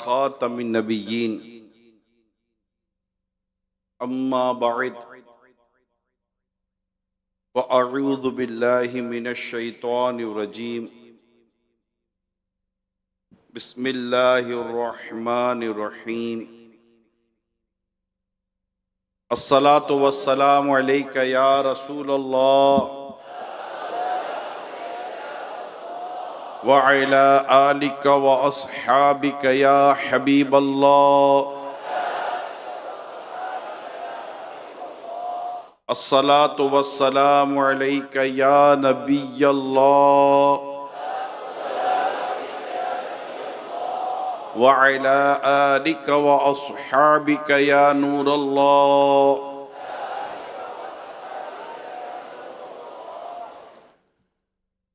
खातमिन नबिय्यीन अम्मा बअद व अऊज़ु बिल्लाहि मिनश शैतानिर रजीम बिस्मिल्लाहिर रहमानिर रहीम अस्सलातु वस्सलामु अलैका या रसूलल्लाह व अला आलिका व अस्हाबिका या हबीबल्लाह अस्सलातु वस्सलामु अलैका या नबियल्लाह व अला आलिका व अस्हाबिका या नूरल्लाह।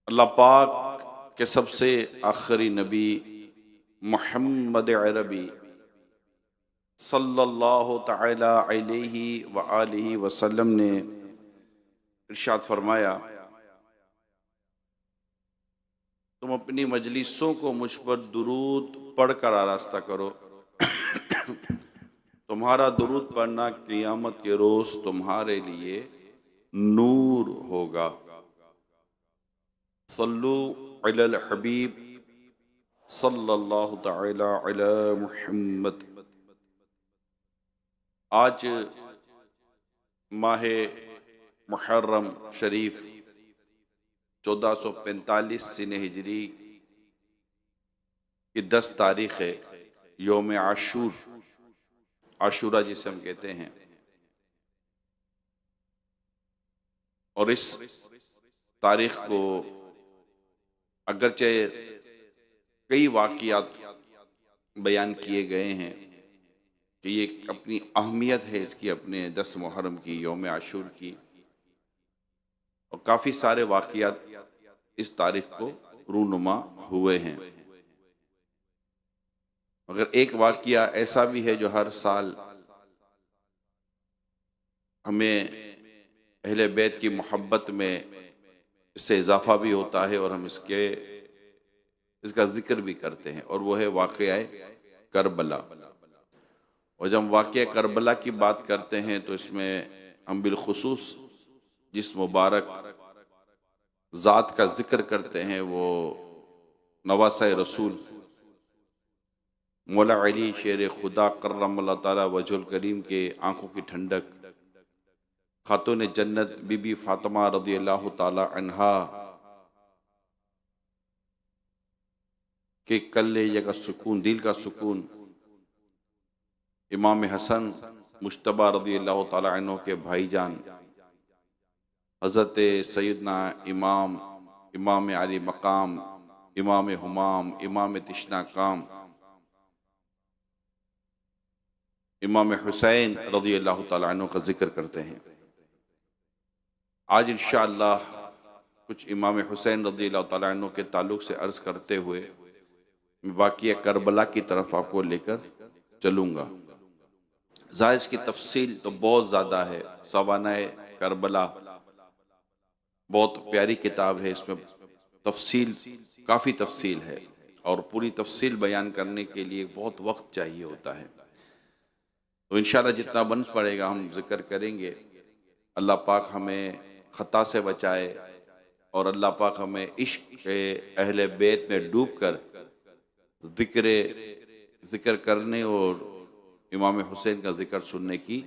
अल्लाह पाक के सबसे आखिरी नबी मुहम्मद अरबी सल्लल्लाहु तआला अलैहि व आलिहि वसल्लम ने इरशाद फरमाया, तुम अपनी मजलिसों को मुझ पर दुरूद पढ़कर आरास्ता करो। तुम्हारा दुरूद पढ़ना क़ियामत के रोज़ तुम्हारे लिए नूर होगा। सल्लु अलल हबीब सल्लल्लाहु तआला अला मुहम्मद। आज माहे मुहर्रम शरीफ 1445 सिने हिजरी की 10 तारीख है, योम आशूरा जिसे हम कहते हैं। और इस तारीख को अगरचे कई वाक़ियात बयान किए गए हैं कि ये अपनी अहमियत है इसकी, अपने 10 मुहर्रम की, योम आशूर की, और काफ़ी सारे वाक़ियात इस तारीख को रूनुमा हुए हैं। मगर एक वाक़िया ऐसा भी है जो हर साल हमें अहले बैत की मोहब्बत में इससे इजाफा भी होता है और हम इसका जिक्र भी करते हैं, और वो है वाक़या करबला। और जब वाक़या करबला की बात करते हैं तो इसमें हम बिलखुसूस जिस मुबारक ज़ात का जिक्र करते हैं वो नवासा रसूल मौला अली शेर खुदा कर्रमल्लाहु ताला वजहुल करीम के आंखों की ठंडक, खातून जन्नत बीबी फातिमा रज़ियल्लाहु ताला अन्हा के कल्ले का सुकून, दिल का सुकून, इमाम हसन मुश्तबा रज़ियल्लाहु ताला अन्हु के भाईजान हज़रत सैयदना इमाम अली मकाम, इमाम हुमाम, इमाम तिश्ना काम, इमाम हुसैन रज़ियल्लाहु ताला अन्हु का जिक्र करते हैं। आज इंशाअल्लाह कुछ इमाम हुसैन रज़ियल्लाहु ताला अन्हु के ताल्लुक़ से अर्ज़ करते हुए मैं वाक़िया करबला की तरफ आपको लेकर चलूँगा। ज़ाहिर की तफसील तो बहुत ज़्यादा है। सवानाए करबला बहुत प्यारी किताब है, इसमें तफसील, काफ़ी तफसील है, और पूरी तफसील बयान करने के लिए बहुत वक्त चाहिए होता है। तो इंशाअल्लाह जितना बन पड़ेगा हम जिक्र करेंगे। अल्लाह पाक हमें ख़ता से बचाए और अल्लाह पाक हमें इश्क़ के अहले बैत में डूब कर ज़िक्र करने और इमाम हुसैन का जिक्र सुनने की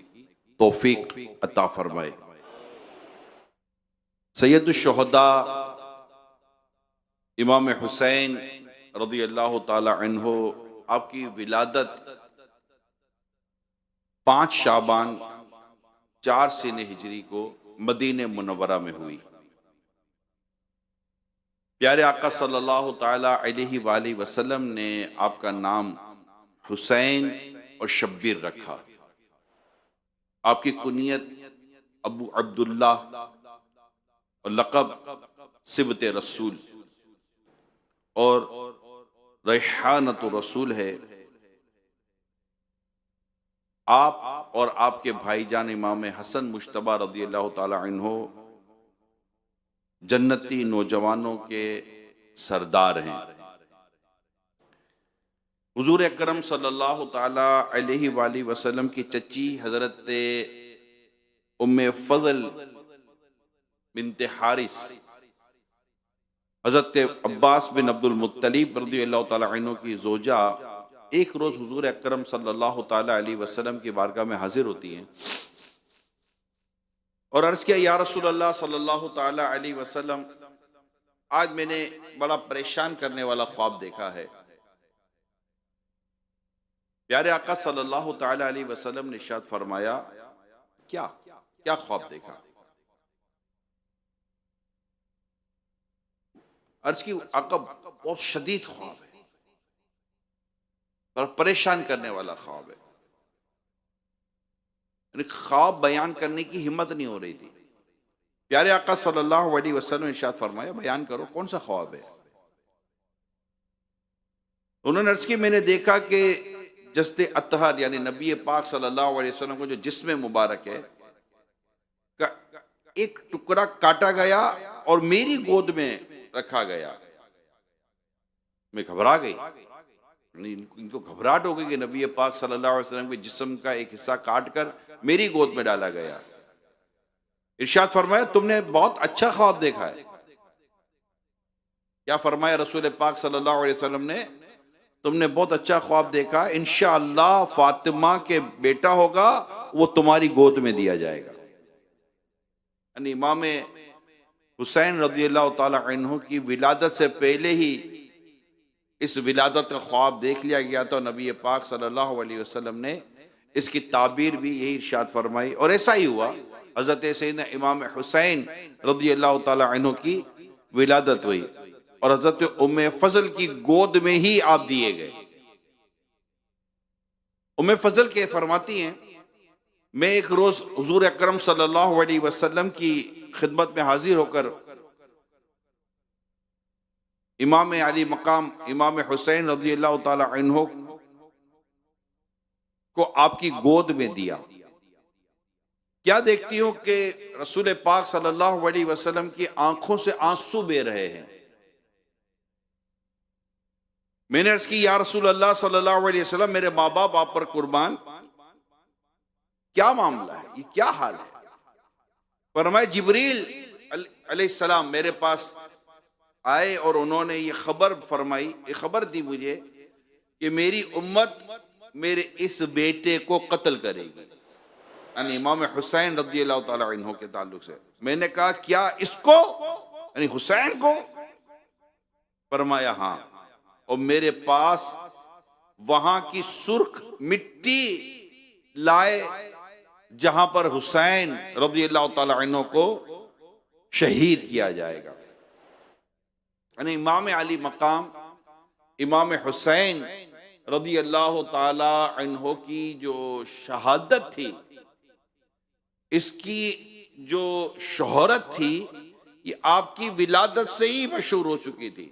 तौफीक अता फरमाए। सैयदुश शुहदा इमाम हुसैन रज़ियल्लाहु ताला अन्हु, आपकी विलादत 5 शाबान 4 सिने हिजरी को मदीने मुनव्वरा में हुई। प्यारे आका सल्लल्लाहु ताला अलैहि वसल्लम ने आपका नाम हुसैन और शब्बीर रखा। आपकी कुनियत अबू अब्दुल्ला और लक़ब सिबते रसूल और रैहानतु रसूल है। आप और आपके भाईजान इमाम हसन मुश्तबा रज़ियल्लाहु ताला अन्हु जन्नती नौजवानों के सरदार हैं। हुजूर अकरम सल्लल्लाहु ताला अलैहि वसल्लम की चची हजरत उम्मे फजल बिनते हारिस हजरत अब्बास बिन अब्दुल मुत्तलिब रज़ियल्लाहु ताला अन्हु की जोजा एक रोज हुजूर अकरम सल्लल्लाहु ताला अलैहि वसल्लम की बारगाह में हाजिर होती हैं और अर्ज किया, या रसूल अल्लाह सल्लल्लाहु ताला अलैहि वसल्लम, आज मैंने बड़ा परेशान करने वाला ख्वाब देखा है। प्यारे आका सल्लल्लाहु ताला अलैहि वसल्लम ने इरशाद फरमाया, क्या क्या ख्वाब देखा? अर्ज की, आका बहुत शदीद ख्वाब है और परेशान करने वाला ख्वाब है। ख्वाब बयान करने की हिम्मत नहीं हो रही थी। प्यारे आका सल्लल्लाहु अलैहि वसल्लम ने इरशाद फरमाया, बयान करो कौन सा ख्वाब है? उन्होंने अर्ज की, मैंने देखा कि जस्ते अतहर यानी नबी पाक सल्लल्लाहु अलैहि वसल्लम को जो जिस्म मुबारक है का एक टुकड़ा काटा गया और मेरी गोद में रखा गया। मैं घबरा गई, इनको घबराहट हो गई कि नबी पाक सल्लल्लाहु अलैहि वसल्लम के जिस्म का एक हिस्सा काट कर मेरी गोद में डाला गया। इरशाद फरमाया, तुमने बहुत अच्छा ख्वाब देखा है। क्या फरमाया रसूल पाक सल्लल्लाहु अलैहि वसल्लम ने? तुमने बहुत अच्छा ख्वाब देखा, इंशाअल्लाह फातिमा के बेटा होगा, वो तुम्हारी गोद में दिया जाएगा। यानी इमाम हुसैन रज़ियल्लाहु ताला अन्हु की विलादत से पहले ही इस विलादत का ख्वाब देख लिया गया था। नबी पाक सल्लल्लाहु अलैहि वसल्लम ने इसकी ताबीर भी यही इरशाद फरमाई और ऐसा ही हुआ। हजरत सैयदना इमाम हुसैन रज़ियल्लाहु ताला अन्हु की विलादत हुई और हजरत उम्मे फजल की गोद में ही आप दिए गए। उम्मे फजल के फरमाती हैं, मैं एक रोज हुजूर अकरम सल्लल्लाहु अलैहि वसल्लम की खिदमत में हाजिर होकर इमाम अली मकाम इमाम हुसैन रज़ियल्लाहु ताला अन्हु को आपकी गोद में दिया। क्या देखती हूं कि रसूल पाक सल्लल्लाहु अलैहि वसल्लम की आंखों से आंसू बह रहे हैं। मैंने अर्ज की, या रसूल अल्लाह सल्लल्लाहु अलैहि वसल्लम, मेरे माँ बाप आप पर कुर्बान, क्या मामला है, ये क्या हाल है? फरमाया, जिब्रील अलैहिस्सलाम मेरे पास आए और उन्होंने ये खबर फरमाई, ये खबर दी मुझे कि मेरी उम्मत मेरे इस बेटे को कत्ल करेगी, यानी इमाम हुसैन रज़ियल्लाहु ताला अन्हु के ताल्लुक से। मैंने कहा, क्या इसको, यानी हुसैन को? फरमाया, हाँ, और मेरे पास वहां की सुर्ख मिट्टी लाए जहां पर हुसैन रज़ियल्लाहु ताला अन्हु को शहीद किया जाएगा। यानी इमाम अली मकाम इमाम हुसैन रज़ियल्लाहु ताला अन्हु की जो शहादत थी, इसकी जो शोहरत थी, ये आपकी विलादत से ही मशहूर हो चुकी थी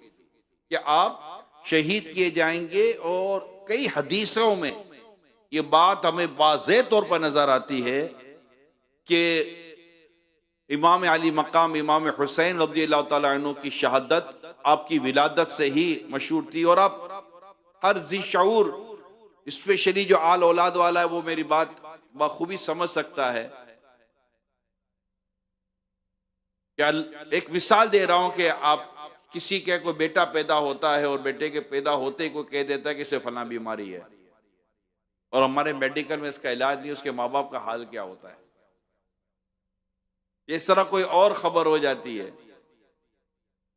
कि आप शहीद किए जाएंगे। और कई हदीसों में ये बात हमें वाज़ेह तौर पर नजर आती है कि इमाम अली मकाम इमाम हुसैन रज़ियल्लाहु ताला अन्हु की शहादत आपकी विलादत से ही मशहूर थी। और आप हर जी शऊर, स्पेशली जो आल औलाद वाला है, वो मेरी बात बखूबी समझ सकता है। क्या एक मिसाल दे रहा हूं कि आप किसी के कोई बेटा पैदा होता है और बेटे के पैदा होते ही कोई कह देता है कि इसे फलां बीमारी है और हमारे मेडिकल में इसका इलाज नहीं, उसके माँ बाप का हाल क्या होता है? इस तरह कोई और खबर हो जाती है।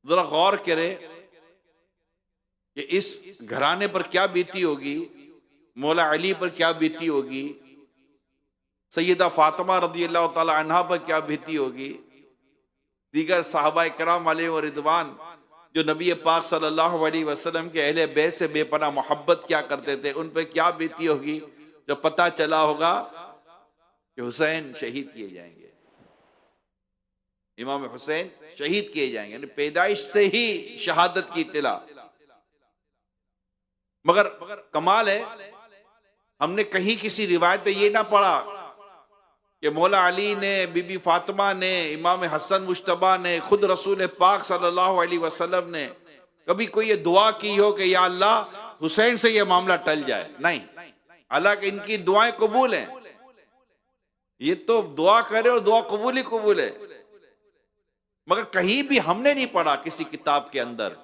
जरा गौर करें कि इस घराने पर क्या बीती होगी, मौला अली पर क्या बीती होगी, सैयदा फातिमा रज़ियल्लाहु ताला अन्हा पर क्या बीती होगी, दीगर साहबा इकराम अलैहिम रिदवान जो नबी पाक सल्लल्लाहु अलैहि वसल्लम के अहले बैत से बेपनाह मोहब्बत क्या करते थे, उन पर क्या बीती होगी जब पता चला होगा कि हुसैन शहीद किए जाएंगे, इमाम हुसैन शहीद किए जाएंगे। यानी पैदाइश से ही शहादत की इत्तिला। मगर कमाल है, हमने कहीं किसी रिवायत पे ये ना पढ़ा कि मौला अली ने, बीबी फातिमा ने, इमाम हसन मुश्तबा ने, खुद रसूल पाक सल्लल्लाहु अलैहि वसल्लम ने कभी कोई ये दुआ की हो कि या अल्लाह हुसैन से यह मामला टल जाए, नहीं। हालांकि इनकी दुआएं कबूल हैं, ये तो दुआ करे और दुआ कबूल ही कबूल है, मगर कहीं भी हमने नहीं पढ़ा किसी किताब के अंदर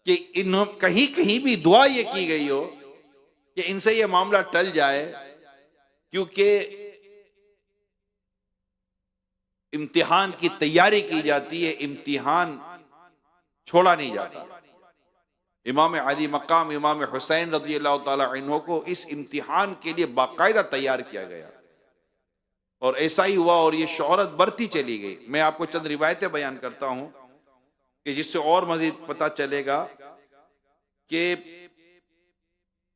कि इन कहीं कहीं भी दुआ ये की गई हो कि इनसे ये मामला टल जाए, क्योंकि इम्तिहान की तैयारी की जाती है, इम्तिहान छोड़ा नहीं जाता। इमाम अली मकाम इमाम हुसैन रज़ी अल्लाह ताला अन्हु को इस इम्तिहान के लिए बाकायदा तैयार किया गया और ऐसा ही हुआ और ये शोहरत बढ़ती चली गई। मैं आपको चंद रिवायतें बयान करता हूं कि जिससे और मजीद पता चलेगा कि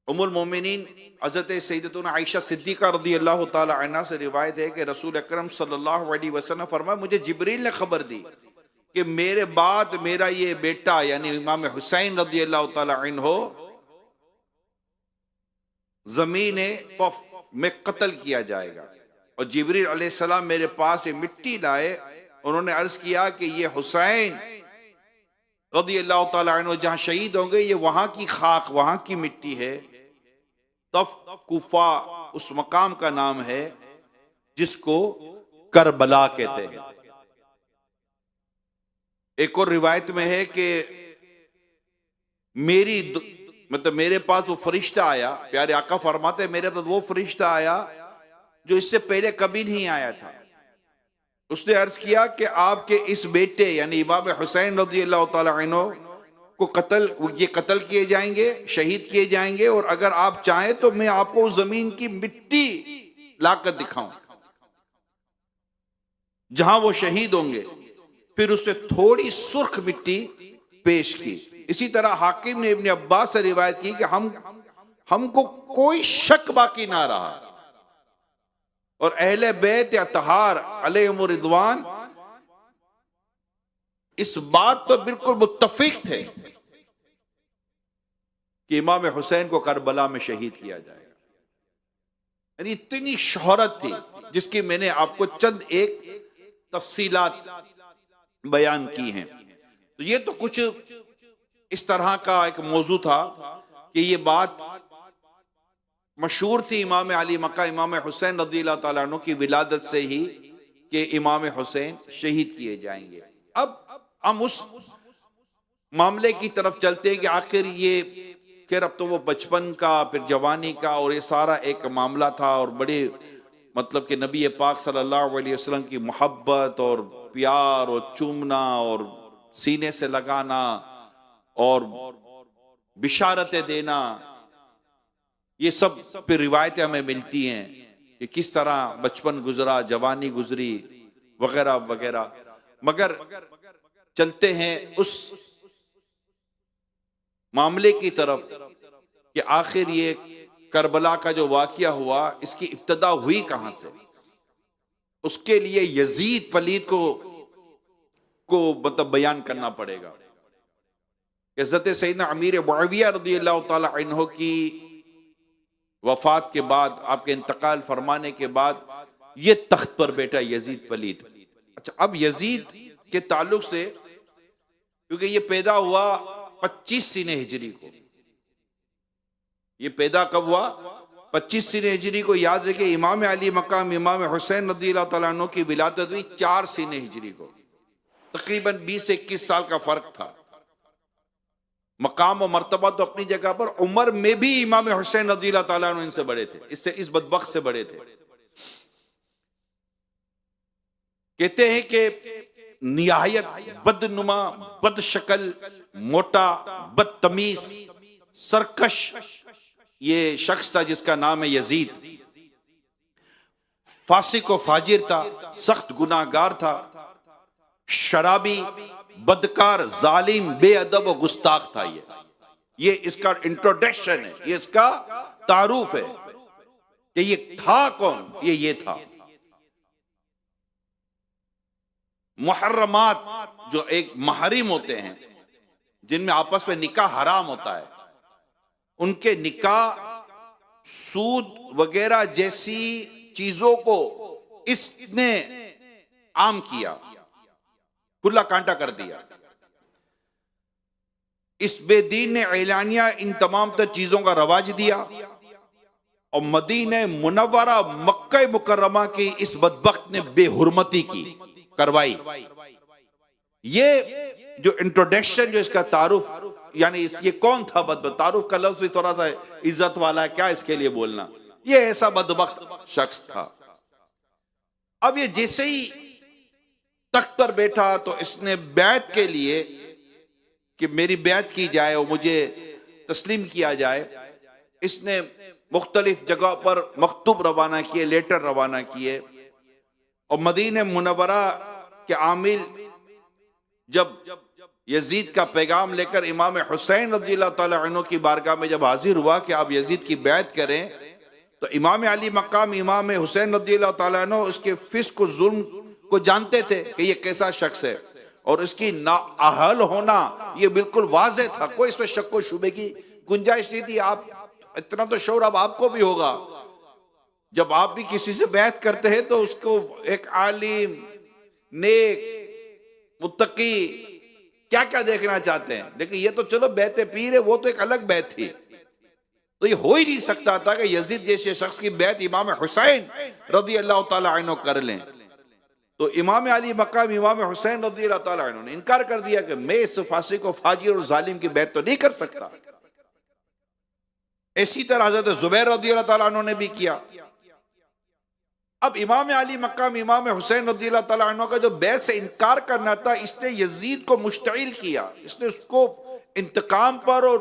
उम्मुल मोमिनीन हज़रत सैयदतुना आयशा सिद्दीक़ा रज़ी अल्लाह ताला अन्हा से रिवायत है कि रसूल अकरम सल्लल्लाहु अलैहि वसल्लम फरमाया, मुझे जिब्रील ने खबर दी कि मेरे बाद मेरा ये बेटा यानी इमाम हुसैन रज़ी अल्लाह ताला अन्हु ज़मीन तौफ में कत्ल किया जाएगा। और जिब्रील अलैहिस्सलाम मेरे पास ये मिट्टी लाए, उन्होंने अर्ज किया कि ये हुसैन रज़ी अल्लाह ताला अन्हु जहां शहीद होंगे ये वहां की खाक, वहां की मिट्टी है। तफ कुफा उस मकाम का नाम है जिसको करबला कहते हैं। एक और रिवायत में है कि मेरे पास वो फरिश्ता आया, प्यारे आका फरमाते मेरे पास वो फरिश्ता आया जो इससे पहले कभी नहीं आया था। उसने अर्ज किया कि आपके इस बेटे यानी इमाम हुसैन रज़ी अल्लाह ताला अन्हु को कत्ल किए जाएंगे, शहीद किए जाएंगे, और अगर आप चाहें तो मैं आपको उस जमीन की मिट्टी लाकर दिखाऊं जहां वो शहीद होंगे। फिर उससे थोड़ी सुर्ख मिट्टी पेश की। इसी तरह हाकिम ने इब्न अब्बास से रिवायत की कि हमको कोई शक बाकी ना रहा और अहले बैत अतहार अलैहिम रिदवान इस बात पर बिल्कुल मुत्तफिक थे कि इमाम हुसैन को करबला में शहीद किया जाएगा। यानी इतनी शोहरत थी जिसकी मैंने आपको चंद एक तफसीलात बयान की हैं। तो ये तो कुछ इस तरह का एक मौजू था कि ये बात मशहूर थी इमाम अली मक्का इमाम हुसैन रज़ी अल्लाह ताला अन्हु की विलादत से ही कि इमाम हुसैन शहीद किए जाएंगे। अब हम उस मामले की तरफ चलते हैं कि आखिर ये खैर अब तो वो बचपन का फिर जवानी का और ये सारा एक मामला था और बड़े मतलब कि नबी पाक सल्लल्लाहु अलैहि वसल्लम की मोहब्बत और प्यार और चूमना और सीने से लगाना और बिशारतें देना, ये सब फिर रिवायतें हमें मिलती हैं कि किस तरह बचपन गुजरा, जवानी गुजरी वगैरह वगैरह। मगर चलते हैं उस मामले की तरफ कि आखिर ये करबला का जो वाकया हुआ इसकी इब्तदा हुई कहां से। उसके लिए यजीद पलीद को मतलब बयान करना पड़ेगा। हज़रत सैयदना अमीर मुआविया रज़ी अल्लाह ताला अन्हु की वफात के बाद, आपके इंतकाल फरमाने के बाद ये तख्त पर बैठा यजीद पलीद। अच्छा, अब यजीद के ताल्लुक से क्योंकि ये पैदा हुआ 25 सीने हिजरी को, ये पैदा कब हुआ 25 सीने हिजरी को। याद रखिए इमाम अली मकाम इमाम हुसैन रज़ी अल्लाह ताला अन्हु की विलादत हुई 4 सीने हिजरी को, तकरीबन 20 से 21 साल का फर्क था। मकाम और मर्तबा तो अपनी जगह पर, उम्र में भी इमाम हुसैन रज़ी अल्लाह ताला अन्हु इनसे बड़े थे, इससे इस बदबख्त से बड़े थे। कहते हैं कि निहायत बदनुमा, बदशक्ल, मोटा, बदतमीज, सरकश ये शख्स था जिसका नाम है यजीद। फासिक व फाजिर था, सख्त गुनाहगार था, शराबी, बदकार, जालिम, बेअदब और गुस्ताख था। ये इसका इंट्रोडक्शन है, ये इसका तारुफ है कि ये था कौन। ये था मुहर्रमात, जो एक महरिम होते हैं जिनमें आपस में निकाह हराम होता है, उनके निकाह, सूद वगैरह जैसी चीजों को इसने आम किया, खुला कांटा कर दिया। इस बेदीन ने एलानिया इन तमाम तर चीजों का रवाज दिया और मदीने मुनव्वरा मक्का मुकर्रमा की इस बदबख्त ने बेहुरमती की करवाई। ये जो इंट्रोडक्शन, जो इसका तारुफ, यानी ये कौन था बदबख्त, तारुफ का लफ्ज भी थोड़ा सा इज्जत वाला है, क्या इसके लिए बोलना, ये ऐसा बदबख्त शख्स था। अब ये जैसे ही तख्त पर बैठा तो इसने बैत के लिए कि मेरी बैत की जाए और मुझे तस्लीम किया जाए, इसने मुख्तलिफ जगह पर मकतूब रवाना किए, लेटर रवाना किए। और मदीने मुनव्वरा के आमिल जब यजीद का पैगाम लेकर इमाम हुसैन रज़ियल्लाहु ताला अन्हु की बारगाह में जब हाजिर हुआ कि आप यजीद की बैत करें, तो इमाम अली मकाम इमाम हुसैन रज़ियल्लाहु ताला अन्हु उसके फिस्क और जुल्म को जानते थे कि ये कैसा शख्स है और इसकी नाअहल होना ये बिल्कुल वाज़ेह था, कोई इसमें शक व शुबे की गुंजाइश नहीं थी। आप इतना तो शौर अब आपको भी होगा, जब आप भी किसी से बैत करते हैं तो उसको एक आलिम, नेक, मुत्तकी क्या क्या देखना चाहते हैं। लेकिन ये तो चलो बैत पीर है, वो तो एक अलग बैत थी। तो ये हो ही नहीं सकता था कि यजीद जैसे शख्स की बैत इमाम हुसैन रज़ियल्लाहु ताला अन्हु कर लें। तो इमाम अली मकाम इमाम हुसैन रज़ियल्लाहु ताला अन्हु ने इनकार कर दिया कि मैं इस फासिक को फाजिर और जालिम की बैत तो नहीं कर सकता। इसी तरह हजरत जुबैर रज़ियल्लाहु ताला अन्हु ने भी किया। अब इमाम अली मकाम इमाम हुसैन रज़ियल्लाहु ताला अन्हु का जो बैत से इनकार करना था, इसने यजीद को मुश्तइल किया, इसने उसको इंतकाम पर, और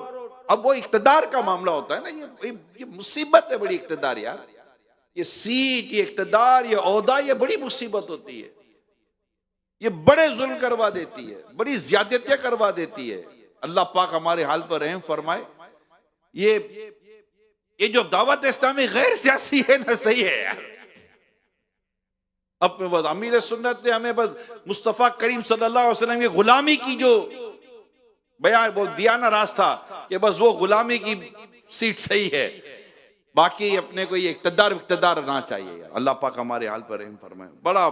अब वो इख्तिदार का मामला होता है ना, ये मुसीबत है बड़ी इख्तिदार यार, ये सीट, ये इख्तिदार, ये ओहदा, ये बड़ी मुसीबत होती है, ये बड़े जुल्म करवा देती है, बड़ी ज्यादतियां करवा देती है। अल्लाह पाक हमारे हाल पर रहम फरमाए। ये जो दावत इस्लामी गैर सियासी है ना, सही है यार। अब बस अमीर सुन्नत ने हमें बस मुस्तफा करीम सल्लल्लाहु अलैहि वसल्लम की गुलामी की जो बयान बोल दिया ना रास्ता, कि बस वो गुलामी की सीट सही है, बाकी अपने को ये इख्तिदार ना चाहिए यार। अल्लाह पाक हमारे हाल पर रहम फरमाए। बड़ा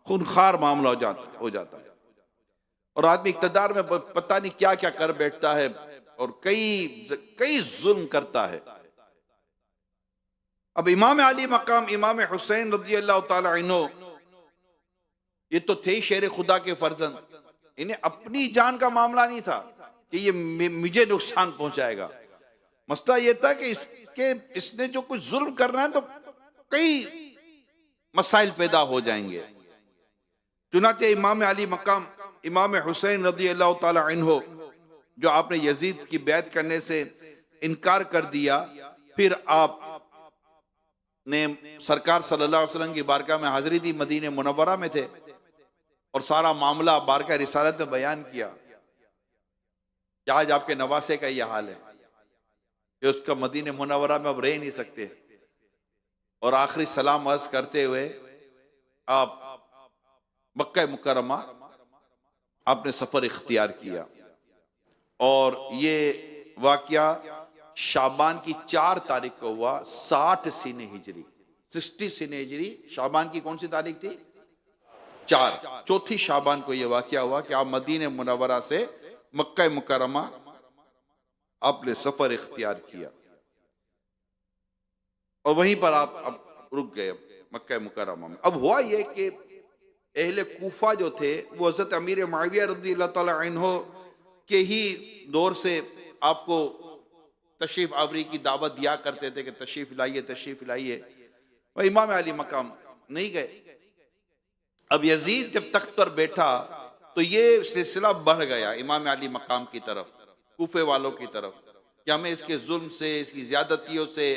खूनखार मामला हो जाता है और आदमी इख्तिदार में पता नहीं क्या क्या कर बैठता है और कई जुल्म करता है। अब इमाम अली मकाम इमाम हुसैन रज़ियल्लाहु ताला अन्हु ये तो थे शेर खुदा के फर्जंद, इन्हें अपनी जान का मामला नहीं था कि ये मुझे नुकसान पहुंचाएगा। मसला ये था कि इसने जो कुछ जुल्म करना है तो कई मसाइल पैदा हो जाएंगे। चुनाचे इमाम अली मकाम इमाम हुसैन रज़ियल्लाहु ताला अन्हु जो आपने यजीद की बैत करने से इनकार कर दिया, फिर आप ने सरकार सल्लल्लाहु अलैहि वसल्लम की बारगाह में हाजिरी दी, मदीने मुनव्वरा में थे और सारा मामला बारगाह रिसालत में बयान किया कि आज आपके नवासे का यह हाल है कि उसका मदीने मुनव्वरा में अब रह नहीं सकते, और आखिरी सलाम अर्ज करते हुए आप मक्का मुकर्रमा आपने सफर इख्तियार किया। और ये वाकया शाबान की 4 तारीख को हुआ, 60 सीने हिजरी, 60 सीने हिजरी। शाबान की कौन सी तारीख थी? 4, चौथी शाबान को यह वाकया हुआ कि आप मदीने मुनव्वरा से मक्का मुकर्रमा आपने सफर इख्तियार किया और वहीं पर आप अब रुक गए मक्का मुकर्रमा में। अब हुआ यह कि अहले कूफा जो थे वो हज़रत अमीर मुआविया रज़ियल्लाहु ताला अन्हु के ही दौर से आपको तशरीफ आवरी की दावत दिया करते थे कि तशरीफ लाइए। वह इमाम अली मकाम नहीं गए। अब यजीद जब तख्त पर बैठा तो ये सिलसिला बढ़ गया इमाम अली मकाम की तरफ, कूफे वालों की तरफ, कि हमें इसके जुल्म से, इसकी ज्यादतियों से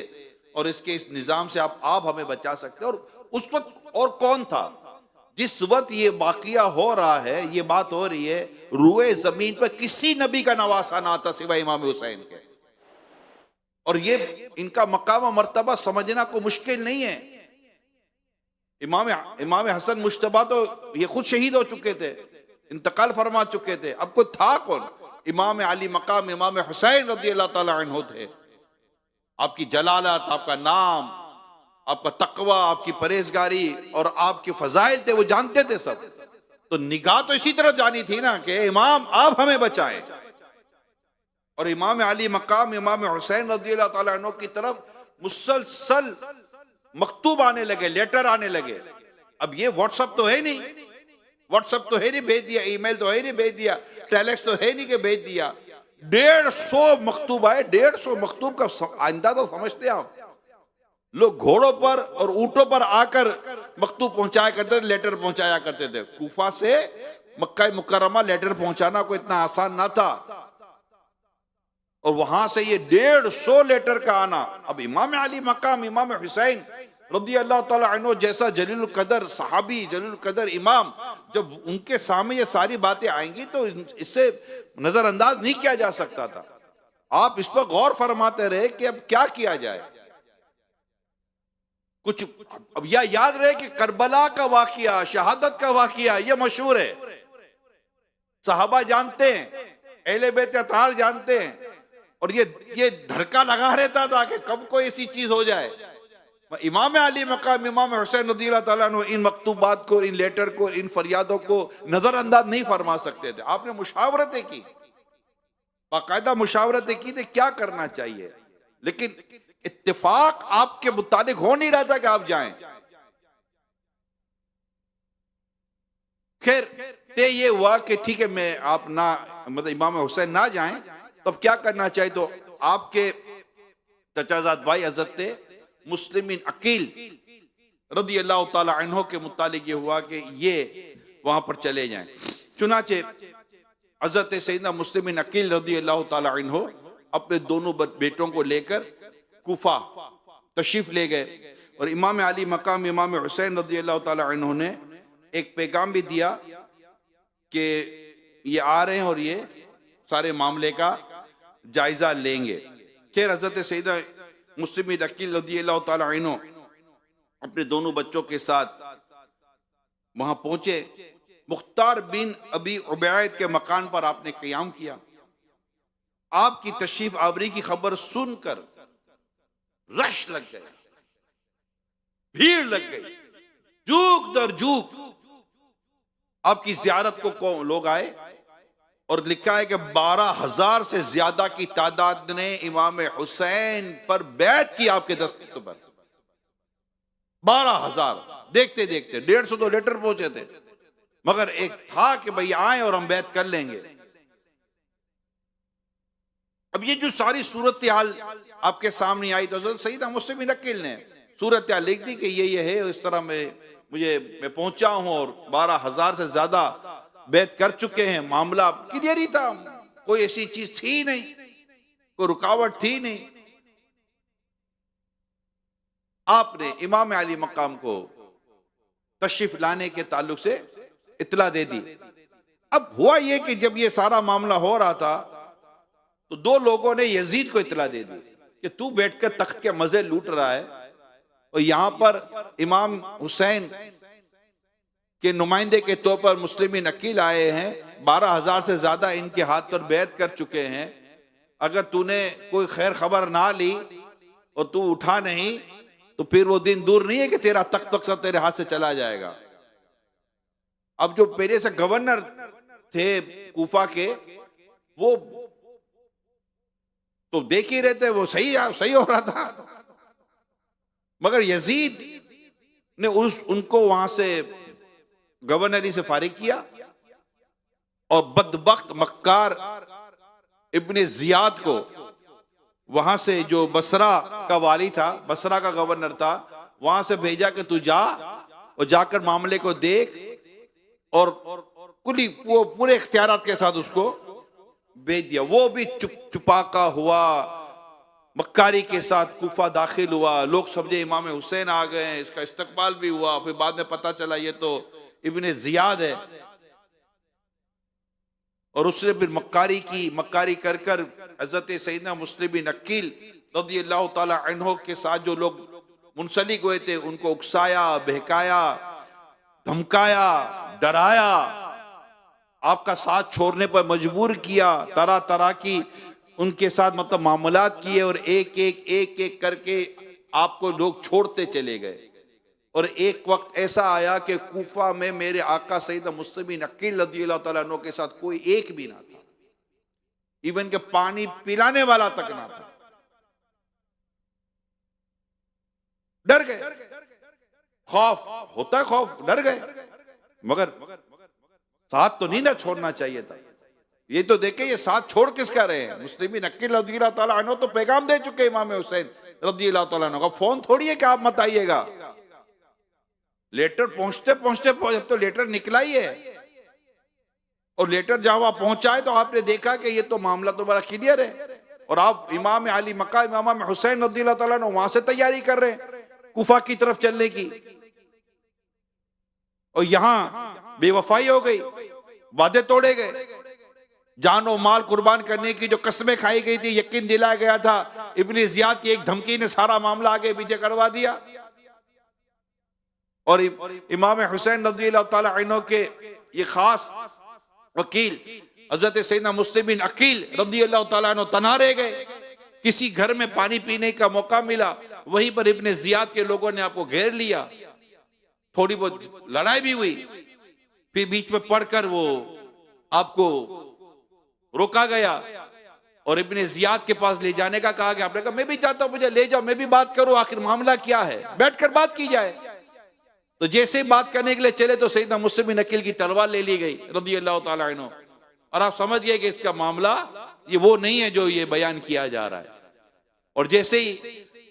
और इसके इस निजाम से आप हमें बचा सकते। और उस वक्त और कौन था जिस वक्त ये वाकया हो रहा है, ये बात हो रही है, रूए जमीन पर किसी नबी का नवासा ना था सिवाय इमाम हुसैन के। और ये इनका मकाम और मर्तबा समझना को मुश्किल नहीं है। इमाम हसन मुश्तबा तो ये खुद शहीद हो चुके थे, इंतकाल फरमा चुके थे। अब कोई था कौन? इमाम अली मकाम इमाम हुसैन रज़ियल्लाहु ताला अन्हु थे। आपकी जलालत, आपका नाम, आपका तकवा, आपकी परहेजगारी और आपके फजाइल थे वो जानते थे सब। तो निगाह तो इसी तरह जानी थी ना कि इमाम आप हमें बचाएं। और इमाम अली मकाम इमाम हुसैन रज़ियल्लाहु ताला अन्हु की तरफ मुसलसल मकतूब आने लगे, लेटर आने लगे। अब ये व्हाट्सएप तो है नहीं, व्हाट्सएप तो है नहीं भेज दिया, ईमेल तो है नहीं भेज दिया, टेलेक्स तो है नहीं कि भेज दिया। 150 मकतूब आए। 150 मकतूब का अंदाजा समझते हैं आप? लोग घोड़ों पर और ऊंटों पर आकर मकतूब पहुंचाया करते थे, लेटर पहुंचाया करते थे। कूफा से मक्का मुकर्रमा लेटर पहुंचाना कोई इतना आसान ना था, और वहां से ये 150 लेटर का आना। अब इमाम अली मकाम इमाम हुसैन रज़ियल्लाहु ताला अन्हु जैसा जलील कदर सहाबी, जलील कदर इमाम, जब उनके सामने ये सारी बातें आएंगी तो इससे नजरअंदाज नहीं किया जा सकता था। आप इस पर गौर फरमाते रहे कि अब क्या किया जाए। कुछ अब यह याद रहे कि करबला का वाकया, शहादत का वाकया ये मशहूर है, सहाबा जानते हैं, अहले बैत अतार जानते हैं, और ये धड़का लगा रहता था कि कब कोई ऐसी चीज हो जाए। इमाम अली मकाम इमाम हुसैन रज़ियल्लाहु ताला अन्हु इन मकतूबात को, इन लेटर को, इन फरियादों को नजरअंदाज नहीं फरमा सकते थे। आपने मुशावरतें की, बाकायदा मुशावरतें की थे क्या करना चाहिए, लेकिन इत्तेफाक आपके मुताबिक हो नहीं रहा था कि आप जाएं। खैर ते ये हुआ कि ठीक है, मैं आप ना मतलब इमाम हुसैन ना जाएं, तब क्या करना चाहिए? तो आपके चचाजाद भाई हजरत मुस्लिमीन अकील रज़ियल्लाहु ताला अन्हु के मुतालिक ये हुआ कि ये वहां पर चले जाएं। चुनाचे हजरत सैयदना मुस्लिमीन अकील रज़ियल्लाहु ताला अन्हु अपने दोनों बेटों को लेकर कूफा तशरीफ ले गए, और इमाम अली मकाम इमाम हुसैन रज़ियल्लाहु ताला अन्हु ने एक पैगाम भी दिया कि ये आ रहे हैं और ये सारे मामले का जायजा लेंगे। खैर हजरत सैयदना मुस्लिमीन अकील रज़ियल्लाहु ताला अन्हु अपने दोनों बच्चों के साथ वहां पहुंचे। मुख्तार बिन अबी उबैद के मकान पर आपने क़याम किया। आपकी तशरीफ आवरी की खबर सुनकर रश लग गए, भीड़ लग गई, जूक दर जूक आपकी जियारत को लोग आए, और लिखा है कि 12,000 से ज्यादा की तादाद ने इमाम हुसैन पर बैत की आपके दस्तक पर। 12,000 देखते देखते 150 तो लेटर पहुंचे थे, मगर एक था कि भाई आए और हम बैत कर लेंगे। अब ये जो सारी सूरत हाल आपके सामने आई, तो सैयदना मुस्लिमीन अकील ने सूरत हाल लिख दी कि ये है, इस तरह मैं पहुंचा हूं और 12,000 से ज्यादा बैत कर चुके हैं। मामला क्लियर ही था, कोई ऐसी चीज थी नहीं, कोई रुकावट थी नहीं। आपने इमाम अली मकाम को तशरीफ लाने के ताल्लुक से इत्तला दे दी। अब हुआ यह कि जब ये सारा मामला हो रहा था तो दो लोगों ने यजीद को इत्तला दे दी कि तू बैठकर तख्त के मजे लूट रहा है, और यहां पर इमाम हुसैन के नुमाइंदे के तौर पर मुस्लिमीन अकील आए हैं, 12,000 से ज्यादा इनके हाथ पर बैत कर चुके हैं। अगर तूने कोई खैर खबर ना ली और तू उठा नहीं, तो फिर वो दिन दूर नहीं है कि तेरा तख्त तक सब तेरे हाथ से चला जाएगा। अब जो पहले से गवर्नर थे कूफा के, वो तो देख ही रहते, वो सही हो रहा था, मगर यजीद ने उनको वहां से गवर्नरी से फारिग किया, और बदबख्त मक्कार इब्ने जियाद को वहां से, जो बसरा का वाली था, बसरा का गवर्नर था, वहां से भेजा कि तू जा और जाकर मामले को देख, और वो पूरे इख्तियारात के साथ उसको भेज दिया। वो भी चुपाका हुआ, मक्कारी के साथ कूफा दाखिल हुआ। लोग समझे इमाम हुसैन आ गए हैं, इसका इस्तकबाल भी हुआ। फिर बाद में पता चला ये तो इब्ने जियाद है, और उसने फिर मक्कारी कर कर हजरत सैयदना मुस्लिमीन अकील रज़ियल्लाहु ताला अन्हु के साथ जो लोग मुंसलिक हुए थे उनको उकसाया, बहकाया, धमकाया, डराया, आपका साथ छोड़ने पर मजबूर किया, तरह तरह की उनके साथ मतलब मामलात किए, और एक एक करके आपको लोग छोड़ते चले गए। और एक वक्त ऐसा आया कि कूफा में मेरे आका सैयदना मुस्लिमीन अकील रज़ियल्लाहु ताला अन्हु के साथ कोई एक भी ना था। इवन के पानी पिलाने वाला तक ना था। डर गए, खौफ होता है, खौफ, डर गए। मगर साथ तो नहीं ना छोड़ना चाहिए था। ये तो देखे ये साथ छोड़ किसका रहे हैं। मुस्लिमीन अकील रज़ियल्लाहु ताला अन्हु तो पैगाम दे चुके इमाम हुसैन रज़ियल्लाहु ताला अन्हु का। फोन थोड़ी है कि आप मत आइएगा, लेटर पहुंचते पहुंचते अब तो लेटर निकला ही है। और लेटर जहां वहां पहुंचा है तो आपने देखा कि ये तो मामला तो बड़ा क्लियर है। और आप इमाम अली मकाम इमाम हुसैन रज़ियल्लाहु ताला अन्हु वहां से तैयारी कर रहे हैं कूफा की तरफ चलने की। और यहां बेवफाई हो गई, वादे तोड़े गए, जान और माल कुर्बान करने की जो कस्में खाई गई थी, यकीन दिलाया गया था, इब्ने जियाद की एक धमकी ने सारा मामला आगे पीछे करवा दिया। और इमाम हुसैन रज़ियल्लाहु ताला अन्हु के ये खास वकील हजरत सैयदना मुस्लिम बिन अकील रज़ियल्लाहु ताला अन्हु तना रह गए। किसी घर में पानी पीने का मौका मिला, वहीं पर इब्ने जियाद के लोगों ने आपको घेर लिया। थोड़ी बहुत लड़ाई भी हुई, फिर बीच में पड़कर वो आपको रोका गया और इब्ने जियाद के पास ले जाने का कहा गया। आपने कहा मैं भी चाहता हूं, मुझे ले जाओ, मैं भी बात करूं, आखिर मामला क्या है, बैठकर बात की जाए। तो जैसे ही बात करने के लिए चले तो सैयदना मुस्लिम बिन अकील की तलवार ले ली गई रज़ियल्लाहु ताला अन्हु। और आप समझ गए कि इसका मामला ये वो नहीं है जो ये बयान किया जा रहा है। और जैसे ही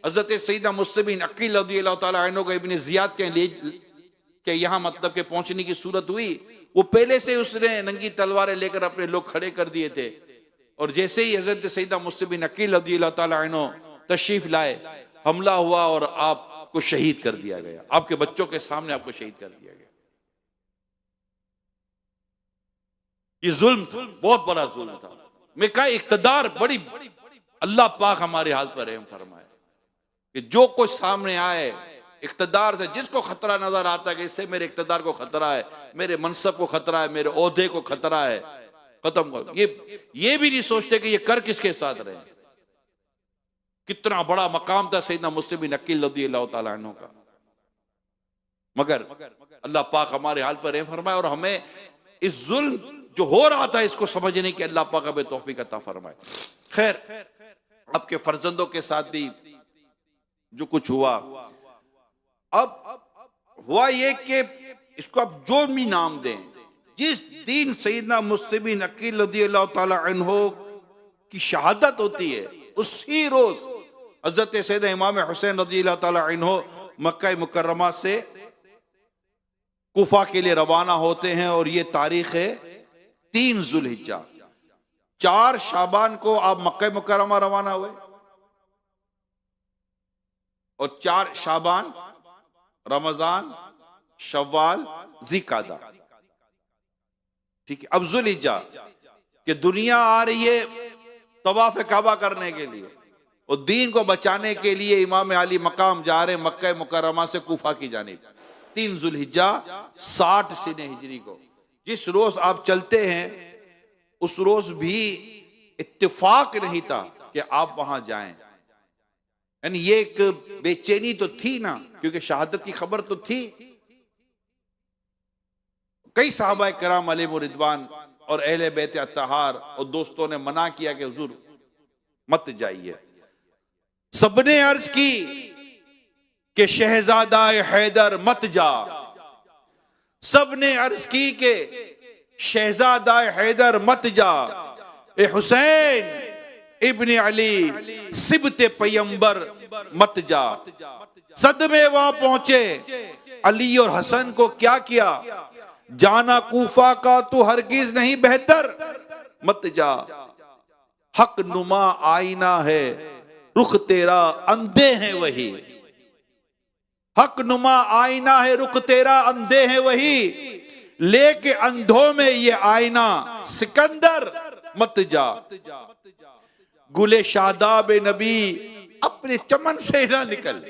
हजरत सैयदना मुस्लिम बिन अकील रज़ियल्लाहु ताला अन्हु को इब्ने जियाद के यहाँ मतलब के पहुंचने की सूरत हुई, वो पहले से उसने नंगी तलवारें लेकर अपने लोग खड़े कर दिए थे। और जैसे ही हजरत सैयदना मुस्लिम बिन अकील रज़ियल्लाहु ताला अन्हु तशरीफ लाए, हमला हुआ और आपको शहीद कर दिया गया। आपके बच्चों के सामने आपको शहीद कर दिया गया। ये जुल्म था, बहुत बड़ा जुल्म था। मैं कहा इख्तिदार बड़ी, अल्लाह पाक हमारे हाल पर रहम फरमाए कि जो कुछ सामने आए इख्तिदार से, जिसको खतरा नजर आता है कि इससे मेरे इख्तिदार को खतरा है, मेरे मनसब को खतरा है, मेरे ओहदे को खतरा है, खत्म कर। ये भी नहीं सोचते कि ये कर किसके साथ रहे। कितना बड़ा मकाम था सैयदना मुस्लिम बिन अकील रज़ियल्लाहु ताला अन्हु का। मगर अल्लाह पाक हमारे हाल पर रहम फरमाए और हमें इस जुल्म जो हो रहा था इसको समझने की अल्लाह पाक हमें तौफीक अता फरमाए। खैर, आपके फर्जंदों के साथ भी जो कुछ हुआ, अब हुआ ये कि इसको आप जो भी नाम दें, जिस दिन सैयदना मुस्लिम बिन अकील रज़ियल्लाहु ताला अन्हु की शहादत होती है, उसी रोज हजरत सैयदना इमाम हुसैन रज़ियल्लाहु ताला अन्हु मक्का मुकर्रमा से कूफा के लिए रवाना होते हैं। और ये तारीख है 3 ज़ुल्हिज्जा। 4 शाबान को आप मक्का मुकर्रमा रवाना हुए और 4 शाबान, रमजान, शव्वाल, ज़िकादा, ठीक है। अब ज़ुल्हिज्जा कि दुनिया आ रही है तवाफ काबा करने के लिए और दीन को बचाने के लिए इमाम अली मकाम जा रहे मक्का मुकर्रमा से कूफा की जानिब। 3 ज़ुल्हिज्जा 60 सिने हिजरी को, जिस रोज आप चलते हैं उस रोज भी इत्तेफाक नहीं था कि आप वहां जाएं। यानी ये एक बेचैनी तो थी ना, क्योंकि शहादत की खबर तो थी। कई सहाबा किराम अलैहिम रिदवान और अहले बैत अत्तहार और दोस्तों ने मना किया कि हुजूर मत जाइए। सबने अर्ज की कि शहजादा हैदर मत जा। सबने अर्ज की कि शहजादा हैदर मत जा। ए हुसैन इब्ने अली सिबते पैगंबर मत जा। सदमे वहां पहुंचे, अली और हसन को क्या किया, जाना कूफा का तो हरगिज नहीं बेहतर, मत जा। हक नुमा आईना है, रुख तेरा अंधे हैं वही। हक नुमा आईना है, रुख तेरा अंधे हैं वही, लेके अंधों में ये आईना सिकंदर मत जा। गुले शादाब नबी अपने चमन से ना निकल।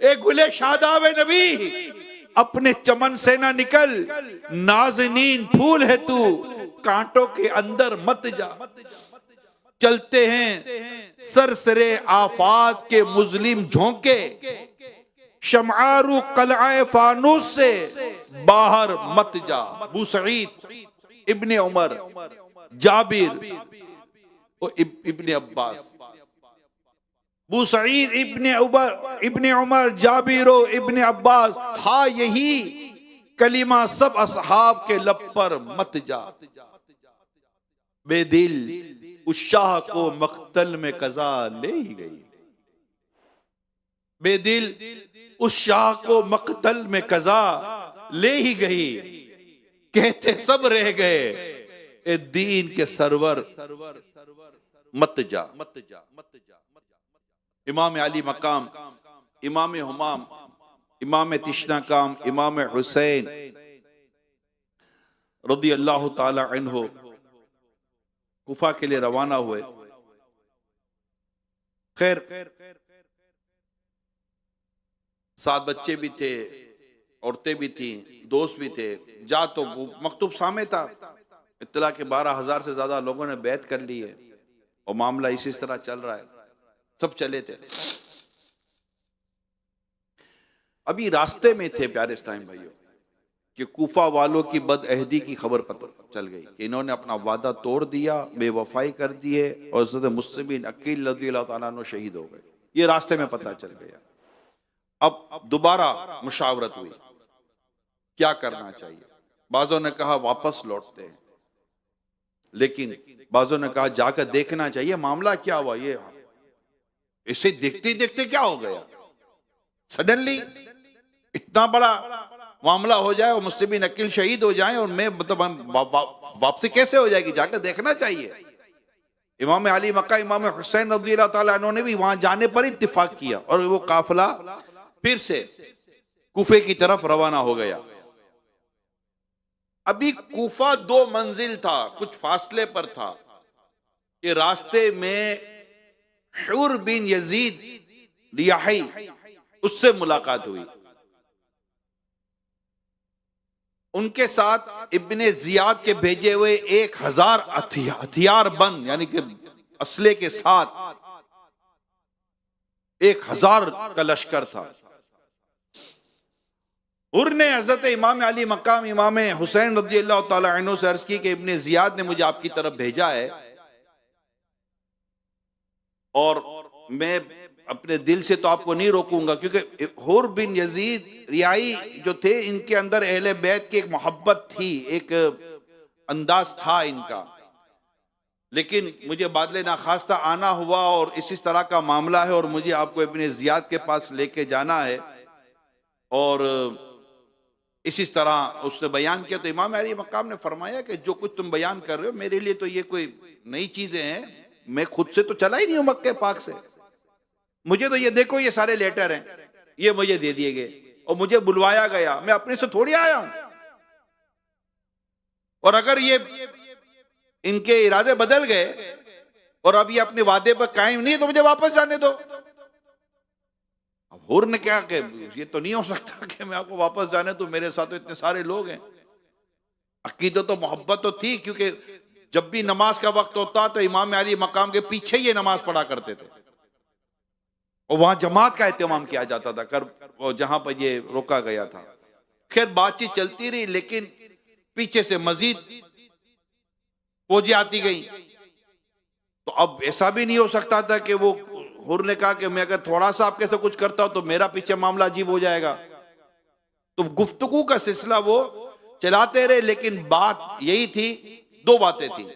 ए गुले शादाब नबी अपने चमन से ना निकल, नाज़नीन फूल है तू, कांटों के अंदर मत जा। चलते हैं सरसरे आफात के मुस्लिम झोंके, शमआरू कलआए फानूस से बाहर मत जा। अबू सईद इब्ने उमर जाबिर और इब्ने अब्बास, अबू सईद इब्ने उमर, जाबिर इब्ने अब्बास, था यही कलिमा सब असहाब के लब पर, मत जा बेदिल उस शाह को मक्तल में कज़ा ले ही गई। बेदिल उस शाह को मक्तल में कज़ा ले ही गई, कहते सब रह गए ए दीन के सरवर, मत जा। इमाम अली मकाम, इमाम हुमाम, इमाम तिश्ना काम, इमाम हुसैन रज़ी अल्लाह ताला अन्हु कूफा के लिए रवाना हुए। खैर 7 बच्चे भी थे, औरतें भी थी, दोस्त भी थे। जा तो मकतूब सामे था, इत्तला के 12,000 से ज्यादा लोगों ने बैत कर ली है और मामला इसी तरह चल रहा है। सब चले थे। अभी रास्ते में थे प्यारे इस्लामी भाइयों कि कूफा वालों की बदअहदी की खबर पता चल गई कि इन्होंने अपना वादा तोड़ दिया, बेवफाई कर दी है और हज़रत मुस्लिम बिन अकील रज़ियल्लाहु ताला अन्हु शहीद हो गए। ये रास्ते में पता चल गया। अब दोबारा मुशावरत हुई, क्या करना चाहिए। बाज़ों ने कहा वापस लौटते हैं, लेकिन बाज़ों ने कहा जाकर देखना चाहिए मामला क्या हुआ। ये इसे देखते देखते क्या हो गया, सडनली इतना बड़ा मामला हो जाए और मुस्लिम बिन अकील शहीद हो जाए और मैं मतलब वापसी कैसे हो जाएगी, जाकर देखना चाहिए। इमाम अली मक्का, इमाम हुसैन रज़ियल्लाहु ताला अन्हु ने भी वहां जाने पर इत्तिफाक किया और वो काफिला फिर से कूफे की तरफ रवाना हो गया। अभी कूफा 2 मंजिल था, कुछ फासले पर था कि रास्ते में हुर बिन यजीद रियाही उससे मुलाकात हुई। उनके साथ इब्ने जियाद के भेजे हुए 1000 हथियार बंद यानी कि असले के साथ 1000 का लश्कर था। हुर ने हजरत इमाम अली मकाम, इमाम हुसैन रज़ियल्लाहु ताला अन्हु से अर्ज की कि इब्ने जियाद ने मुझे आपकी तरफ भेजा है और मैं अपने दिल से तो आपको नहीं रोकूंगा, क्योंकि हुर बिन यजीद रियाई जो थे इनके अंदर अहले बैत की एक मोहब्बत थी, एक अंदाज था इनका। लेकिन मुझे बादले नाखास्ता आना हुआ और इसी तरह का मामला है और मुझे आपको इब्ने जियाद के पास लेके जाना है और इसी तरह उसने बयान किया। तो इमाम अली मकाम ने फरमाया कि जो कुछ तुम बयान कर रहे हो मेरे लिए तो ये कोई नई चीजें हैं, मैं खुद से तो चला ही नहीं हूं मक्के पाक से। मुझे तो ये देखो ये सारे लेटर हैं, ये मुझे दे दिए गए और मुझे बुलवाया गया, मैं अपने से थोड़ी आया हूं। और अगर ये इनके इरादे बदल गए और अब ये अपने वादे पर कायम नहीं तो मुझे वापस जाने दो। अब हुर ने क्या कि ये तो नहीं हो सकता कि मैं आपको वापस जाने दूं, मेरे साथ तो इतने सारे लोग हैं। अकीदत तो मोहब्बत तो थी, क्योंकि जब भी नमाज का वक्त होता तो इमाम अली मकाम के पीछे ये नमाज पढ़ा करते थे और वहां जमात का एहतमाम किया जाता था कर जहां पर ये रोका गया था। खैर बातचीत चलती रही, लेकिन पीछे से मजीद फौजें आती गई। तो अब ऐसा भी नहीं हो सकता था कि वो हुर ने कहा कि मैं अगर थोड़ा सा आपके से कुछ करता हूं तो मेरा पीछे मामला अजीब हो जाएगा। तो गुफ्तगू का सिलसिला वो चलाते रहे, लेकिन बात यही थी, 2 बातें थी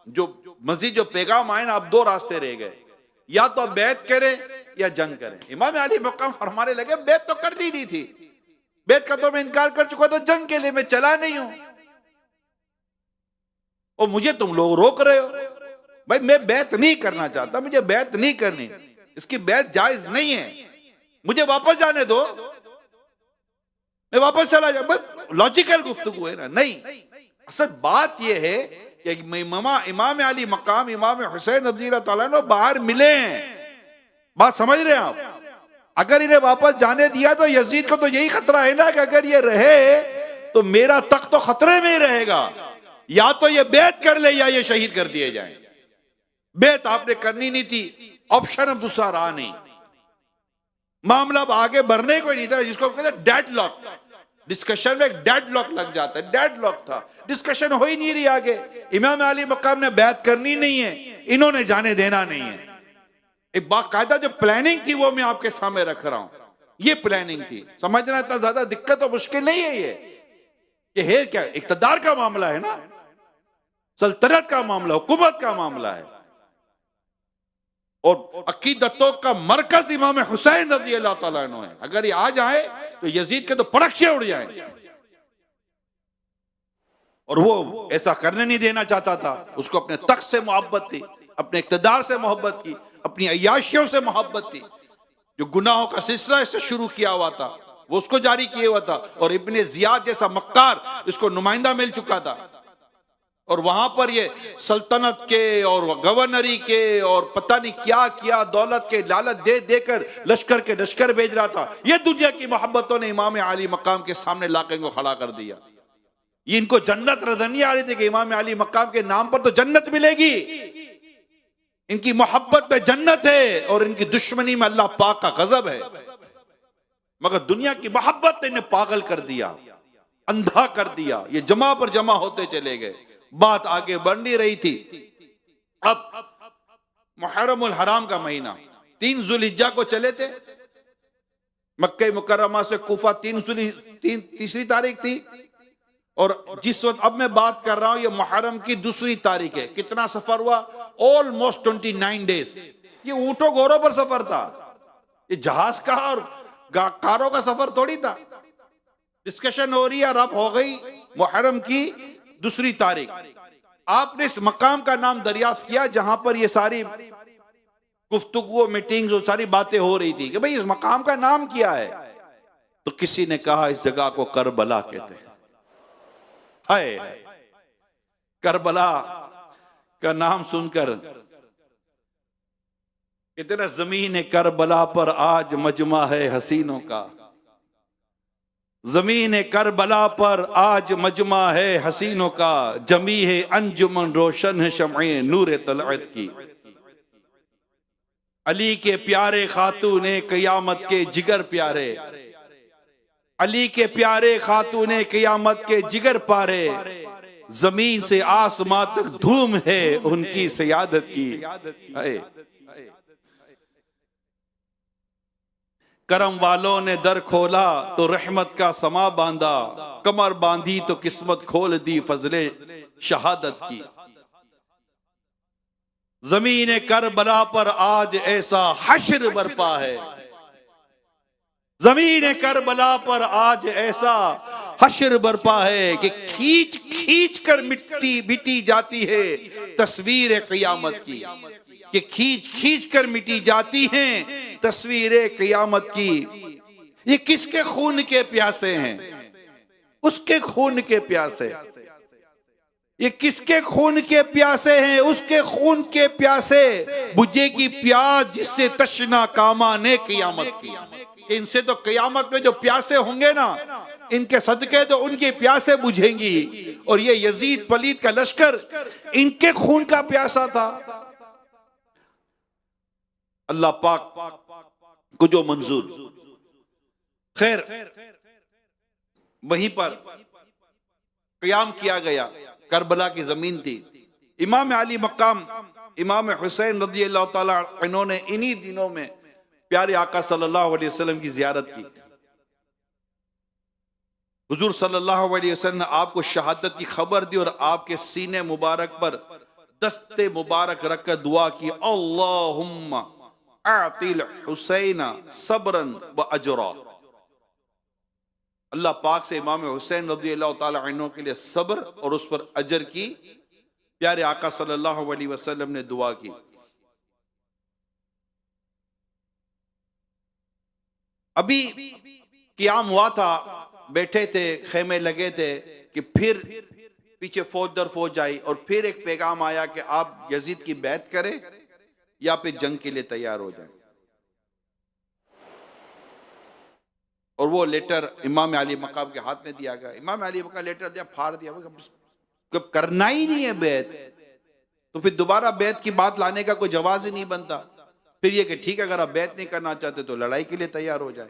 जो मजीद जो पैगाम आए ना, अब 2 रास्ते रह गए, या तो बैत करे या जंग करें। इमाम अली मकाम फरमाने लगे बैत तो करनी नहीं थी, बैत का तो मैं इनकार कर चुका था, जंग के लिए मैं चला नहीं हूं और मुझे तुम लोग रोक रहे हो। भाई मैं बैत नहीं करना चाहता, मुझे बैत नहीं करनी, इसकी बैत जायज नहीं है, मुझे वापस जाने दो, मैं वापस चला जाऊं। लॉजिकल गुफ्तगू है ना? नहीं, असल बात यह है कि इमाम अली मकाम, इमाम हुसैन रज़ियल्लाहु ताला अन्हु बाहर मिले हैं। बात समझ रहे हैं आप? अगर इन्हें वापस जाने दिया तो यजीद को तो यही खतरा है ना कि अगर ये रहे तो मेरा तख्त तो खतरे में ही रहेगा, या तो ये बैत कर ले या ये शहीद कर दिए जाएं। बैत आपने करनी नहीं थी, ऑप्शन अब दूसरा रहा नहीं, मामला अब आगे बढ़ने को ही नहीं था, जिसको कहते डेड लॉक, डिस्कशन में एक डेड लॉक लग जाता है, डेड लॉक था, डिस्कशन हो ही नहीं रही आगे। इमाम अली मकाम ने बैत करनी नहीं है, इन्होंने जाने देना नहीं है। एक बाकायदा जो प्लानिंग थी वो मैं आपके सामने रख रहा हूं, ये प्लानिंग थी। समझना इतना ज्यादा दिक्कत और मुश्किल नहीं है। ये है क्या, इक्तदार का मामला है ना, सल्तनत का मामला, हुकूमत का मामला है। और अकीदतों का मरकज इमाम हुसैन रज़ी अल्लाह तआला अन्हु है। अगर ये आ जाए तो यजीद के तो पड़क्षे उड़ जाए। और वो ऐसा करने नहीं देना चाहता था। उसको अपने तख्त से मोहब्बत थी, अपने इक्तदार से मोहब्बत थी, अपनी अय्याशियों से मोहब्बत थी। जो गुनाहों का सिलसिला इससे शुरू किया हुआ था वो उसको जारी किया हुआ था। और इब्ने जियाद जैसा मक्कार इसको नुमाइंदा मिल चुका था। और वहां पर ये सल्तनत के और गवर्नरी के और पता नहीं क्या क्या दौलत के लालच दे देकर लश्कर के लश्कर भेज रहा था। ये दुनिया की मोहब्बतों ने इमाम अली मकाम के सामने लाकर इनको खड़ा कर दिया। ये इनको जन्नत नजर नहीं आ रही थी कि इमाम अली मकाम के नाम पर तो जन्नत मिलेगी। इनकी मोहब्बत में जन्नत है और इनकी दुश्मनी में अल्लाह पाक का गजब है। मगर दुनिया की मोहब्बत ने इन्हें पागल कर दिया, अंधा कर दिया। ये जमा पर जमा होते चले गए। बात आगे बढ़ नहीं रही थी। अब मुहर्रमुल हराम का महीना 3 जुल्हिज्जा को चले थे। मक्के मुकर्रमा से कूफा तीसरी तारीख थी। और जिस वक्त अब मैं बात कर रहा हूं ये मुहर्रम की 2री तारीख है। कितना सफर हुआ? Almost 29 days. ये ऊंटों घोड़ों पर सफर था, ये जहाज का और कारों का सफर थोड़ी था। डिस्कशन हो रही है और अब हो गई मुहर्रम की 2री तारीख। आपने इस मकाम का नाम दरियाफ्त किया जहां पर ये सारी गुफ्तगू, मीटिंग्स और सारी बातें हो रही थी कि भाई इस मकाम का नाम क्या है। तो किसी ने कहा इस जगह को करबला कहते हैं। हाय, करबला का नाम सुनकर कितना जमीन करबला पर आज मजमा है हसीनों का। जमीन करबला पर आज मजमा है हसीनों का। जमी है अंजुमन रोशन है शमए नूर तलअत की। अली के प्यारे खातूने क़यामत के जिगर प्यारे। अली के प्यारे खातूने क़यामत के जिगर पारे। जमीन से आसमां तक धूम है उनकी सियादत की। करम वालों ने दर खोला तो रहमत का समा बांधा। कमर बांधी तो किस्मत खोल दी फजले शहादत की। जमीन करबला पर आज ऐसा हश्र बरपा है। जमीन करबला पर आज ऐसा हश्र बरपा है कि खींच खींच कर मिटी जाती है तस्वीर क़यामत की। कि खींच खींच कर मिटी जाती हैं तस्वीरें क़यामत की। ये किसके खून के प्यासे हैं? उसके खून के प्यासे। ये किसके खून के प्यासे हैं? उसके खून के प्यासे। बुझेगी प्यास जिससे तशना कामा ने क़यामत की। इनसे तो क़यामत में जो प्यासे होंगे ना, इनके सदके तो उनकी प्यासे बुझेंगी। और ये यजीद पलीद का लश्कर इनके खून का प्यासा था। अल्लाह पाक को जो मंजूर। खैर, वहीं पर क़याम किया गया। करबला की जमीन थी। इमाम अली मकाम इमाम हुसैन रज़ी अल्लाह तआला इन्होंने इन्हीं दिनों में प्यारे आका सल्लल्लाहु अलैहि वसल्लम की जियारत की। हुजूर सल्लल्लाहु अलैहि वसल्लम ने आपको शहादत की खबर दी और आपके सीने मुबारक पर दस्ते मुबारक रखकर दुआ की, अल्लाहुम्मा आतिल हुसैना सब्रन व अजरा। अल्लाह पाक से इमाम हुसैन रज़ी अल्लाह तआला अन्हु के लिए सब्र और उस पर अजर की प्यारे आका सल्लल्लाहु अलैहि वसल्लम ने दुआ की। अभी क़याम हुआ था, बैठे थे, खेमे लगे थे कि फिर पीछे फौज दर फौज आई और फिर एक पैगाम आया कि आप यजीद की बैत करें या फिर जंग के लिए तैयार हो जाए। और वो लेटर इमाम अली मकाम के हाथ में दिया गया। इमाम अली मकाम लेटर दिया, फाड़ दिया। कब करना ही नहीं है बैत तो फिर दोबारा बैत की बात लाने का कोई जवाब ही नहीं बनता। फिर ये कि ठीक है, अगर आप बैत नहीं करना चाहते तो लड़ाई के लिए तैयार हो जाए।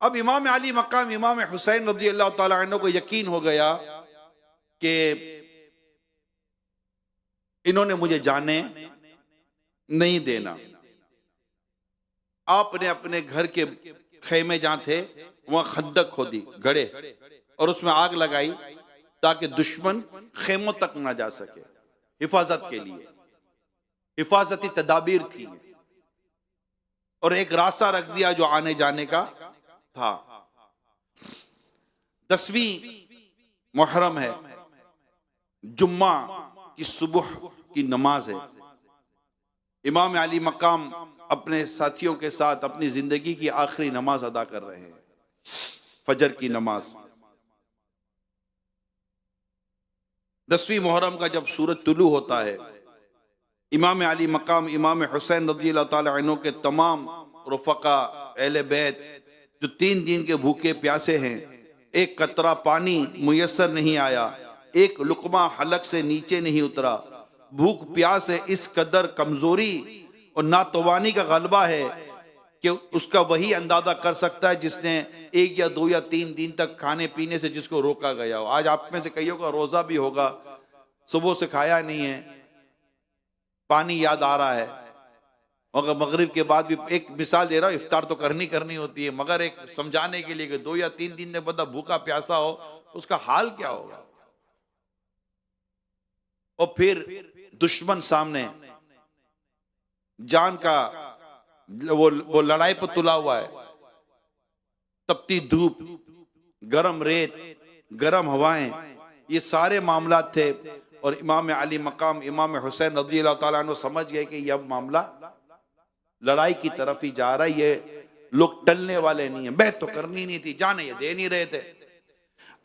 अब इमाम अली मकाम इमाम हुसैन रज़ी अल्लाह ताला अन्हु को यकीन हो गया कि इन्होंने मुझे जाने नहीं देना। आपने अपने घर के खेमे जहां थे वहां खंदक खोदी, गड़े, और उसमें आग लगाई ताकि दुश्मन खेमों तक ना जा सके। हिफाजत के लिए हिफाजती तदाबीर थी, और एक रास्ता रख दिया जो आने जाने का था। 10वीं मुहर्रम है, जुम्मा की सुबह की नमाज है। इमाम अली मकाम अपने साथियों के साथ अपनी जिंदगी की आखिरी नमाज अदा कर रहे हैं, फजर की नमाज। 10वीं मुहर्रम का जब सूरज तुलू होता है, इमाम अली मकाम इमाम हुसैन रज़ी अल्लाह ताला अन्हु के तमाम रफ़का अहले बैत जो 3 दिन के भूखे प्यासे हैं, एक कतरा पानी मुयस्सर नहीं आया, एक लुकमा हलक से नीचे नहीं उतरा। भूख प्यास है, इस कदर कमजोरी और नातवानी का गलबा है कि उसका वही अंदाजा कर सकता है जिसने 1 या 2 या 3 दिन तक खाने पीने से जिसको रोका गया हो। आज आप में से कईयों का रोजा भी होगा, सुबह से खाया नहीं है, पानी याद आ रहा है, मगर मगरिब के बाद भी, एक मिसाल दे रहा हूं, इफ्तार तो करनी होती है, मगर एक समझाने के लिए कि 2 या 3 दिन में बंदा भूखा प्यासा हो तो उसका हाल क्या होगा। और फिर दुश्मन सामने, जान का वो लड़ाई पर तुला हुआ है, तपती धूप, गरम रेत, गरम हवाएं, ये सारे मामला थे। और इमाम अली मकाम इमाम हुसैन रज़ी अल्लाह ताला अन्हु समझ गए कि यह मामला लड़ाई की तरफ ही जा रहा है, ये लोग टलने वाले नहीं है। बैत तो करनी नहीं थी, जाने ये दे नहीं रहे थे।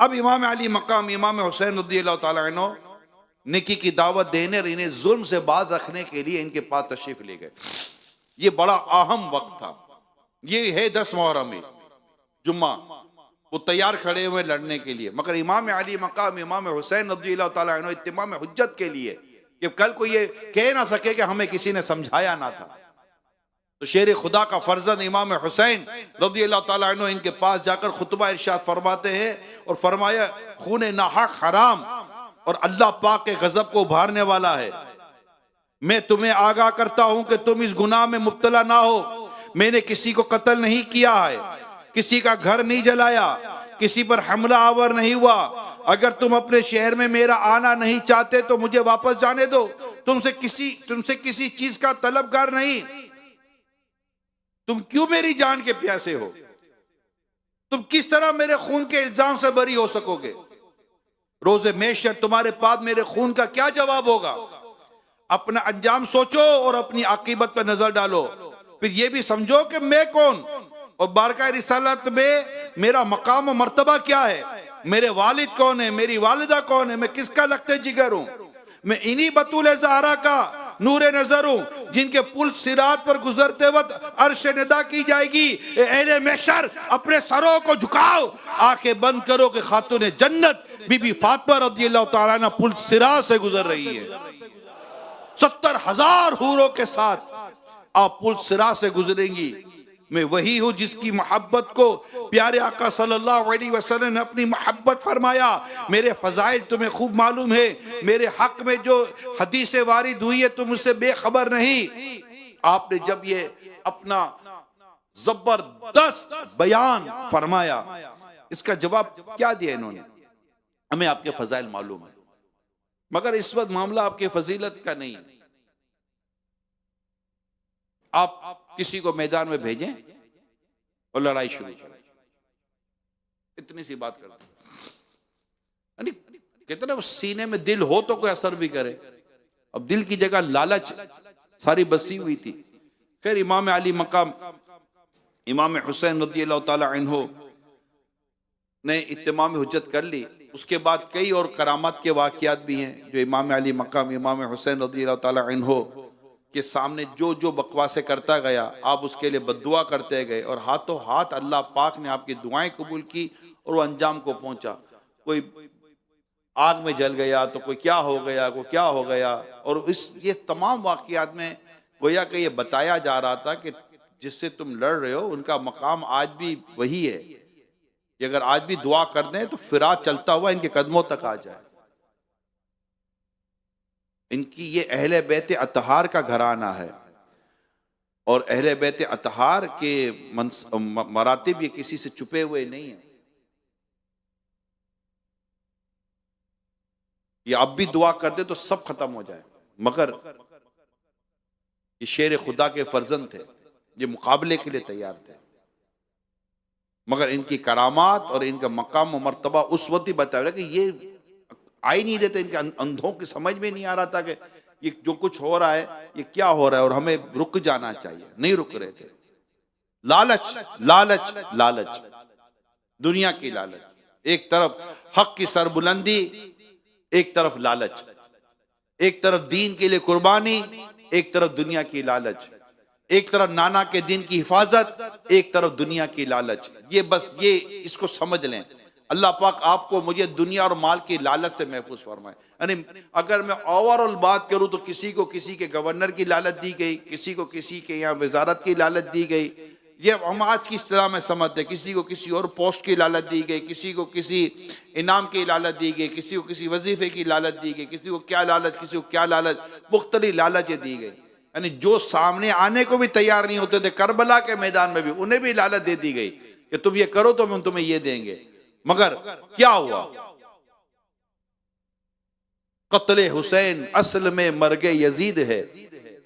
अब इमाम अली मकाम इमाम हुसैन रज़ी अल्लाह ताला अन्हु नेकी की दावत देने और इन्हें जुल्म से बाज रखने के लिए इनके पास तशरीफ ले गए। ये बड़ा अहम वक्त था, ये है 10 मुहर्रम में जुम्मा, वो तैयार खड़े हुए लड़ने के लिए। मगर इमाम अली मकाम इमाम हुसैन रज़ी अल्लाह ताला अन्हु इत्तिमाम हुज्जत के लिए कि कल को ये कह ना सके कि हमें किसी ने समझाया ना था, तो शेर खुदा का फर्जंद इमाम हुसैन रज़ी अल्लाह ताला अन्हु इनके पास जाकर खुतबा इरशाद फरमाते हैं और फरमाया, खून नाहक हराम और अल्लाह पाक के गजब को उभारने वाला है। मैं तुम्हें आगाह करता हूं कि तुम इस गुनाह में मुब्तला ना हो। मैंने किसी को कत्ल नहीं किया है, किसी का घर नहीं जलाया, किसी पर हमला आवर नहीं हुआ। अगर तुम अपने शहर में मेरा आना नहीं चाहते तो मुझे वापस जाने दो। तुमसे किसी चीज का तलबगार नहीं। तुम क्यों मेरी जान के प्यासे हो? तुम किस तरह मेरे खून के इल्जाम से बरी हो सकोगे? रोज़े महशर तुम्हारे पास मेरे खून का क्या जवाब होगा? अपना अंजाम सोचो और अपनी आकीबत पर नजर डालो, फिर यह भी समझो कि मैं कौन और बारकाए रिसालत में मेरा मकाम और मर्तबा क्या है, मेरे वालिद कौन है, मेरी वालिदा कौन है, मैं किसका लगते जिगर हूं। मैं इन्हीं बतूल ज़हरा का नूरे नजर हूं जिनके पुल सिरात पर गुजरते वक्त अर्श निदा की जाएगी, अहले महशर अपने सरों को झुकाओ, आंखें बंद करो कि खातून जन्नत बीबी फातिमा रज़ी अल्लाह ताला अन्हा पुल सिरात से गुजर रही है। 70,000 हूरों के साथ आप पुल सिरात से गुजरेंगी। मैं वही हूं जिसकी मोहब्बत को प्यारे आका सल्लल्लाहु अलैहि वसल्लम ने अपनी मोहब्बत फरमाया। मेरे फजाइल तुम्हें खूब मालूम है, मेरे हक में जो हदीसें वारिद हुई है तुम उससे बेखबर नहीं। आपने जब ये अपना जबरदस्त बयान फरमाया, इसका जवाब क्या दिया इन्होंने? हमें आपके फजाइल मालूम है, मगर इस वक्त मामला आपके फजीलत का नहीं है। आप किसी को मैदान में भेजें और लड़ाई शुरू करें, इतनी सी बात करते हैं। कितना सीने में दिल हो तो कोई असर भी करे। अब दिल की जगह लालच सारी बसी हुई थी। खैर, इमाम अली मकाम इमाम हुसैन रज़ी अल्लाह ताला अन्हु ने इत्तिमाम हुज्जत कर ली। उसके बाद कई और करामत के वाक़ियात भी हैं जो इमाम अली मकाम इमाम हुसैन रज़ी अल्लाह ताला अन्हु के सामने जो जो बकवासें करता गया, आप उसके लिए बद्दुआ करते गए और हाथों हाथ अल्लाह पाक ने आपकी दुआएं कबूल की और वो अंजाम को पहुंचा। कोई आग में जल गया तो कोई क्या हो गया, कोई क्या हो गया। और ये तमाम वाक़ियात में गोया कि ये बताया जा रहा था कि जिससे तुम लड़ रहे हो उनका मकाम आज भी वही है कि अगर आज भी दुआ कर दें तो फिरात चलता हुआ इनके कदमों तक आ जाए। इनकी ये अहले बैत अतहार का घराना है और अहले बैत अतहार के मरातिब ये किसी से छुपे हुए नहीं है। ये अब भी दुआ कर दे तो सब खत्म हो जाए, मगर ये शेर खुदा के फर्जंद थे, ये मुकाबले के लिए तैयार थे, मगर इनकी करामात और इनका मकाम व मर्तबा उस वक्त ही बताया कि ये आ ही नहीं देते। इनके अंधों की समझ में नहीं आ रहा था कि ये जो कुछ हो रहा है ये क्या हो रहा है और हमें रुक जाना चाहिए, नहीं रुक रहे थे। लालच लालच लालच, दुनिया की लालच, एक तरफ हक की सरबुलंदी, एक तरफ लालच, एक तरफ दीन के लिए कुर्बानी, एक तरफ दुनिया की लालच, एक तरफ नाना के दिन की हिफाजत, एक तरफ दुनिया की लालच। ये बस ये इसको समझ लें। अल्लाह पाक आपको मुझे दुनिया और माल की लालच से महफूज फरमाए। यानी अगर मैं ओवरऑल बात करूं तो किसी को किसी के गवर्नर की लालच दी गई, किसी को किसी के यहाँ वजारत की लालच दी गई, ये हम आज की इस्तिलाह में समझते हैं। किसी को किसी और पोस्ट की लालच दी गई, किसी को किसी इनाम की लालच दी गई, किसी को किसी वजीफे की लालच दी गई, किसी को क्या लालच, किसी को क्या लालच, मुख्तलिफ लालचें दी गई। यानी जो सामने आने को भी तैयार नहीं होते थे करबला के मैदान में भी, उन्हें भी लालच दे दी गई कि तुम ये करो तो हम तुम्हें ये देंगे। मगर क्या हुआ? कत्ले हुसैन असल में मर्गे यजीद है,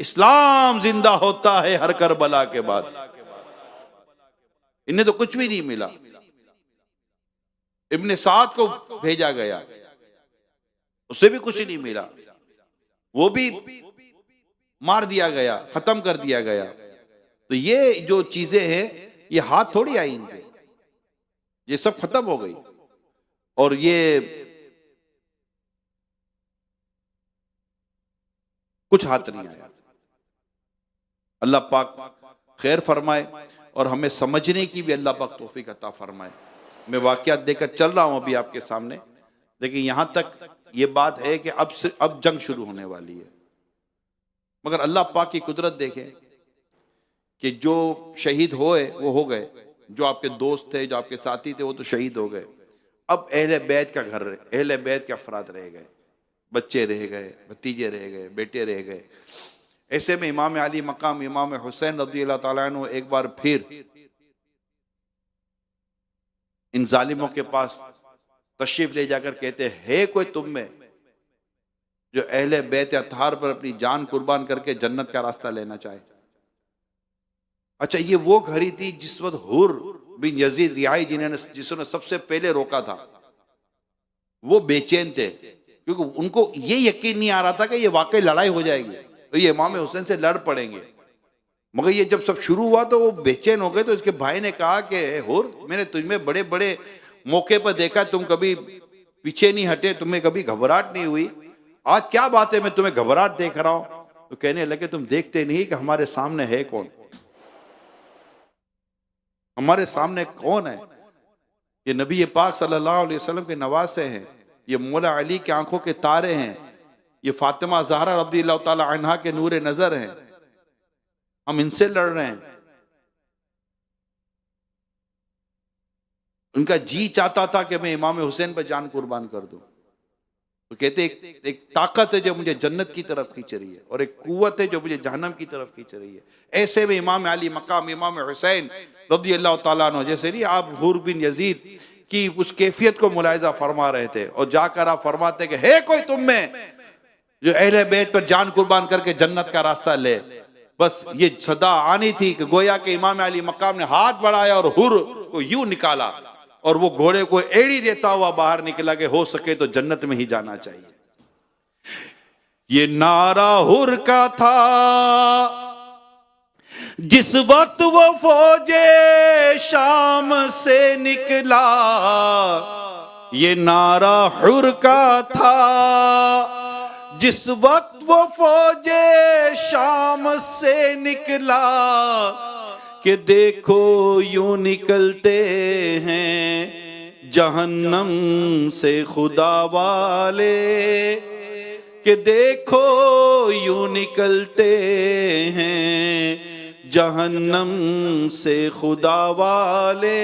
इस्लाम जिंदा होता है हर करबला के बाद। इन्हें तो कुछ भी नहीं मिला। इब्ने साद को भेजा गया, उसे भी कुछ नहीं मिला, वो भी मार दिया गया, खत्म कर दिया गया। तो ये जो चीजें हैं ये हाथ थोड़ी आई इनके, ये सब खत्म हो गई। और ये कुछ हाथ नहीं आया। अल्लाह पाक खैर फरमाए और हमें समझने की भी अल्लाह पाक तौफीक अता फरमाए। मैं वाक़यात देकर चल रहा हूं अभी आपके सामने, लेकिन यहां तक ये बात है कि अब जंग शुरू होने वाली है। मगर अल्लाह पाक की कुदरत देखें कि जो शहीद होए वो हो गए, जो आपके दोस्त थे, जो आपके साथी थे, वो तो शहीद हो गए। अब अहले बैत का घर, अहले बैत के अफराद रह गए, बच्चे रह गए, भतीजे रह गए, बेटे रह गए। ऐसे में इमाम अली मकाम इमाम हुसैन रज़ियल्लाहु ताला अन्हु एक बार फिर इन जालिमों के पास तशरीफ ले जाकर कहते है कोई तुम में जो अहले बैत अतहार पर अपनी जान कुर्बान करके जन्नत का रास्ता लेना चाहे? अच्छा, ये वो घड़ी थी जिस वक्त हुर बिन यजीद रिहाई जिन्होंने सबसे पहले रोका था, वो बेचैन थे क्योंकि उनको ये यकीन नहीं आ रहा था कि ये वाकई लड़ाई हो जाएगी, तो ये इमाम हुसैन से लड़ पड़ेंगे। मगर ये जब सब शुरू हुआ तो वो बेचैन हो गए। तो इसके भाई ने कहा कि हुर, मैंने तुम्हें बड़े बड़े मौके पर देखा, तुम कभी पीछे नहीं हटे, तुम्हें कभी घबराहट नहीं हुई, आज क्या बात है मैं तुम्हें घबराहट देख रहा हूं? तो कहने लगे तुम देखते नहीं कि हमारे सामने है कौन, हमारे सामने कौन है? ये नबी पाक सल्लल्लाहु अलैहि वसल्लम के नवासे हैं, ये मौला अली की आंखों के तारे हैं, ये फातिमा ज़हरा रज़ियल्लाहु ताला अन्हा के नूरे नजर हैं। हम इनसे लड़ रहे हैं। उनका जी चाहता था कि मैं इमाम हुसैन पर जान कुर्बान कर दूं। तो कहते एक ताकत है जो मुझे जन्नत की तरफ खींच रही है और एक कुव्वत है जो मुझे जहन्नम की तरफ खींच रही है। ऐसे में इमाम अली मकाम इमाम हुसैन रज़ियल्लाहु ताला अन्हु, जैसे नहीं आप हुर बिन यजीद की उस कैफियत को मुलाहिजा फरमा रहे थे और जाकर आप फरमाते कि है कोई तुम में जो अहले बैत पर जान कुर्बान करके जन्नत का रास्ता ले। बस ये सदा आनी थी कि गोया के इमाम अली मकाम ने हाथ बढ़ाया और हुर को यूं निकाला और वो घोड़े को एड़ी देता हुआ बाहर निकला कि हो सके तो जन्नत में ही जाना चाहिए। ये नारा हुर का था जिस वक्त वो फौजे शाम से निकला, ये नारा हुर का था जिस वक्त वो फौजे शाम से निकला, कि देखो यूं निकलते हैं जहन्नम से खुदा वाले, कि देखो यूं निकलते हैं जहन्नम से खुदा वाले।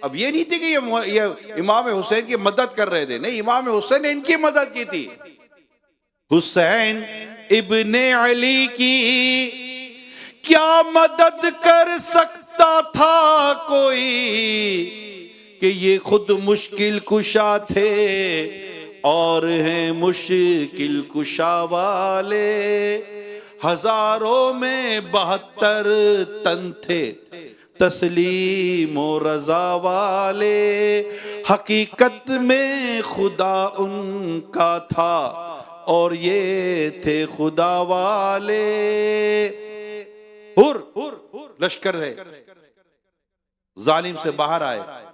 अब ये नहीं थी कि ये इमाम हुसैन की मदद कर रहे थे, नहीं, इमाम हुसैन ने इनकी मदद की थी। हुसैन इब्ने अली की क्या मदद कर सकता था कोई, कि ये खुद मुश्किल कुशा थे और हैं मुश्किल कुशा वाले। हजारों में 72 तन थे तस्लीम और रजा वाले। हकीकत में खुदा उनका था और ये थे खुदा वाले। हुर लश्कर है, जालिम से बाहर आए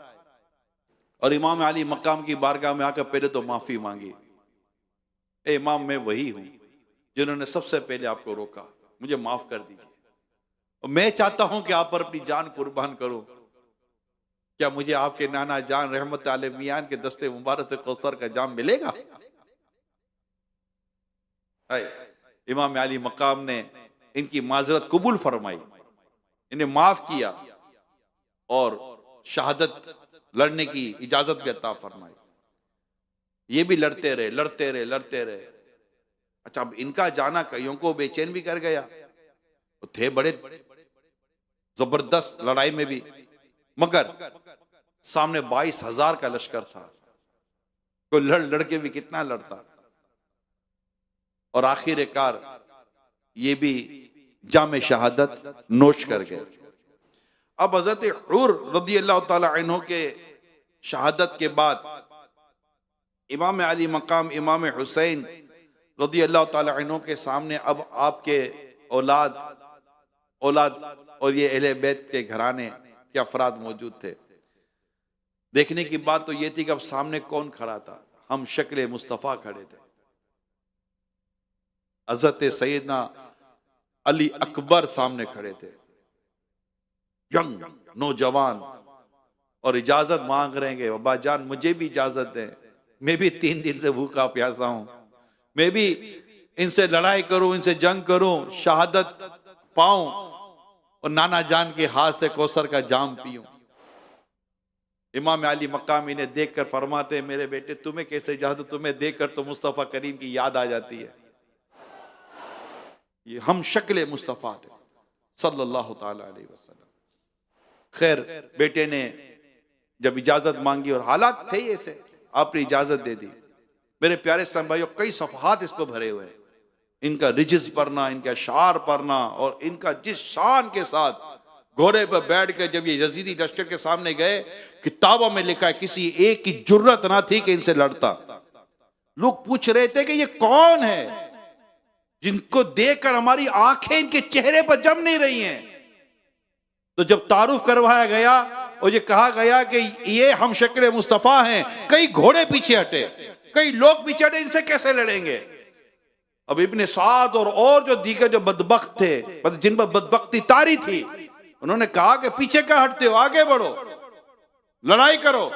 और इमाम अली मकाम की बारगाह में आकर पहले तो माफी मांगी। ए इमाम, मैं वही हूं जिन्होंने सबसे पहले आपको रोका, मुझे माफ कर दीजिए। और मैं चाहता हूं कि आप पर अपनी जान कुर्बान करो। क्या मुझे आपके नाना जान रहमत आले मियान के दस्ते मुबारक से कौसर का जाम मिलेगा? इमाम अली मकाम ने इनकी माजरत कबूल फरमाई, इन्हें माफ किया और शहादत लड़ने की इजाजत भी अता फरमाई। ये भी लड़ते रहे, लड़ते रहे, लड़ते रहे। अच्छा, अब इनका जाना कईयों को बेचैन भी कर गया। वो थे बड़े जबरदस्त लड़ाई में भी, मगर सामने 22,000 का लश्कर था। कोई लड़ के भी कितना लड़ता। और आखिरकार ये भी जाम शहादत नोश कर गए। अब हजरत हुर रज़ी अल्लाह ताला अन्हु के शहादत के बाद इमाम अली मकाम इमाम हुसैन रज़ी अल्लाह ताला अन्हु के सामने अब आपके औलाद और ये अहले बैत के घराने के अफराद मौजूद थे। देखने की बात तो ये थी कि अब सामने कौन खड़ा था। हम शक्ल मुस्तफ़ा खड़े थे। हज़रत सैयदना अली अकबर सामने खड़े थे, यंग नौजवान, और इजाजत मांग रहे हैं, अब्बा जान मुझे भी इजाजत दें, मैं भी 3 दिन से भूखा प्यासा हूं, मैं भी इनसे लड़ाई करूं, इनसे जंग करूं, शहादत पाऊं और नाना जान के हाथ से कौसर का जाम पीऊं। इमाम अली मकाम इन्हें देखकर फरमाते, मेरे बेटे तुम्हें कैसे इजाजत, तुम्हें देखकर तो मुस्तफ़ा करीम की याद आ जाती है। ये हम शक्ल मुस्तफ़ा थे सल्लल्लाहु ताला अलैहि वसल्लम। खैर, बेटे ने जब इजाजत मांगी और हालात थे ऐसे, आपने इजाजत दे दी। मेरे प्यारे इस्लाम भाइयों, कई सफ़हात इसको भरे हुए हैं। इनका रिजिज पढ़ना, इनका शार पढ़ना, और इनका जिस शान के साथ घोड़े पर बैठ कर जब ये यजीदी लश्कर के सामने गए, किताबों में लिखा है किसी एक की जुर्रत ना थी कि इनसे लड़ता। लोग पूछ रहे थे कि ये कौन है जिनको देखकर हमारी आंखें इनके चेहरे पर जम नहीं रही हैं। तो जब तारुफ करवाया गया और ये कहा गया कि ये हम शक्ल मुस्तफ़ा हैं, कई घोड़े पीछे हटे, कई लोग पीछे हटे, इनसे कैसे लड़ेंगे। अब इब्ने साद और जो दीगर जो बदबख्त थे, जिन पर बदबख्ती तारी थी, उन्होंने कहा कि पीछे क्या हटते हो, आगे बढ़ो, लड़ाई करो,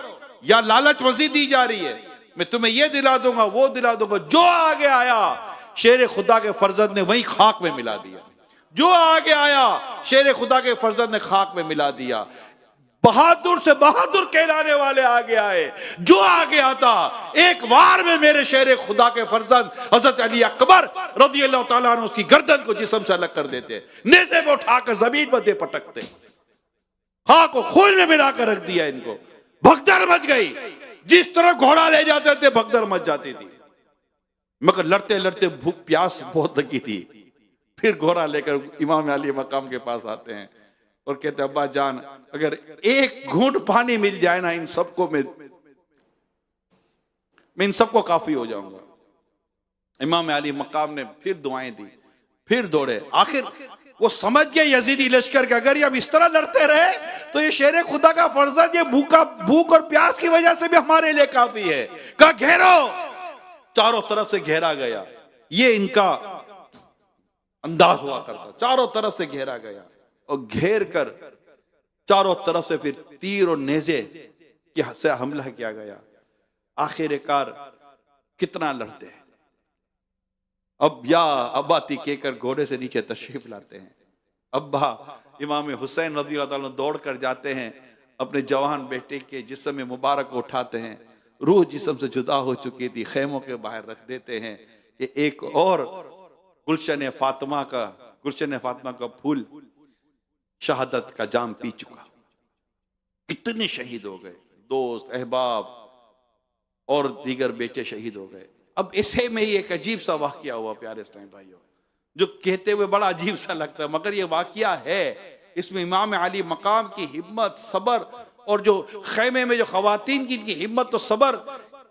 या लालच मजीद दी जा रही है, मैं तुम्हें ये दिला दूंगा, वो दिला दूंगा। जो आगे आया शेर खुदा के फर्जंद ने वही खाक में मिला दिया। जो आगे आया शेर खुदा के फर्जंद ने खाक में मिला दिया। बहादुर से बहादुर कहलाने वाले आगे आए। जो आगे आता एक वार में मेरे शेर खुदा के फर्जंद हजरत अली अकबर रज़ी अल्लाह ताला अन्हु उसकी गर्दन को जिस्म से अलग कर देते, नेज़े में उठाकर जमीन पर दे पटकते, हाँ को खून में मिलाकर रख दिया। इनको भगदड़ मच गई। जिस तरह घोड़ा ले जाते थे भगदड़ मच जाती थी। मगर लड़ते लड़ते भूख प्यास बहुत लगी थी। फिर घोड़ा लेकर इमाम अली मकाम के पास आते हैं और कहते, अब्बा जान अगर एक घूंट पानी मिल जाए ना, इन सबको मैं इन सबको काफी हो जाऊंगा। इमाम अली मकाम ने फिर दुआएं दी, फिर दौड़े। आखिर वो समझ गए यजीदी लश्कर के अगर ये अब इस तरह लड़ते रहे तो ये शेर खुदा का फर्जंद ये भूख और प्यास की वजह से भी हमारे लिए काफी है। कहा घेरो, चारों तरफ से घेरा गया। ये इनका अंदाज हुआ करता, चारों तरफ से घेरा गया और घेर कर चारों तरफ से फिर तीर और नेज़े से हमला किया गया। आखिरकार कितना लड़ते हैं। अब या अबाती कहकर घोड़े से नीचे तशरीफ लाते हैं। अब्बा इमाम हुसैन रज़ी अल्लाह ताला दौड़ कर जाते हैं, अपने जवान बेटे के जिस्म मुबारक को उठाते हैं, रूह जिस्म से जुदा हो चुकी थी, खेमों के बाहर रख देते हैं कि एक और गुलशन फातिमा का फूल शहादत का जाम पी चुका। कितने शहीद हो गए, दोस्त अहबाब और दीगर बेटे शहीद हो गए। अब ऐसे में ही एक अजीब सा वाकया हुआ प्यारे इस्लामी भाइयों, जो कहते हुए बड़ा अजीब सा लगता है, मगर ये वाकया है। इसमें इमाम अली मकाम की हिम्मत, सबर, और जो खैमे में जो खवातीन की इनकी हिम्मत और सबर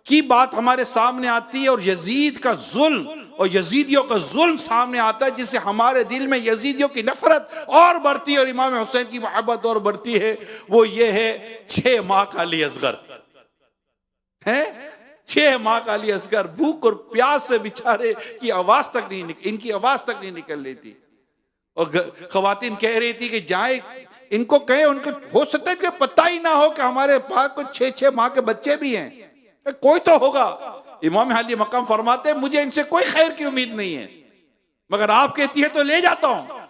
की बात हमारे सामने आती है, और यजीद का जुल्म और यजीदियों का जुल्म सामने आता है, जिससे हमारे दिल में यजीदियों की नफरत और बढ़ती है और इमाम हुसैन की मोहब्बत और बढ़ती है। वो ये है 6 माह का अली असगर है, 6 माह का अली असगर, भूख और प्यास से बेचारे की आवाज तक नहीं, इनकी आवाज तक नहीं निकल रही थी। और खवातीन कह रही थी कि जाए इनको कहे, उनको हो सकता है कि पता ही ना हो कि हमारे पास कुछ 6-6 माह के बच्चे भी हैं, कोई तो होगा। इमाम अली मकाम फरमाते मुझे इनसे कोई खैर की उम्मीद नहीं है, मगर आप कहती है तो ले जाता हूं।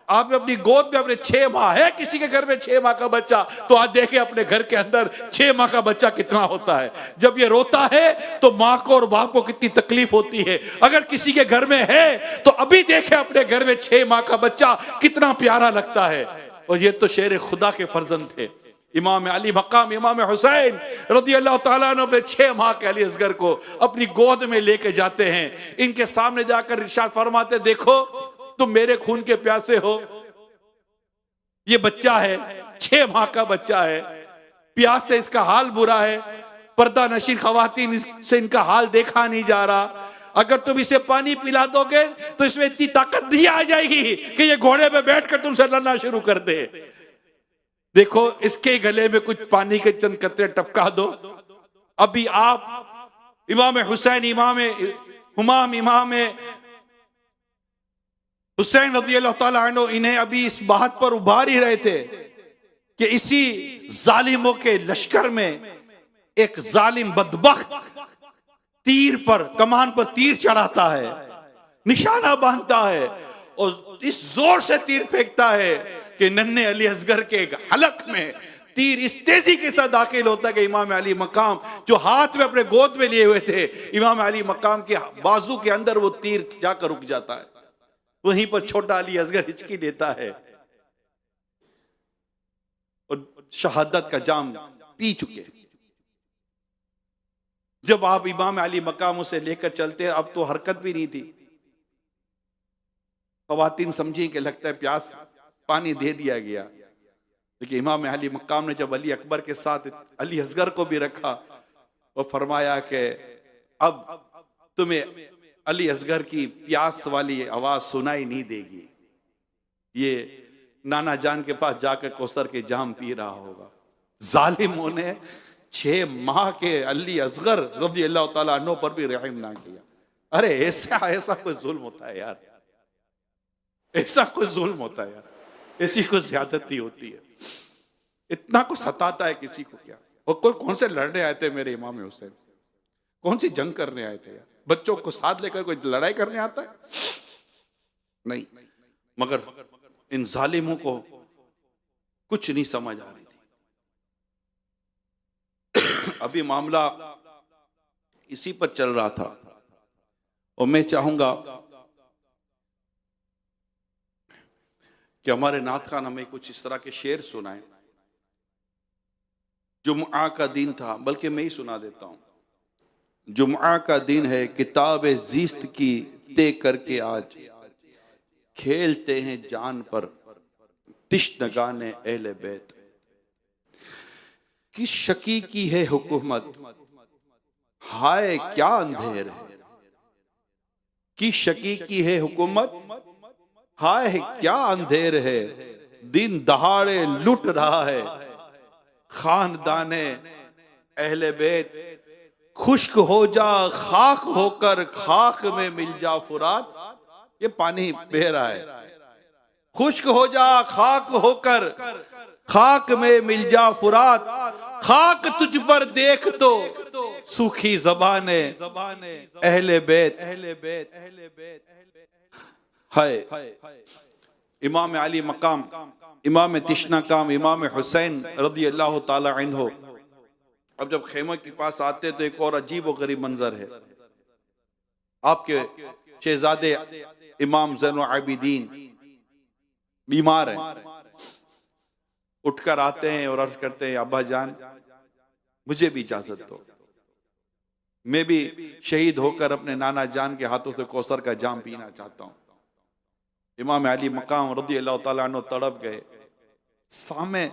आप अपनी गोद में अपने 6 माह है, किसी के घर में 6 माह का बच्चा, तो आज देखे अपने घर के अंदर 6 माह का बच्चा कितना होता है। जब ये रोता है तो माँ को और बाप को कितनी तकलीफ होती है। अगर किसी के घर में है तो अभी देखे अपने घर में 6 माह का बच्चा कितना प्यारा लगता है। और ये तो शेर खुदा के फर्जंद थे, इमाम अली मकाम इमाम हुसैन रज़ी अल्लाह ताला अन्हु अपने 6 माह के अली असगर को अपनी गोद में लेके जाते हैं। इनके सामने जाकर इरशाद फरमाते, देखो तुम मेरे खून के प्यासे हो, ये बच्चा है 6 माह का बच्चा है, प्यास से इसका हाल बुरा है, पर्दा नशीन खवातीन से इनका हाल देखा नहीं जा रहा। अगर तुम इसे पानी पिला दोगे तो इसमें इतनी ताकत नहीं आ जाएगी कि ये घोड़े पे बैठकर तुमसे लड़ना शुरू कर दे। देखो इसके गले में कुछ पानी के चंद कतरे टपका दो। अभी आप इमाम हुसैन इमाम हुसैन रज़ी अल्लाह ताला अन्हु इन्हें अभी इस बात पर उभार ही रहे थे कि इसी जालिमों के लश्कर में एक जालिम बदबख्त तीर पर, कमान पर तीर चढ़ाता है, निशाना बांधता है और इस जोर से तीर फेंकता है कि नन्हे अली असगर के हलक में तीर इस तेजी के साथ दाखिल होता है कि इमाम अली मकाम जो हाथ में अपने गोद में लिए हुए थे, इमाम अली मकाम के बाजू के अंदर वो तीर जाकर रुक जाता है। वहीं पर छोटा अली असगर हिचकी लेता है और शहादत का जाम पी चुके। जब आप इमाम अली मकाम उसे लेकर चलते हैं, अब तो हरकत भी नहीं थी। खवातीन समझी कि लगता है प्यास, पानी दे दिया गया। लेकिन इमाम अली मकाम ने जब अली अकबर के साथ अली असगर को भी रखा और फरमाया कि अब तुम्हें अली असगर की प्यास वाली आवाज सुनाई नहीं देगी, ये नाना जान के पास जाकर कौसर के जाम पी रहा होगा। जालिमों ने 6 माह के अली असगर रज़ी अल्लाह ताला अन्हु पर भी रहम ना किया। अरे ऐसा कोई जुल्म होता है यार, ऐसा कोई जुल्म होता है यार, ऐसी कोई ज्यादती होती है, इतना को सताता है किसी को क्या। और कौन से लड़ने आए थे मेरे इमाम हुसैन, कौन सी जंग करने आए थे यार। बच्चों को साथ लेकर कोई लड़ाई करने आता है? नहीं, मगर इन जालिमों को कुछ नहीं समझ आ रही थी। अभी मामला इसी पर चल रहा था और मैं चाहूंगा कि हमारे नाथ खान हमें कुछ इस तरह के शेर सुनाएं। जुम्आ का दिन था, बल्कि मैं ही सुना देता हूं। जुम्आ का दिन है, किताब जीस्त की तय करके आज खेलते हैं जान पर तिश्नगाने अहले बैत। किस शकी की है हुकूमत, हाय क्या अंधेर है। किस शकी की है हुकूमत, हाय क्या अंधेर है। दिन दहाड़े लुट रहा है खानदाने अहले बैत। खुश्क हो जा खाक होकर खाक में मिल जा फुरात। ये पानी बह रहा है। खुश्क हो जा खाक होकर खाक में मिल जा फुरात। खाक तुझ पर देख तो सूखी ज़बाने अहले बैत। हाय इमाम अली मकाम, इमाम तिश्ना काम, इमाम हुसैन रदी अल्लाह ताला अन्हो अब जब खेमे के पास आते तो एक और अजीब व गरीब मंजर है। आपके शहजादे इमाम ज़ैनुल आबिदीन बीमार हैं, उठकर आते हैं और अर्ज करते हैं अब्बा जान मुझे भी इजाजत दो, मैं भी शहीद होकर अपने नाना जान के हाथों से कौसर का जाम पीना चाहता हूं। इमाम अली मकाम रज़ी अल्लाह तआला अन्हु तड़प गए। सामने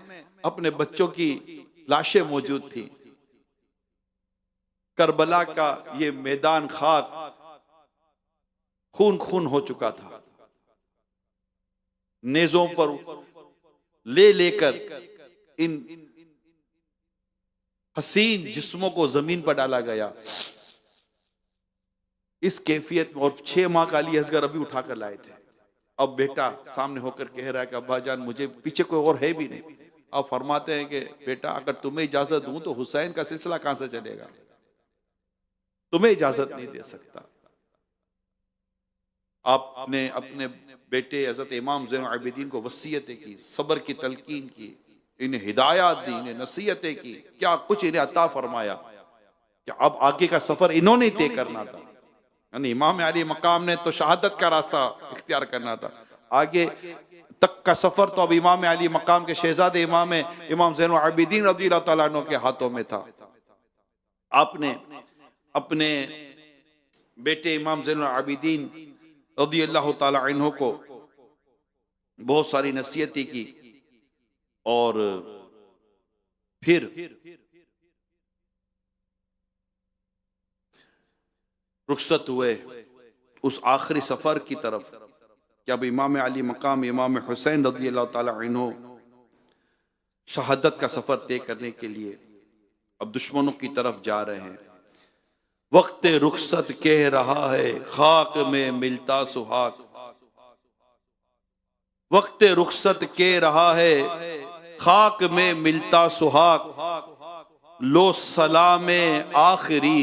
अपने बच्चों की लाशें मौजूद थी। करबला का ये मैदान खाक खून खून हो चुका था। नेजों पर ले लेकर इन हसीन जिस्मों को जमीन पर डाला गया। इस कैफियत में, और 6 माह का अली असगर अभी उठाकर लाए थे। अब बेटा सामने होकर कह रहा है कि अब्बा जान मुझे पीछे कोई और है भी नहीं। अब फरमाते हैं कि बेटा अगर तुम्हें इजाजत दूं तो हुसैन का सिलसिला कहां से चलेगा, तुम्हें इजाजत नहीं दे सकता। आपने अपने बेटे हजरत इमाम ज़ैनुल आबिदीन को वसीयतें की, सब्र की तलकीन की, इन्हें हिदायत दी, इन्हें नसीहतें की, क्या कुछ इन्हें अता फरमाया कि अब आगे का सफर इन्होंने तय करना था। यानी इमाम अली मकाम ने तो शहादत का रास्ता इख्तियार करना था, आगे तक का सफर तो अब इमाम अली मकाम के शहजादे इमाम ज़ैनुल आबिदीन रज़ियल्लाहु तआला अन्हु के हाथों में था। आपने अपने बेटे इमाम ज़ैनुल आबिदीन रज़ियल्लाहु तआला अन्हु को बहुत सारी नसीहतें की और फिर रुखसत हुए उस आखिरी सफर की तरफ कि अब इमाम अली मकाम इमाम हुसैन रज़ियल्लाहु तआला अन्हु शहादत का सफर तय करने के लिए अब दुश्मनों की तरफ जा रहे हैं। वक्त रुखसत कह रहा है खाक में मिलता सुहाग, वक्त रुखसत कह रहा है खाक में मिलता सुहाग, लो सलाम आखिरी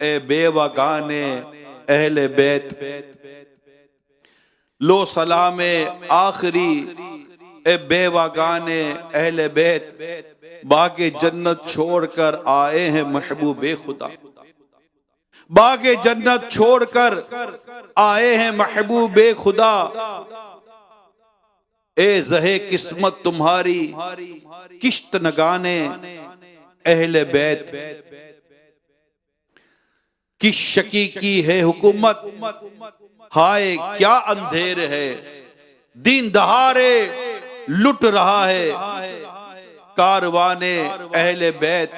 ए बेवगाने अहले बैत, लो सलाम आखिरी ए बेवगाने अहले बैत, बागे जन्नत छोड़कर आए हैं महबूबे खुदा, बागे जन्नत छोड़कर आए हैं महबूबे खुदा, ए जहे किस्मत तुम्हारी किश्त नगाने अहले बैत, किस शकी की है हुकूमत हाय क्या अंधेर है, दिन दहाड़े लुट रहा है कारवाने अहले बैत,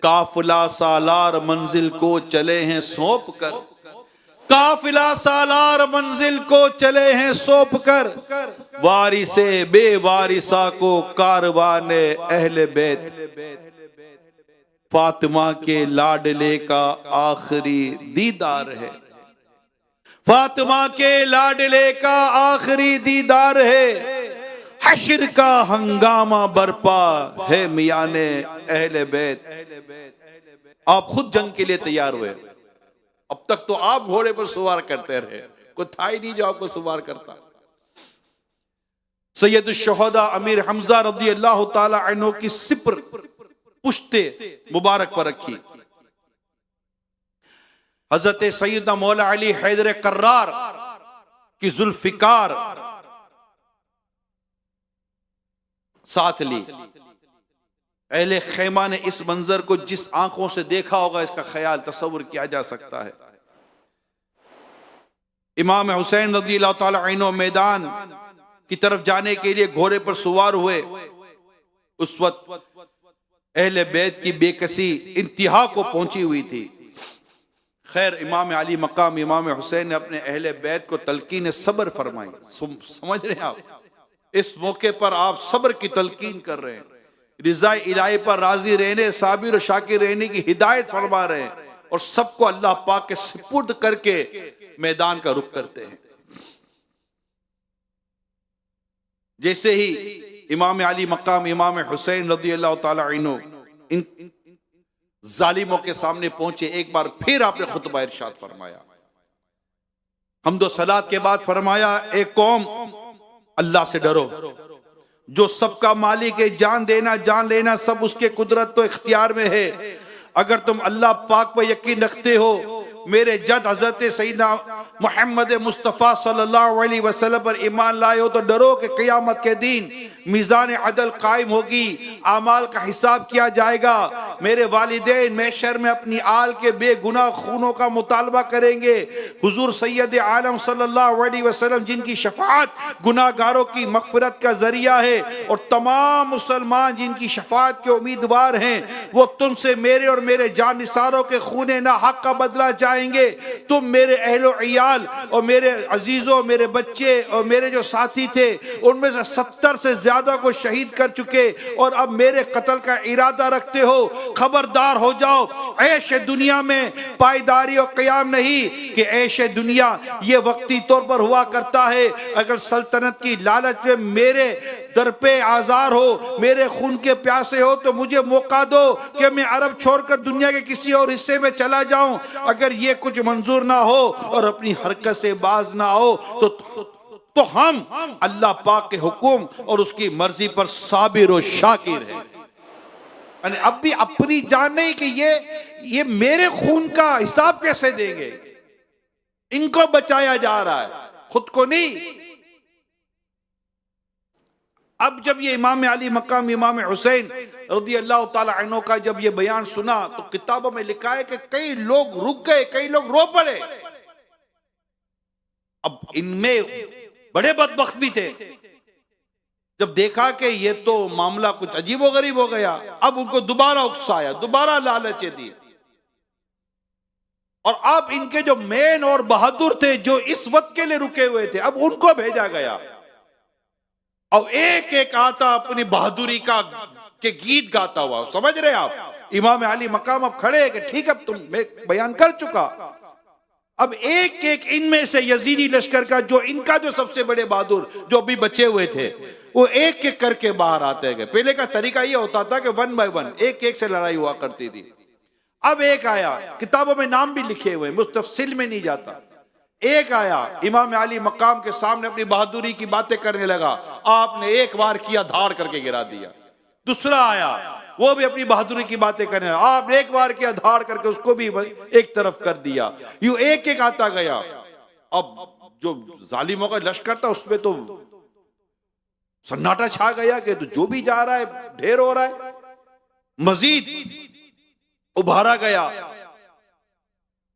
काफिला सालार मंजिल को चले हैं सौंप कर, काफिला सालार मंजिल को चले हैं सौंप कर, वारिसे बेवारिसा को कारवाने अहले बैत, फातिमा के लाडले का आखिरी दीदार है, फातिमा के लाडले का आखिरी दीदार है, हश्र का हंगामा बरपा है मियाने अहले बैत। आप खुद जंग के लिए तैयार हुए। अब तक तो आप घोड़े पर सवार करते रहे, कोई था ही नहीं जो आपको सवार करता। सैयदुल शुहदा अमीर हमजा रज़ियल्लाहु ताला अन्हु की सिपर पुश्ते मुबारक पर रखी। हजरत सैयदना मौला अली हैदर कर्रार की जुल्फिकार साथ ली। अहले खैमा ने इस मंजर को जिस आंखों से देखा होगा इसका ख्याल तस्वुर किया जा सकता है। इमाम हुसैन रज़ियल्लाहु ताला अन्हु मैदान की तरफ जाने के लिए घोड़े पर सवार हुए। उस वक्त अहले बैत की बेकसी इंतहा को पहुंची हुई थी। खैर इमाम अली मकाम इमाम हुसैन ने अपने अहले बैत को तलकीन सब्र फरमाई। समझ रहे हैं आप, इस मौके पर आप सब्र की तलकीन कर रहे हैं, रिज़ा इलाही पर राजी रहने, साबिर और शाकिर रहने की हिदायत फरमा रहे हैं और सबको अल्लाह पाक के सुपुर्द करके मैदान का रुख करते हैं। जैसे ही इमाम अली मकाम इमाम हुसैन रज़ियल्लाहु ताला अन्हु इन जालिमों के सामने पहुंचे, एक बार फिर आपने खुतबा इरशाद फरमाया, हम्दो सलात के बाद फरमाया, एक कौम अल्लाह से डरो जो सबका मालिक है, जान देना जान लेना सब उसके कुदरत तो इख्तियार में है। अगर तुम अल्लाह पाक पर यकीन रखते हो, मेरे जद हजरत सईदना मोहम्मद मुस्तफ़ा सल्लल्लाहु अलैहि वसल्लम पर ईमान लाए हो, तो डरो कि क़यामत के दिन मीज़ान अदल कायम होगी, आमाल का हिसाब किया जाएगा। मेरे वालिदैन महशर में अपनी आल के बेगुनाह खूनों का मुतालबा करेंगे। हुजूर सैयद आलम सल्लल्लाहु अलैहि वसल्लम जिनकी शफाअत गुनाहगारों की मग़फ़िरत का जरिया है, और तमाम मुसलमान जिनकी शफाअत के उम्मीदवार हैं, वो तुमसे मेरे और मेरे जानिसारों के खूने ना हक का बदला चाहेंगे। तुम मेरे अहलो इयाल और मेरे अजीजों, मेरे बच्चे और मेरे जो साथी थे, उनमें से 70 से ज्यादा को शहीद कर चुके, और अब मेरे कत्ल का इरादा रखते हो। खबरदार हो जाओ, ऐश दुनिया में पायदारी और क़याम नहीं, कि ऐश दुनिया ये वक्ती तौर पर हुआ करता है। अगर सल्तनत की लालच में मेरे दर पे आज़ार हो, मेरे खून के प्यासे हो, तो मुझे मौका दो कि मैं अरब छोड़कर दुनिया के किसी और हिस्से में चला जाऊं। अगर ये कुछ मंजूर ना हो और अपनी हरकत से बाज ना हो, तो हम अल्लाह पाक के हुक्म और उसकी मर्जी पर साबिर और शाकिर हैं। यानी अब भी अपनी जान नहीं कि ये मेरे खून का हिसाब कैसे देंगे, इनको बचाया जा रहा है, खुद को नहीं। अब जब ये इमाम अली मकाम इमाम हुसैन रज़ी अल्लाह ताला अन्हु का जब ये बयान सुना, तो किताबों में लिखा है कि कई लोग रुक गए, कई लोग रो पड़े। अब इनमें बड़े बदबख्त भी थे, जब देखा कि ये तो मामला कुछ अजीबोगरीब हो गया, अब उनको दोबारा उकसाया, दोबारा लालच दिए, और अब इनके जो मेन और बहादुर थे, जो इस वक्त के लिए रुके हुए थे, अब उनको भेजा गया। और एक एक आता अपनी बहादुरी के गीत गाता हुआ, समझ रहे आप। इमाम अली मकाम अब खड़े हैं कि ठीक है, तुम मैं बयान कर चुका। अब एक एक इनमें से यजीदी लश्कर का इनका जो सबसे बड़े बहादुर जो अभी बचे हुए थे, वो एक एक करके बाहर आते गए। पहले का तरीका ये होता था कि 1 बाय 1 एक एक से लड़ाई हुआ करती थी। अब एक आया, किताबों में नाम भी लिखे हुए, मुस्तफसिल में नहीं जाता। एक आया, इमाम अली मकाम के सामने अपनी बहादुरी की बातें करने लगा, आपने एक वार किया, धाड़ करके गिरा दिया। दूसरा आया, वो भी अपनी बहादुरी की बातें करने लगा, आपने एक वार किया, धाड़ करके उसको भी एक तरफ कर दिया। यूं एक एक आता गया। अब जो जालिमों का लश्कर था, उसमें तो सन्नाटा छा गया कि तो जो भी जा रहा है ढेर हो रहा है। मजीद उभारा गया।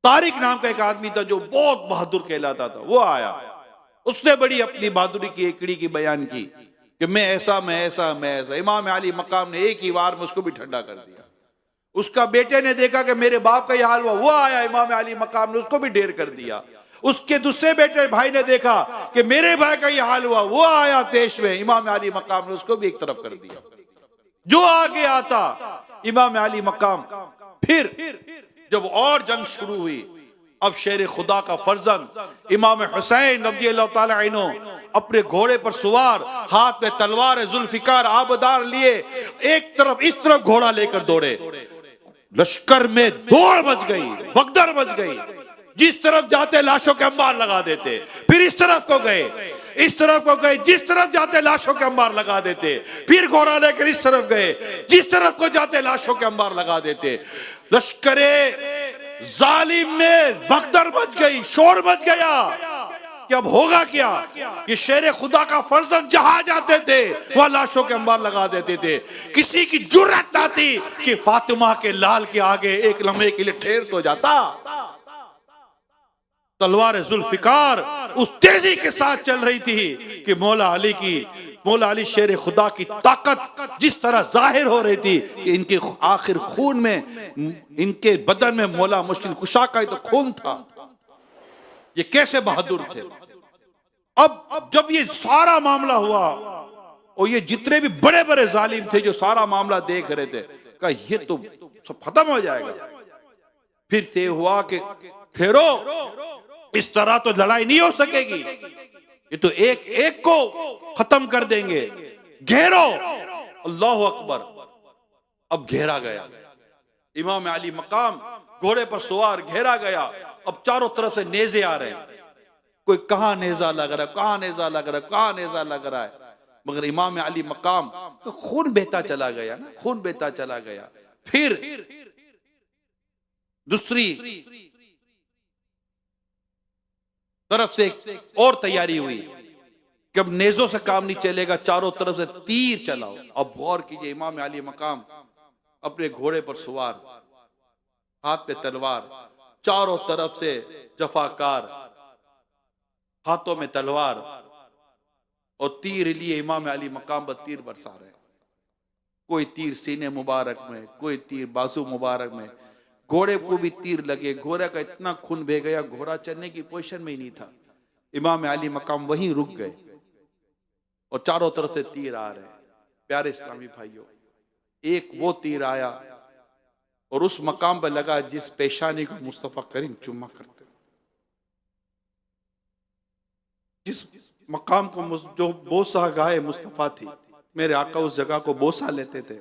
तारिक नाम का एक आदमी था जो बहुत बहादुर कहलाता था, वो आया। उसने बड़ी अपनी बहादुरी की एकड़ी की बयान की कि मैं ऐसा, मैं ऐसा, मैं ऐसा। इमाम अली मकाम ने एक ही वार में उसको भी ठंडा कर दिया। उसका बेटे ने देखा कि मेरे बाप का यह हाल हुआ, वो आया, इमाम अली मकाम ने उसको भी ढेर कर दिया। उसके दूसरे बेटे भाई ने देखा कि मेरे भाई का यह हाल हुआ, वो आया देश में, इमाम अली मकाम ने उसको भी एक तरफ कर दिया। जो आगे आता इमाम अली मकाम। फिर जब और जंग शुरू हुई, अब शेर खुदा का फर्जंद इमाम हुसैन रज़ी अल्लाह ताला अन्हु अपने घोड़े पर सवार, हाथ में तलवार जुल्फिकार आबदार लिए, एक तरफ इस तरफ घोड़ा लेकर दौड़े। लश्कर में दौड़ मच गई, भगदड़ मच गई। जिस तरफ जाते लाशों के अंबार लगा देते, फिर इस तरफ को गए, इस तरफ को गए, जिस तरफ जाते लाशों के अंबार लगा देते, फिर घोड़ा लेकर इस तरफ गए, जिस तरफ को जाते लाशों के अंबार लगा देते। लश्करे जालिम में भगदड़ मच गई, शोर मच गया कि अब होगा क्या। ये शेर खुदा का फर्जंद जहां जाते थे वहां लाशों के अंबार लगा देते थे। किसी की जुर्रत ना थी कि फातिमा के लाल के आगे एक लम्हे के लिए ठहर तो जाता। तलवार जुल्फिकार उस तेजी के साथ चल रही थी कि मौला अली शेर खुदा की ताकत जिस तरह जाहिर हो रही थी कि इनके आखिर खून में, इनके बदन में मौला मुश्किल कुशा का ही तो खून था। ये कैसे बहादुर थे। अब जब ये सारा मामला हुआ, और ये जितने भी बड़े बड़े जालिम थे जो सारा मामला देख रहे थे, कहा ये तो सब खत्म हो जाएगा। फिर तय हुआ कि ठहरो, इस तरह तो लड़ाई नहीं हो सकेगी, ये तो एक एक को खत्म कर देंगे, घेरो। अल्लाह अकबर। अब घेरा गया, इमाम अली मकाम घोड़े पर सवार, घेरा गया। अब चारों तरफ से नेज़े आ रहे हैं, कोई कहां नेजा लग रहा है, कहां नेजा लग रहा है, कहां नेजा लग रहा है, मगर इमाम अली मकाम तो खून बहता चला गया ना, खून बहता चला गया। फिर दूसरी तरफ से और तैयारी हुई कि अब नेजों से काम नहीं चलेगा, चारों तरफ से तीर चलाओ। अब गौर कीजिए, इमाम अली मकाम अपने घोड़े पर सवार, हाथ पे तलवार, चारों तरफ से जफाकार, हाथों में तलवार और तीर लिए इमाम अली मकाम पर तीर बरसा रहे। कोई तीर सीने मुबारक में, कोई तीर बाजू मुबारक में, घोड़े को भी तीर लगे, घोड़े का इतना खून बह गया, घोड़ा चलने की पोजीशन में ही नहीं था। इमाम अली मकाम वहीं रुक गए और चारों तरफ से तीर आ रहे हैं। प्यारे इस्लामी भाइयों, एक वो तीर आया और उस मकाम पर लगा जिस पेशानी को मुस्तफा करीम चुम्मा करते, जिस मकाम को जो बोसा गाए मुस्तफा थी, मेरे आका उस जगह को बोसा लेते थे।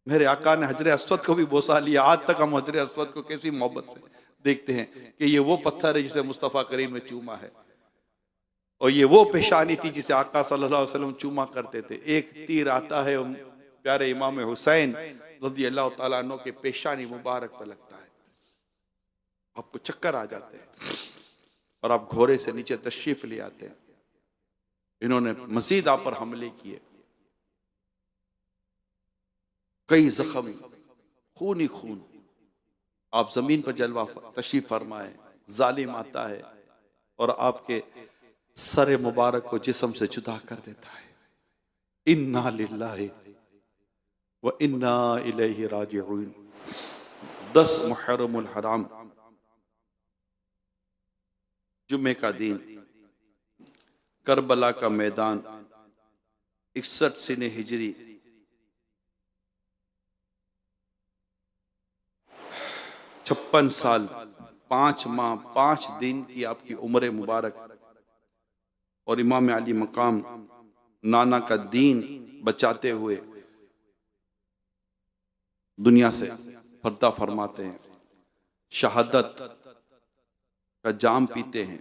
मेरे आका ने हजरे अस्वद को भी बोसा लिया। आज तक हम हजरे अस्वद को कैसी मोहब्बत से देखते हैं कि ये वो पत्थर है जिसे मुस्तफा करीम ने चूमा है, और ये वो पेशानी थी जिसे आका सल्लल्लाहु अलैहि वसल्लम चूमा करते थे। एक तीर आता है प्यारे इमाम हुसैन रज़ी अल्लाह तआला अन्हु के पेशानी मुबारक पर लगता है, आपको चक्कर आ जाते हैं और आप घोड़े से नीचे तशरीफ ले आते हैं। इन्होंने मजीद आप पर हमले किए, कई जख्म, खून ही खून। आप जमीन पर जलवा तशरीफ फरमाए, जालिम आता है और आपके सर मुबारक को जिस्म से जुदा कर देता है। इन्ना लिल्लाहि व इन्ना इलैहि राजिऊन। 10 मुहर्रमुल हराम, जुम्मे का दिन, करबला का मैदान, 61 सिने हिजरी, 56 साल 5 माह 5 दिन की आपकी उम्र मुबारक, और इमाम अली मकाम नाना का दीन बचाते हुए दुनिया से पर्दा फरमाते हैं, शहादत का जाम पीते हैं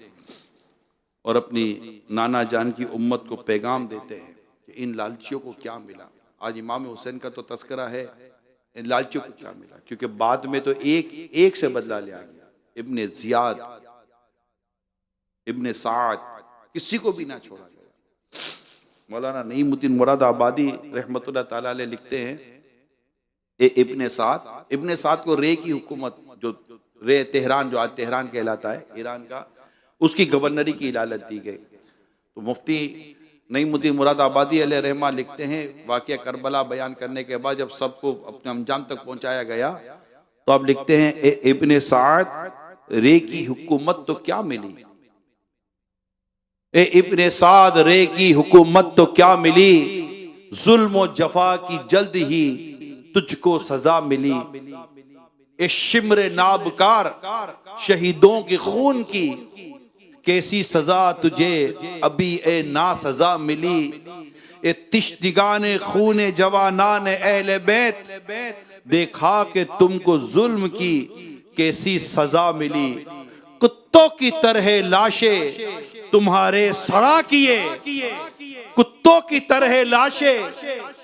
और अपनी नाना जान की उम्मत को पैगाम देते हैं कि इन लालचियों को क्या मिला। आज इमाम हुसैन का तो तस्करा है, इन लालचियों को क्या मिला, क्योंकि बाद में तो एक से बदला लिया गया। इब्ने जियाद, इब्ने साद, किसी को भी ना छोड़ा गया। मौलाना नईमुद्दीन मुरादाबादी रहमतुल्लाह ताला अलैह लिखते हैं, इब्ने साद को रे की हुकूमत, जो रे तेहरान, जो आज तेहरान कहलाता है ईरान का, उसकी गवर्नरी की इजाजत दी गई। तो मुफ्ती नईमुद्दीन मुरादाबादी अलैह रहमा लिखते हैं, वाक़या करबला बयान करने के बाद जब सबको अपने अंजाम तक पहुंचाया गया तो आप लिखते हैं, इब्ने साद रे की हुकूमत तो क्या मिली, इब्ने साद रे की हुकूमत तो क्या मिली, जुल्म और जफा की जल्द ही तुझको सजा मिली। ए शिम्र नाबकार शहीदों के खून की कैसी सजा तुझे अभी ए ना सजा मिली। ए तिश्तिगाने खूने जवानान अहले बैत देखा कि तुमको जुल्म की कैसी सजा मिली। कुत्तों की तरह लाशें तुम्हारे सड़ा किए, कुत्तों की तरह लाशें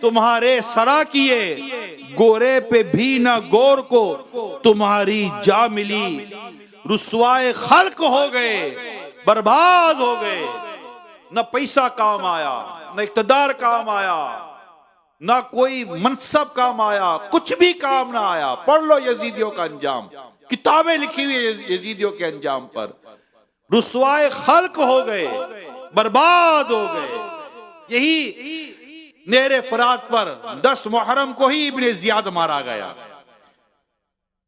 तुम्हारे सड़ा किए, गोरे पे भी ना गोर को तुम्हारी जा मिली। रुसवाए खल्क हो गए, बर्बाद हो गए, न पैसा काम आया, न इक़्तिदार काम आया, ना कोई मनसब काम आया, कुछ भी काम ना आया। पढ़ लो यजीदियों का अंजाम, किताबें लिखी हुई यजीदियों के अंजाम पर। रुसवाए खल्क हो गए, बर्बाद हो गए। यही नेरे फरात पर 10 मुहर्रम को ही इब्ने जियाद मारा गया।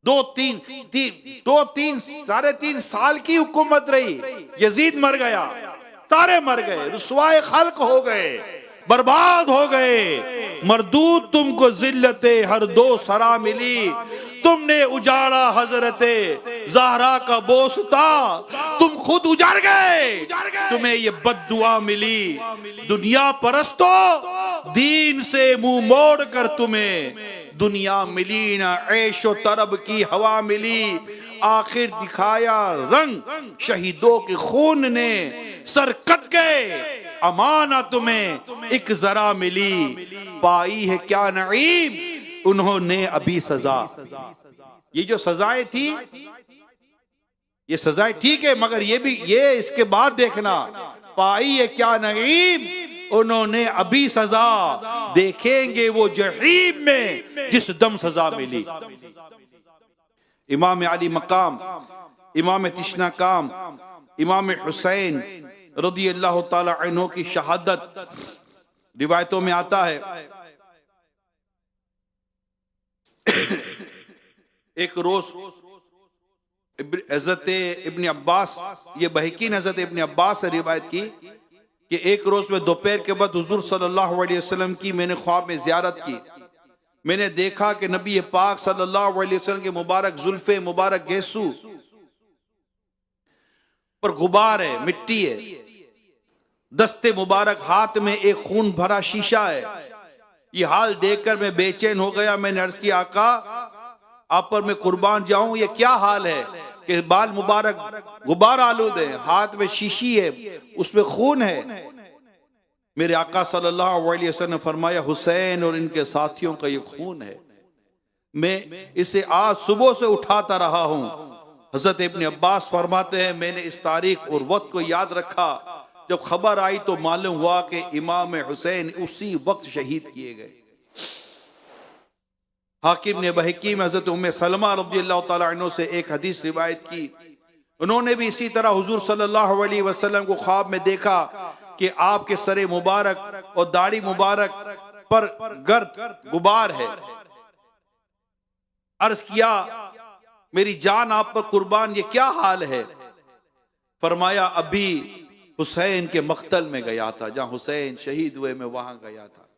3.5 साल की हुकूमत रही, यजीद मर गया, सारे मर गए, रुसवाए खल्क हो गए, बर्बाद हो गए। मरदूद तुमको जिल्लते हर दो सरा मिली, तुमने उजाड़ा हजरते ज़हरा का बोसता, तुम खुद उजाड़ गए, तुम्हें ये बद्दुआ मिली। दुनिया परस्तो दीन से मुंह मोड़ कर तुम्हें दुनिया मिली ना ऐशो तरब की हवा मिली, आखिर दिखाया रंग शहीदों के खून ने, सर कट गए अमाना तुम्हें एक जरा मिली, पाई है क्या नईम उन्होंने अभी सजा। ये जो सजाएं थी, ये सजाएं ठीक है, मगर ये इसके बाद देखना, पाई है क्या नईम उन्होंने अभी सजा, देखेंगे वो जहीम में जिस दम सजा मिली। इमाम अली मकाम, इमाम तिश्ना काम, इमाम हुसैन रज़ी अल्लाह ताला अन्हु की शहादत रिवायतों में आता है। एक रोज हज़रत इब्न अब्बास, ये बहकी ने हज़रत इब्न अब्बास से रिवायत की कि एक रोज में दोपहर के बाद हुजूर सल्लल्लाहु अलैहि वसल्लम की मैंने ख्वाब में जियारत की। मैंने देखा कि नबी पाक सल्लल्लाहु अलैहि वसल्लम के मुबारक जुल्फे मुबारक गेसू पर गुबार है, मिट्टी है, दस्ते मुबारक हाथ में एक खून भरा शीशा है। ये हाल देखकर मैं बेचैन हो गया। मैंने अर्ज किया आका आप पर मैं कुर्बान जाऊं, ये क्या हाल है कि बाल मुबारक गुबार आलूद है, हाथ में शीशी है, उसमें खून है। मेरे आका सल्लल्लाहु अलैहि वसल्लम ने फरमाया हुसैन और इनके साथियों का ये खून है, मैं इसे आज सुबह से उठाता रहा हूं। हजरत इब्न अब्बास फरमाते हैं मैंने इस तारीख और वक्त को याद रखा, जब खबर आई तो मालूम हुआ कि इमाम हुसैन उसी वक्त शहीद किए गए। हाकिम ने बहकी में हजरत उम्मे सलमा रज़ियल्लाहु ताला अन्हा से एक हदीस रिवायत की। उन्होंने भी इसी तरह हुजूर सल्लल्लाहु अलैहि वसल्लम को ख्वाब में देखा कि आपके सरे मुबारक और दाढ़ी मुबारक पर गर्द गुबार है। अर्ज किया मेरी जान आप पर कुर्बान, ये क्या हाल है? फरमाया अभी हुसैन के मख्तल में गया था, जहां हुसैन शहीद हुए मैं वहां गया था।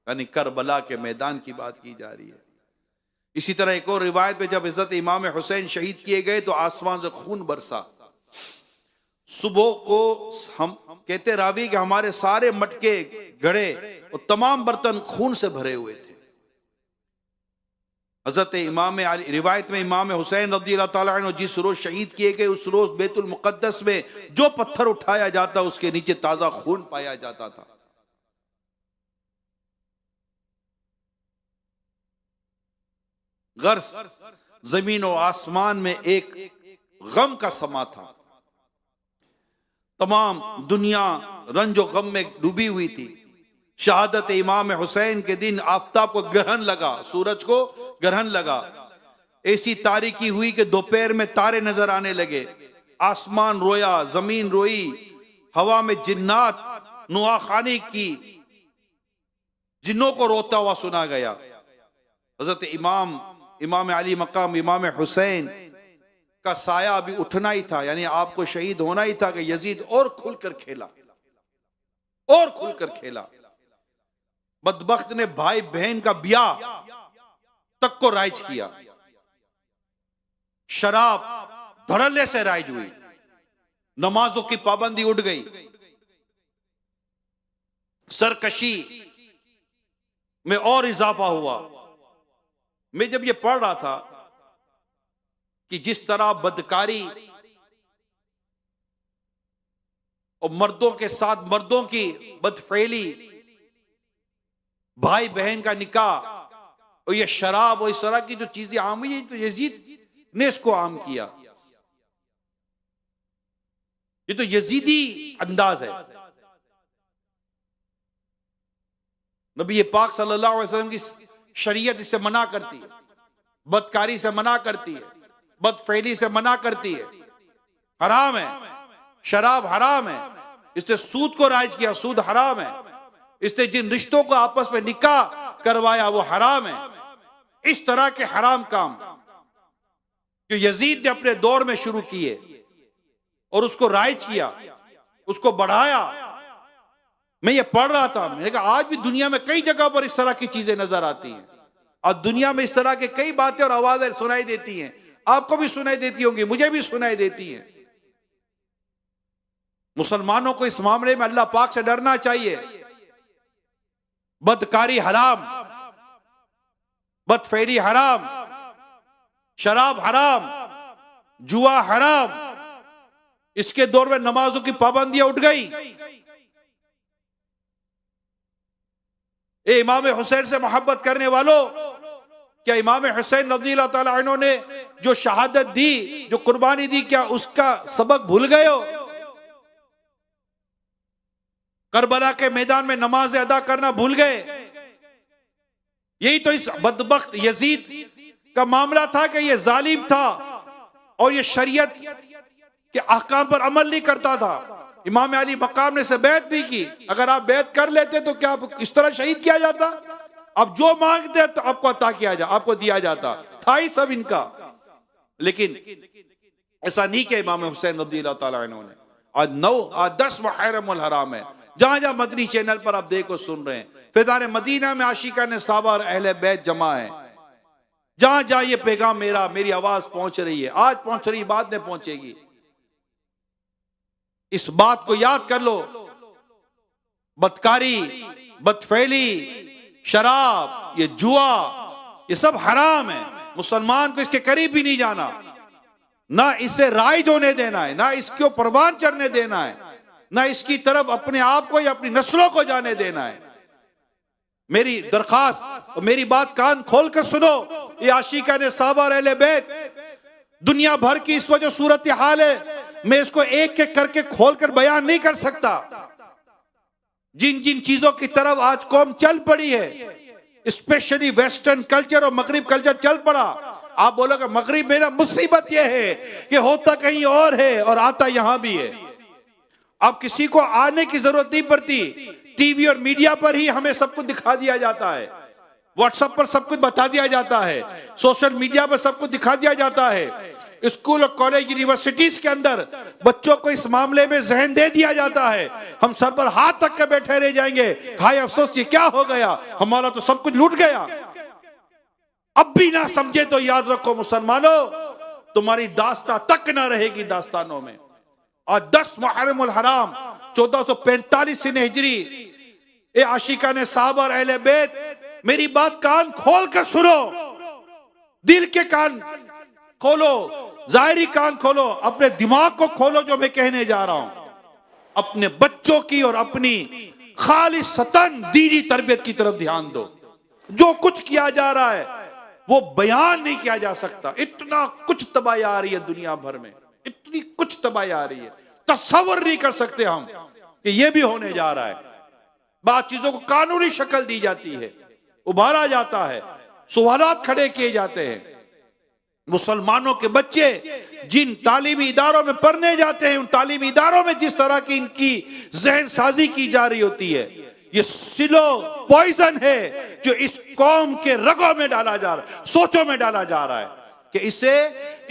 यानी करबला के मैदान की बात की जा रही है। इसी तरह एक और रिवायत में जब इज्जत इमाम हुसैन शहीद किए गए तो आसमान से खून बरसा। सुबह को हम कहते रावी कि हमारे सारे मटके घड़े और तमाम बर्तन खून से भरे हुए थे। हजरत इमाम अली रिवायत में इमाम हुसैन रज़ियल्लाहु ताला अन्हु जिस रोज शहीद किए गए उस रोज बैतुल मुक़द्दस में जो पत्थर उठाया जाता उसके नीचे ताजा खून पाया जाता था। गर्स जमीन और आसमान में एक गम का समा था। तमाम दुनिया रंजो गम में डूबी हुई थी। शहादत इमाम हुसैन के दिन आफताब को ग्रहण लगा, सूरज को ग्रहण लगा। ऐसी तारीकी हुई कि दोपहर में तारे नजर आने लगे, आसमान रोया, जमीन रोई, हवा में जिन्नात नुआखानी की, जिन्नों को रोता हुआ सुना गया। हजरत इमाम अली मकाम इमाम हुसैन का साया अभी उठना ही था, यानी आपको शहीद होना ही था कि यजीद और खुलकर खेला, और खुलकर खेला। बदबख्त ने भाई बहन का ब्याह तक को राइज किया। शराब धड़ल्ले से राइज हुई, नमाजों की पाबंदी उठ गई, सरकशी में और इजाफा हुआ। मैं जब ये पढ़ रहा था कि जिस तरह बदकारी और मर्दों के साथ मर्दों की बदफेली, भाई बहन का निकाह और ये शराब और इस तरह की जो चीजें आम हुई, तो यजीद ने इसको आम किया। ये तो यजीदी अंदाज है। नबी पाक सल्लल्लाहु अलैहि वसल्लम की शरीयत इससे मना करती है, बदकारी से मना करती है, बदफेली से मना करती है। हराम है, शराब हराम है। इसने सूद को राइज किया, सूद हराम है। इसने जिन रिश्तों को आपस में निकाह करवाया वो हराम है। इस तरह के हराम काम जो यजीद ने अपने दौर में शुरू किए और उसको राइज किया, उसको बढ़ाया। मैं ये पढ़ रहा था, मैंने कहा आज भी दुनिया में कई जगह पर इस तरह की चीजें नजर आती हैं और दुनिया में इस तरह के कई बातें और आवाजें सुनाई देती हैं। आपको भी सुनाई देती होंगी, मुझे भी सुनाई देती हैं। मुसलमानों को इस मामले में अल्लाह पाक से डरना चाहिए। बदकारी हराम, बदफेरी हराम, शराब हराम, जुआ हराम। इसके दौर में नमाजों की पाबंदियां उठ गई। ए इमाम हुसैन से मोहब्बत करने वालों, क्या इमाम हुसैन रज़ियल्लाहु ताला अन्हु ने जो शहादत दी, जो कुर्बानी दी, क्या उसका सबक भूल गए हो? करबला के मैदान में नमाज अदा करना भूल गए? यही तो इस बदबख्त यजीद का मामला था कि यह जालिम था और यह शरीयत के अहकाम पर अमल नहीं करता था। इमाम अली मकाम ने इसे बैत नहीं की। अगर आप बैत कर लेते तो क्या इस तरह शहीद किया जाता? अब जो मांगते तो आपको अता किया जा, आपको दिया जाता था ही सब इनका। लेकिन ऐसा नहीं किया इमाम हुसैन रज़ियल्लाहु ताला अन्हु ने। आज 10 मुहर्रमुल हराम है। जहां जहां मदनी चैनल पर आप देखो सुन रहे हैं, फिदान मदीना में आशिकाने साहबा और अहले बैत जमा है। जहां जहां ये पैगाम मेरी आवाज पहुंच रही है, आज पहुंच रही, बाद में पहुंचेगी। इस बात को याद कर लो, बदकारी, बदफैली, शराब, ये जुआ, ये सब हराम है। मुसलमान को इसके करीब भी नहीं जाना, ना इसे राइज होने देना है, ना इसको परवान चढ़ने देना है, ना इसकी तरफ अपने आप को या अपनी नस्लों को जाने देना है। मेरी दरखास्त और मेरी बात कान खोल कर सुनो। ये आशिकाने साहबा और अहले बैत, दुनिया भर की इस वजह सूरत हाल है, मैं इसको एक एक करके खोलकर बयान नहीं कर सकता। जिन जिन चीजों की तरफ आज कौम चल पड़ी है, स्पेशली वेस्टर्न कल्चर और मगरिब कल्चर चल पड़ा। आप बोलोगे मगरिब में ना मुसीबत यह है कि होता कहीं और है और आता यहां भी है। अब किसी को आने की जरूरत नहीं पड़ती, टीवी और मीडिया पर ही हमें सब कुछ दिखा दिया जाता है, व्हाट्सएप पर सब कुछ बता दिया जाता है, सोशल मीडिया पर सब कुछ दिखा दिया जाता है। स्कूल और कॉलेज यूनिवर्सिटीज के अंदर बच्चों को इस मामले में जहन दे दिया जाता है। हम सर पर हाथ तक के बैठे रह जाएंगे, हाय अफसोस ये क्या हो गया, हमारा तो सब कुछ लूट गया। अब भी ना समझे तो याद रखो मुसलमानों, तुम्हारी दास्तां तक ना रहेगी दास्तानों में। और 10 मुहर्रमुल हराम 1445 हिजरी, ए आशिकाने साहबा और अहले बैत, मेरी बात कान खोल कर सुनो, दिल के कान खोलो, जाहिरी कान खोलो, अपने दिमाग को खोलो। जो मैं कहने जा रहा हूं, अपने बच्चों की और अपनी खालिसतन दीनी तरबियत की तरफ ध्यान दो। जो कुछ किया जा रहा है वो बयान नहीं किया जा सकता। इतना कुछ तबाही आ रही है दुनिया भर में, इतनी कुछ तबाही आ रही है, तस्वर नहीं कर सकते हम कि ये भी होने जा रहा है। बात चीजों को कानूनी शक्ल दी जाती है, उभारा जाता है, सवालात खड़े किए जाते हैं। मुसलमानों के बच्चे जिन तालीमी इदारों में पढ़ने जाते हैं, उन तालीमी इदारों में जिस तरह की इनकी जहन साजी की जा रही होती है, ये सिलो पॉइजन है जो इस कौम के रगों में डाला जा रहा है, सोचों में डाला जा रहा है कि इससे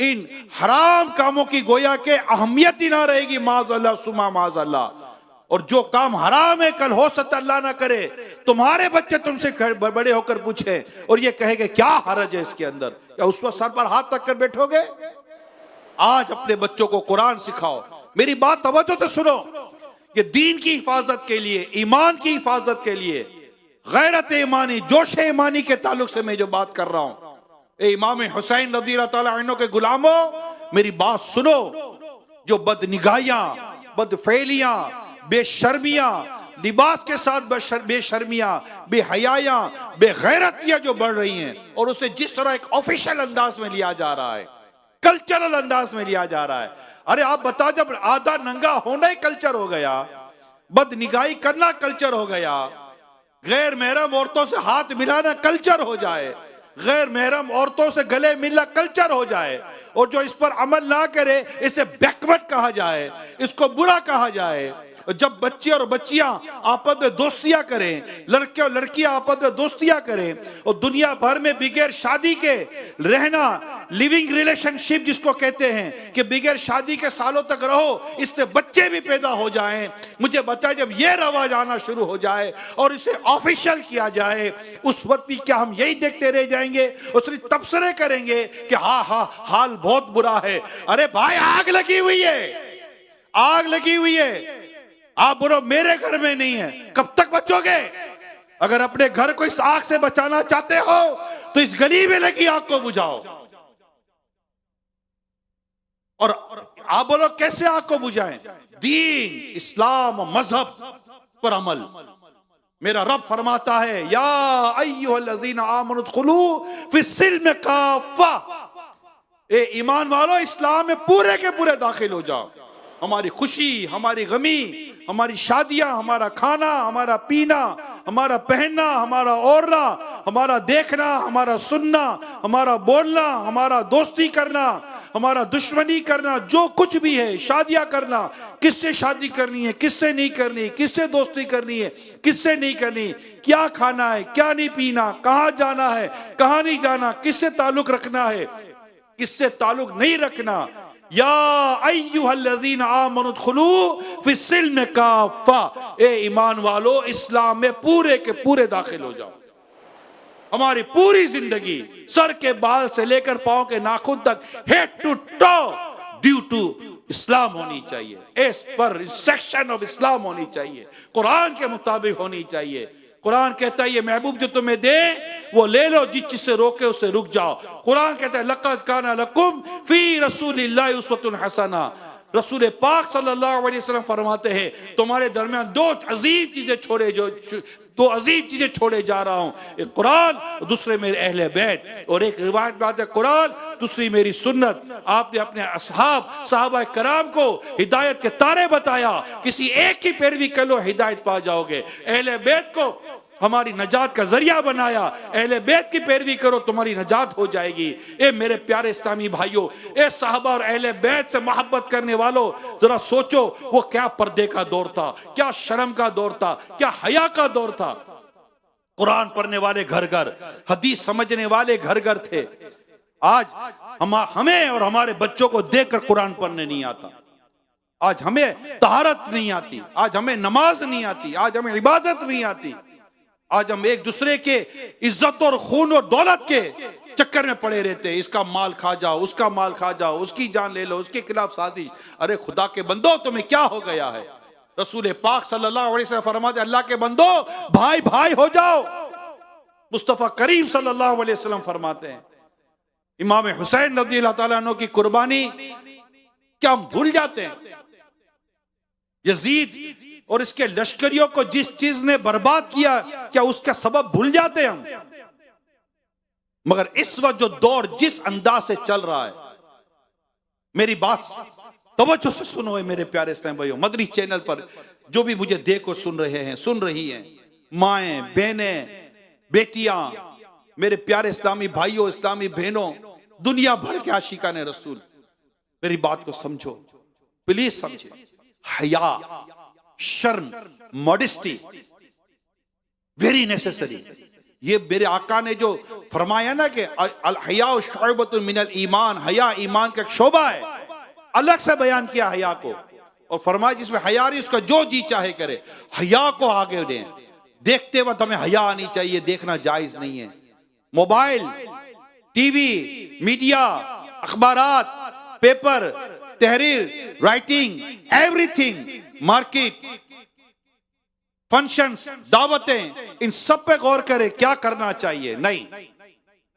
इन हराम कामों की गोया के अहमियत ही ना रहेगी। माज़अल्लाह सुमा माज़अल्लाह। और जो काम हराम है, कल हो सकता अल्लाह ना करे तुम्हारे बच्चे तुमसे बड़े होकर पूछे और ये कहेंगे क्या हरज है इसके अंदर, क्या उस वक्त सर पर हाथ रख कर बैठोगे? आज अपने बच्चों को कुरान सिखाओ। मेरी बात तवज्जो से सुनो, ये दीन की हिफाजत के लिए, ईमान की हिफाजत के लिए, गैरत ईमानी, जोश ईमानी के ताल्लुक से मैं जो बात कर रहा हूं, ए इमाम हुसैन रज़ियल्लाहु ताला अन्हु के गुलामों, मेरी बात सुनो। जो बदनिगाहियां, बदफैलियां, बेशर्मियां, लिबास के साथ बेशर्मियां, बेहयायां, बेगैरतियां जो बढ़ रही हैं, और उसे जिस तरह एक ऑफिशियल अंदाज में लिया जा रहा है, कल्चरल अंदाज में लिया जा रहा है। अरे आप बताओ, जब आधा नंगा होना ही कल्चर हो गया, बदनिगाही करना कल्चर हो गया, गैर महरम औरतों से हाथ मिलाना कल्चर हो जाए, गैर महरम औरतों से गले मिलना कल्चर हो जाए, और जो इस पर अमल ना करे इसे बैकवर्ड कहा जाए, इसको बुरा कहा जाए। जब बच्चे और बच्चियां आपस में दोस्तियां करें, लड़के और लड़कियां आपस में दोस्तियां करें, और दुनिया भर में बिगैर शादी के रहना, लिविंग रिलेशनशिप जिसको कहते हैं, कि बिगैर शादी के सालों तक रहो, इससे बच्चे भी पैदा हो जाएं, मुझे बताएं, जब ये रवाज आना शुरू हो जाए और इसे ऑफिशियल किया जाए, उस वक्त भी क्या हम यही देखते रह जाएंगे और सिर्फ तबसरे करेंगे कि हाँ हाँ हाल बहुत बुरा है? अरे भाई, आग लगी हुई है, आग लगी हुई है। आप बोलो मेरे घर में नहीं है, कब तक बचोगे? अगर अपने घर को इस आग से बचाना चाहते हो तो इस गली में लगी आग को बुझाओ। और आप बोलो कैसे आग को बुझाएं? दीन, इस्लाम और मजहब पर अमल। मेरा रब फरमाता है या अय्युहल्लज़ीना आमनु दुखुलू फिस्सिल्म काफ़ा, ए ईमान वालों इस्लाम में पूरे के पूरे दाखिल हो जाओ। हमारी खुशी, हमारी गमी, हमारी शादियां, हमारा खाना, हमारा पीना, हमारा पहनना, हमारा ओढ़ना, हमारा देखना, हमारा सुनना, हमारा बोलना, हमारा दोस्ती करना, हमारा दुश्मनी करना, जो कुछ भी है, शादियां करना, किससे शादी करनी है, किससे नहीं करनी, किससे दोस्ती करनी है, किससे नहीं करनी, क्या खाना है, क्या नहीं पीना, कहाँ जाना है, कहाँ नहीं जाना, किससे ताल्लुक रखना है, किससे ताल्लुक नहीं रखना। या अय्युहल्लज़ीना आमनु दुखुलू फिस्सिल्म काफ़ा, ए ईमान वालो इस्लाम में पूरे के पूरे दाखिल हो जाओ। हमारी पूरी जिंदगी सर के बाल से लेकर पांव के नाखून तक head to toe due to Islam होनी चाहिए, as per instruction of Islam होनी चाहिए, कुरान के मुताबिक होनी चाहिए। कुरान कहता है ये महबूब जो तुम्हें दे वो ले लो, जिस चीज से रोके उससे रुक जाओ। कुरान कहता है लक़द काना लकुम फी रसूलिल्लाहि उसवतुन हसना, रसूल पाक सल्लल्लाहु अलैहि वसल्लम फरमाते हैं तुम्हारे दरमियान दो अजीब चीजें छोड़े जा रहा हूं, एक कुरान, दूसरे मेरे अहले बैत, और एक रिवायत बात है कुरान, दूसरी मेरी सुन्नत। आपने अपने असहाब सहाबा कराम को हिदायत के तारे बताया, किसी एक की पैरवी कर लो हिदायत पा जाओगे। अहले बैत को हमारी नजात का जरिया बनाया, अहले बैत की पैरवी करो तुम्हारी नजात हो जाएगी। ए मेरे प्यारे इस्लामी भाइयों, ए साहबा और अहले बैत से मोहब्बत करने वालों, जरा सोचो वो क्या पर्दे का दौर था, क्या शर्म का दौर था, क्या हया का दौर था। कुरान पढ़ने वाले घर घर, हदीस समझने वाले घर घर थे। आज हमें और हमारे बच्चों को देखकर कुरान पढ़ने नहीं आता, आज हमें तहारत नहीं आती, आज हमें नमाज नहीं आती, आज हमें इबादत नहीं आती। आज हम एक दूसरे के इज्जत और खून और दौलत के चक्कर में पड़े रहते हैं। इसका माल खा जाओ, उसका माल खा जाओ, उसकी जान ले लो, उसके खिलाफ साजिश। अरे खुदा के बंदो तुम्हें क्या हो गया है? रसूल पाक सल्लल्लाहु अलैहि वसल्लम फरमाते अल्लाह के बंदो भाई भाई हो जाओ। मुस्तफा करीम सल्लल्लाहु अलैहि वसल्लम फरमाते हैं इमाम हुसैन रज़ियल्लाहु ताला अन्हु की कुर्बानी क्या हम भूल जाते हैं? यजीद और इसके लश्करियों को जिस चीज ने बर्बाद किया, क्या उसका सबब भूल जाते हम? मगर इस वक्त जो दौर जिस अंदाज से चल रहा है, मेरी बात तवज्जो से सुनो मेरे प्यारे इस्लामी भाइयों, मदनी चैनल पर जो भी मुझे देख और सुन रहे हैं, सुन रही हैं, माएं, बहनें, बेटियां, मेरे प्यारे इस्लामी भाइयों, इस्लामी बहनों, दुनिया भर के आशिकाने रसूल, मेरी बात को समझो, प्लीज समझे। हया, शर्म, मॉडेस्टी वेरी नेसेसरी। ये मेरे आका ने जो फरमाया ना कि अल हया शुअबतुन मिनल ईमान, हया ईमान का एक शोबा है, अलग से बयान किया हया को, और फरमाया जिसमें हया नहीं उसका जो जी चाहे करे। हया को आगे दें, देखते वक्त हमें हया आनी चाहिए, देखना जायज नहीं है। मोबाइल, टीवी, मीडिया, अखबारात, पेपर, तहरीर, राइटिंग, एवरीथिंग, मार्केट, फंक्शंस, दावतें, इन सब पे गौर करें क्या करना चाहिए। नहीं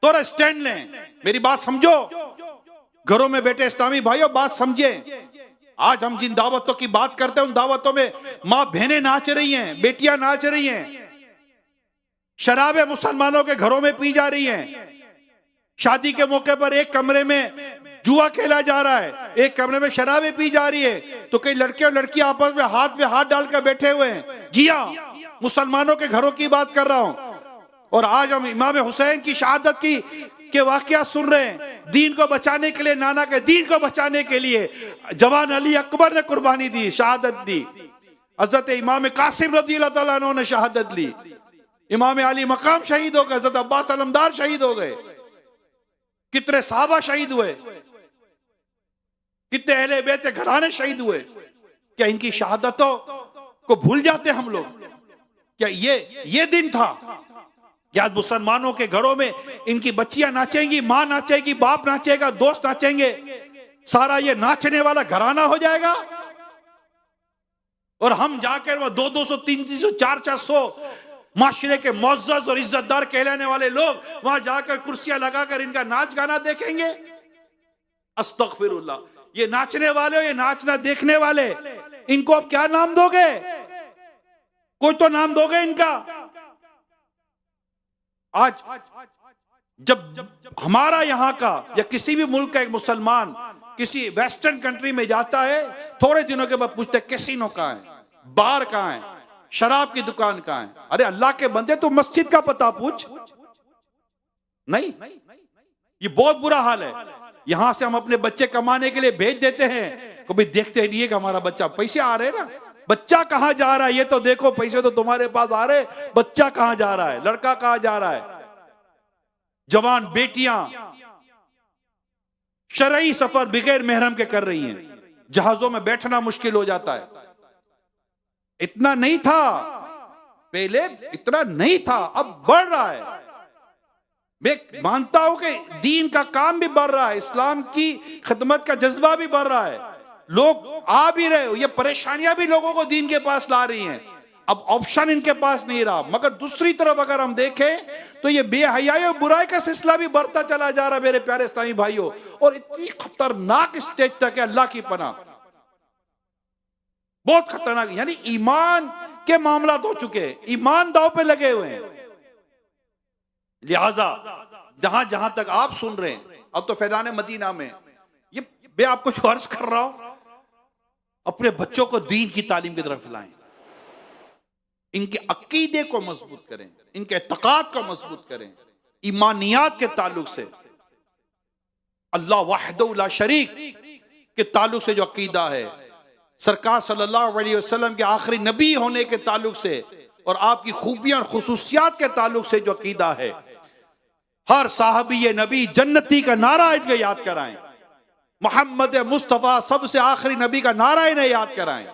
थोड़ा स्टैंड लें, मेरी बात समझो। घरों में बैठे इस्लामी भाइयों बात समझे। आज हम जिन दावतों की बात करते हैं उन दावतों में मां बहनें नाच रही हैं, बेटियां नाच रही हैं, शराबें मुसलमानों के घरों में पी जा रही हैं। शादी के मौके पर एक कमरे में जुआ खेला जा रहा है, एक कमरे में शराबें पी जा रही है, तो कई लड़के और लड़कियां आपस में हाथ डालकर बैठे हुए हैं। जी हाँ, मुसलमानों के घरों की बात कर रहा हूं। और आज हम इमाम हुसैन की शहादत के वाकया सुन रहे हैं। दीन को बचाने के लिए, नाना के दीन को बचाने के लिए जवान अली अकबर ने कुर्बानी दी, शहादत दी। हजरत इमाम कासिम रज़ियल्लाहु ताला अन्हु ने शहादत ली। इमाम अली मकाम शहीद हो गए, हजरत अब्बास अलमदार शहीद हो गए, कितने साहबा शहीद हुए, कितने अहले बैत घराने शहीद हुए। क्या इनकी शहादतों को भूल जाते हम लोग? क्या ये दिन था? क्या मुसलमानों के घरों में इनकी बच्चियां नाचेंगी, मां नाचेगी, बाप नाचेगा, दोस्त नाचेंगे, सारा ये नाचने वाला घराना हो जाएगा? और हम जाकर वो 200, 300, 400 माशरे के मुअज़्ज़ज़ और इज्जतदार कहलाने वाले लोग वहां जाकर कुर्सियां लगाकर इनका नाच गाना देखेंगे? अस्तगफिरुल्लाह। ये नाचने वाले, ये नाचना देखने वाले, इनको अब क्या नाम दोगे? कोई तो नाम दोगे इनका। आज जब हमारा यहां का या किसी भी मुल्क का एक मुसलमान किसी वेस्टर्न कंट्री में जाता है, थोड़े दिनों के बाद पूछते कैसीनो कहां है, बार कहां है, शराब की दुकान कहां है? अरे अल्लाह के बंदे, तू मस्जिद का पता पूछ। नहीं, ये बहुत बुरा हाल है। यहां से हम अपने बच्चे कमाने के लिए भेज देते हैं, कभी देखते नहीं है कि हमारा बच्चा, पैसे आ रहे हैं ना, बच्चा कहां जा रहा है ये तो देखो, पैसे तो तुम्हारे पास आ रहे, बच्चा कहां जा रहा है, लड़का कहां जा रहा है। जवान बेटियां शरई सफर बगैर महरम के कर रही हैं, जहाजों में बैठना मुश्किल हो जाता है। इतना नहीं था पहले, इतना नहीं था, अब बढ़ रहा है। मैं मानता हूं कि दीन का काम भी बढ़ रहा है, इस्लाम की खिदमत का जज्बा भी बढ़ रहा है, लोग आ भी रहे हो, ये परेशानियां भी लोगों को दीन के पास ला रही हैं। अब ऑप्शन इनके पास नहीं रहा। मगर दूसरी तरफ अगर हम देखें तो ये बेहयाई और बुराई का सिलसिला भी बढ़ता चला जा रहा है मेरे प्यारे इस्लामी भाइयों, और इतनी खतरनाक स्टेज तक है, अल्लाह की पनाह, बहुत खतरनाक। यानी ईमान के मामला हो चुके हैं, ईमान दांव पे लगे हुए हैं। लिहाजा जहां जहां तक आप सुन रहे हैं, अब तो फैजान मदीना में ये मैं आपको जो अर्ज कर रहा हूं, अपने बच्चों को दीन की तालीम की तरफ लाएं, इनके अकीदे को मजबूत करें, इनके एतकाद को मजबूत करें, ईमानियात के ताल्लुक से, अल्लाह वहदहू ला शरीक के ताल्लुक से जो अकीदा है, सरकार सल्लल्लाहु अलैहि वसल्लम के आखिरी नबी होने के ताल्लुक से और आपकी खूबियां और खुसूसियात के ताल्लुक से जो अकीदा है, हर साहबी ये नबी जन्नती का नारा इनको याद कराएं, मोहम्मद मुस्तफ़ा सबसे आखिरी नबी का नारा इन्हें याद कराएं,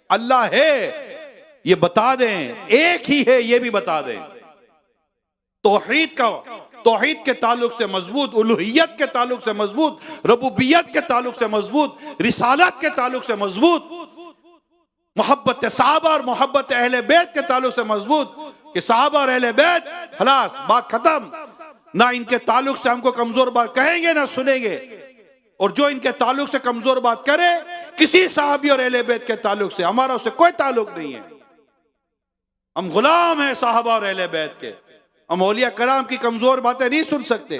अल्लाह है ये बता दें, एक ही है ये भी बता दें, तौहीद के ताल्लुक से मजबूत, उलूहियत के ताल्लुक से मजबूत, रबूबियत के ताल्लुक से मजबूत, रिसालत के ताल्लुक से मजबूत, मोहब्बत सहाबा और मोहब्बत अहले बैत के ताल्लुक से मजबूत, कि सहाबा और अहले बैत खलास बात खत्म, ना इनके ताल्लुक से हमको कमजोर बात कहेंगे ना सुनेंगे, और जो इनके ताल्लुक से कमजोर बात करे, किसी साहबी और अहले बैत के ताल्लुक से हमारा उससे कोई ताल्लुक नहीं है। हम गुलाम हैं साहबा और अहले बैत के, हम औलिया कराम की कमजोर बातें नहीं सुन सकते।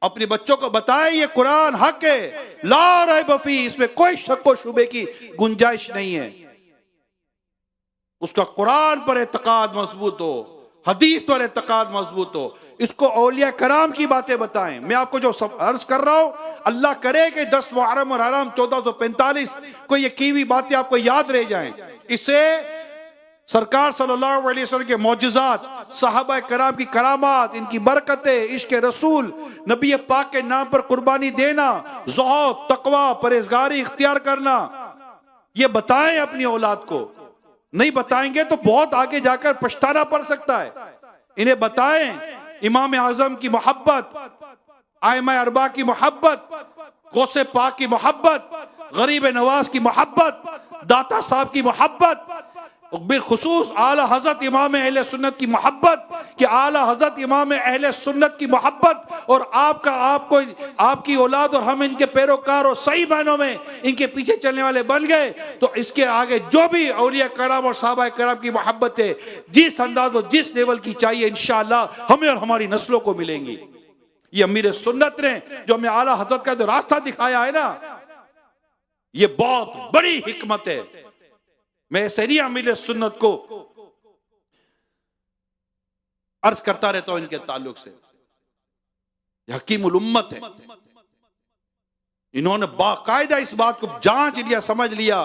अपने बच्चों को बताएं ये कुरान हक है, ला रैब फी, इसमें कोई शक व शुबे की गुंजाइश नहीं है। उसका कुरान पर एतकाद मजबूत हो, हदीस पर एतकाद मजबूत हो, इसको औलिया कराम की बातें बताएं। मैं आपको जो अर्ज कर रहा हूं, अल्लाह करे कि 10 मुहर्रम और हराम 1445 को ये की हुई बातें आपको याद रह जाएं। इससे सरकार सल्लल्लाहु अलैहि वसल्लम के मौजज़ात, सहाबा कराम की करामात, इनकी बरकतें, इश्क रसूल, नबी पाक के नाम पर कुर्बानी देना, ज़ुहद, तकवा, परहेजगारी इख्तियार करना, ये बताएं अपनी औलाद को। नहीं बताएंगे तो बहुत आगे जाकर पछताना पड़ सकता है। इन्हें बताएं इमाम आजम की मोहब्बत, आइमा अरबा की मोहब्बत, गौसे पाक की मोहब्बत, गरीब नवाज की मोहब्बत, दाता साहब की मोहब्बत, बिलखुसूस आला हजरत इमाम अहले सुन्नत की मोहब्बत, कि आला हजरत इमाम अहले सुन्नत की मोहब्बत और आपको आपकी औलाद और हम इनके पैरोकार और सही मायनों में इनके पीछे चलने वाले बन गए, तो इसके आगे जो भी औलिया कराम और साहबा कराम की मोहब्बत है, जिस अंदाज और जिस लेवल की चाहिए, इंशाअल्लाह हमें और हमारी नस्लों को मिलेंगी। ये अमीर सुन्नत ने जो हमें आला हजरत का जो रास्ता दिखाया है ना, ये बहुत बड़ी हिकमत है। मैं सरी अमीर सुन्नत को अर्ज करता रहता हूं इनके ताल्लुक से, हकीमुल उम्मत है। इन्होंने बाकायदा इस बात को जांच लिया, समझ लिया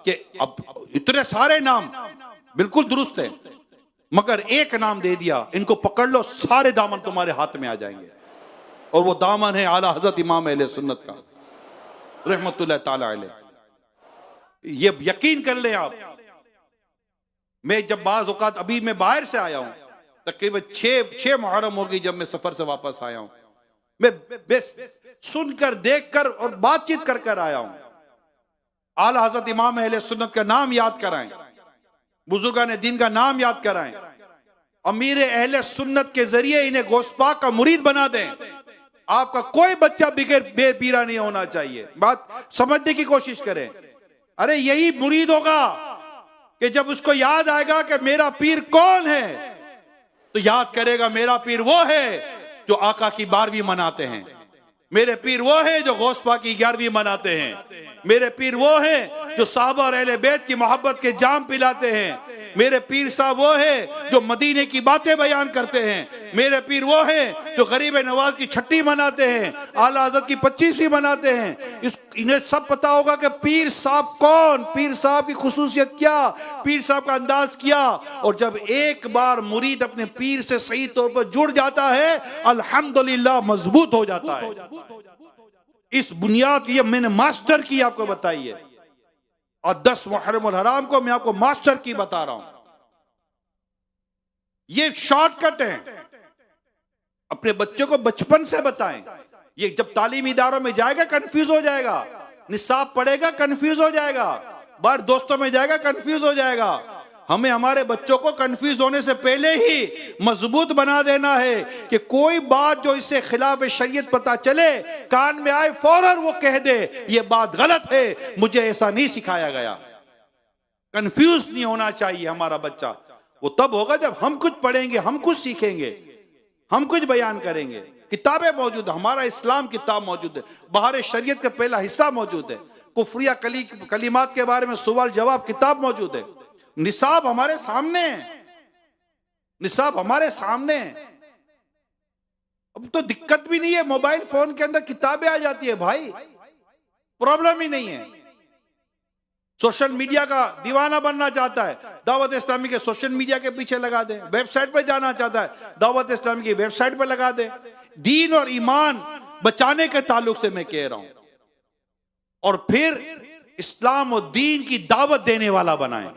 कि अब इतने सारे नाम बिल्कुल दुरुस्त है, मगर एक नाम दे दिया, इनको पकड़ लो, सारे दामन तुम्हारे हाथ में आ जाएंगे, और वो दामन है आला हजरत इमाम अहले सुन्नत का रहमतुल्लाह ताला अलैह। ये यकीन कर लें आप। मैं जब बाज़ औक़ात, अभी मैं बाहर से आया हूं, तकरीबन 6 मुहर्रम हो गई जब मैं सफर से वापस आया हूं, मैं सुनकर देखकर और बातचीत कर कर आया हूं। आला हजरत इमाम अहले सुन्नत का नाम याद कराएं, बुजुर्गान दीन का नाम याद कराएं, अमीर अहले सुन्नत के जरिए इन्हें गौस पाक का मुरीद बना दें। आपका कोई बच्चा बिगैर बेपीरा नहीं होना चाहिए। बात समझने की कोशिश करें। अरे यही मुरीद होगा कि जब उसको याद आएगा कि मेरा पीर कौन है, तो याद करेगा मेरा पीर वो है जो आका की 12वीं मनाते हैं, मेरे पीर वो है जो गौस पाक की 11वीं मनाते हैं, मेरे पीर वो है जो साहबा और अहले बैत की मोहब्बत के जाम पिलाते हैं, मेरे पीर साहब वो है जो मदीने की बातें बयान करते हैं, मेरे पीर वो है जो गरीब नवाज की छठी मनाते हैं, आला हज़रत की 25वीं मनाते हैं। इन्हें सब पता होगा कि पीर साहब कौन, पीर साहब की खुसूसियत क्या, पीर साहब का अंदाज क्या। और जब एक बार मुरीद अपने पीर से सही तौर पर जुड़ जाता है, अल्हम्दुलिल्लाह मजबूत हो जाता है। इस बुनियाद की मैंने मास्टर की आपको बताई है, और 10 मुहर्रम और हराम को मैं आपको मास्टर की बता रहा हूं। ये शॉर्टकट है, अपने बच्चों को बचपन से बताएं। ये जब तालीमी इदारों में जाएगा कंफ्यूज हो जाएगा, निसाब पढ़ेगा कंफ्यूज हो जाएगा, बाहर दोस्तों में जाएगा कंफ्यूज हो जाएगा। हमें हमारे बच्चों को कंफ्यूज होने से पहले ही मजबूत बना देना है कि कोई बात जो इससे खिलाफ शरीयत पता चले, कान में आए फौरन वो कह दे ये बात गलत है, मुझे ऐसा नहीं सिखाया गया। कंफ्यूज नहीं होना चाहिए हमारा बच्चा। वो तब होगा जब हम कुछ पढ़ेंगे, हम कुछ सीखेंगे, हम कुछ बयान करेंगे। किताबें मौजूद है, हमारा इस्लाम किताब मौजूद है, बाहर शरीयत का पहला हिस्सा मौजूद है, कुफरिया कलिमात के बारे में सवाल जवाब किताब मौजूद है, निसाब हमारे सामने है, निसाब हमारे सामने है। अब तो दिक्कत भी नहीं है, मोबाइल फोन के अंदर किताबें आ जाती है भाई, प्रॉब्लम ही नहीं है। सोशल मीडिया का दीवाना बनना चाहता है, दावत इस्लामी के सोशल मीडिया के पीछे लगा दे। वेबसाइट पर जाना चाहता है, दावत इस्लामी की वेबसाइट पर लगा दे। दीन और ईमान बचाने के ताल्लुक से मैं कह रहा हूं, और फिर इस्लाम और दीन की दावत देने वाला बनाए,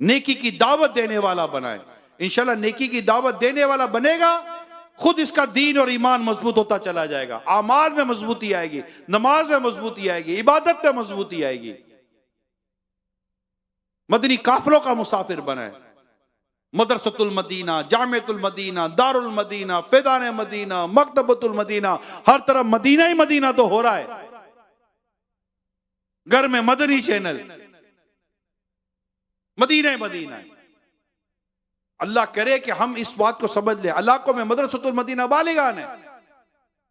नेकी की दावत देने वाला बनाए। इंशाल्लाह नेकी की दावत देने वाला बनेगा, खुद इसका दीन और ईमान मजबूत होता चला जाएगा। आमाल में मजबूती आएगी, नमाज में मजबूती आएगी, इबादत में मजबूती आएगी। मदनी काफिलों का मुसाफिर बनाए, मदरसतुल मदीना, जामिअतुल मदीना, दारुल मदीना, फैजान मदीना, मकतबतुल मदीना, हर तरफ मदीना ही मदीना तो हो रहा है। घर में मदनी चैनल, मदीना ही मदीना है। अल्लाह करे कि हम इस बात को समझ ले। इलाकों में मदरसतुल मदीना बालिगान है,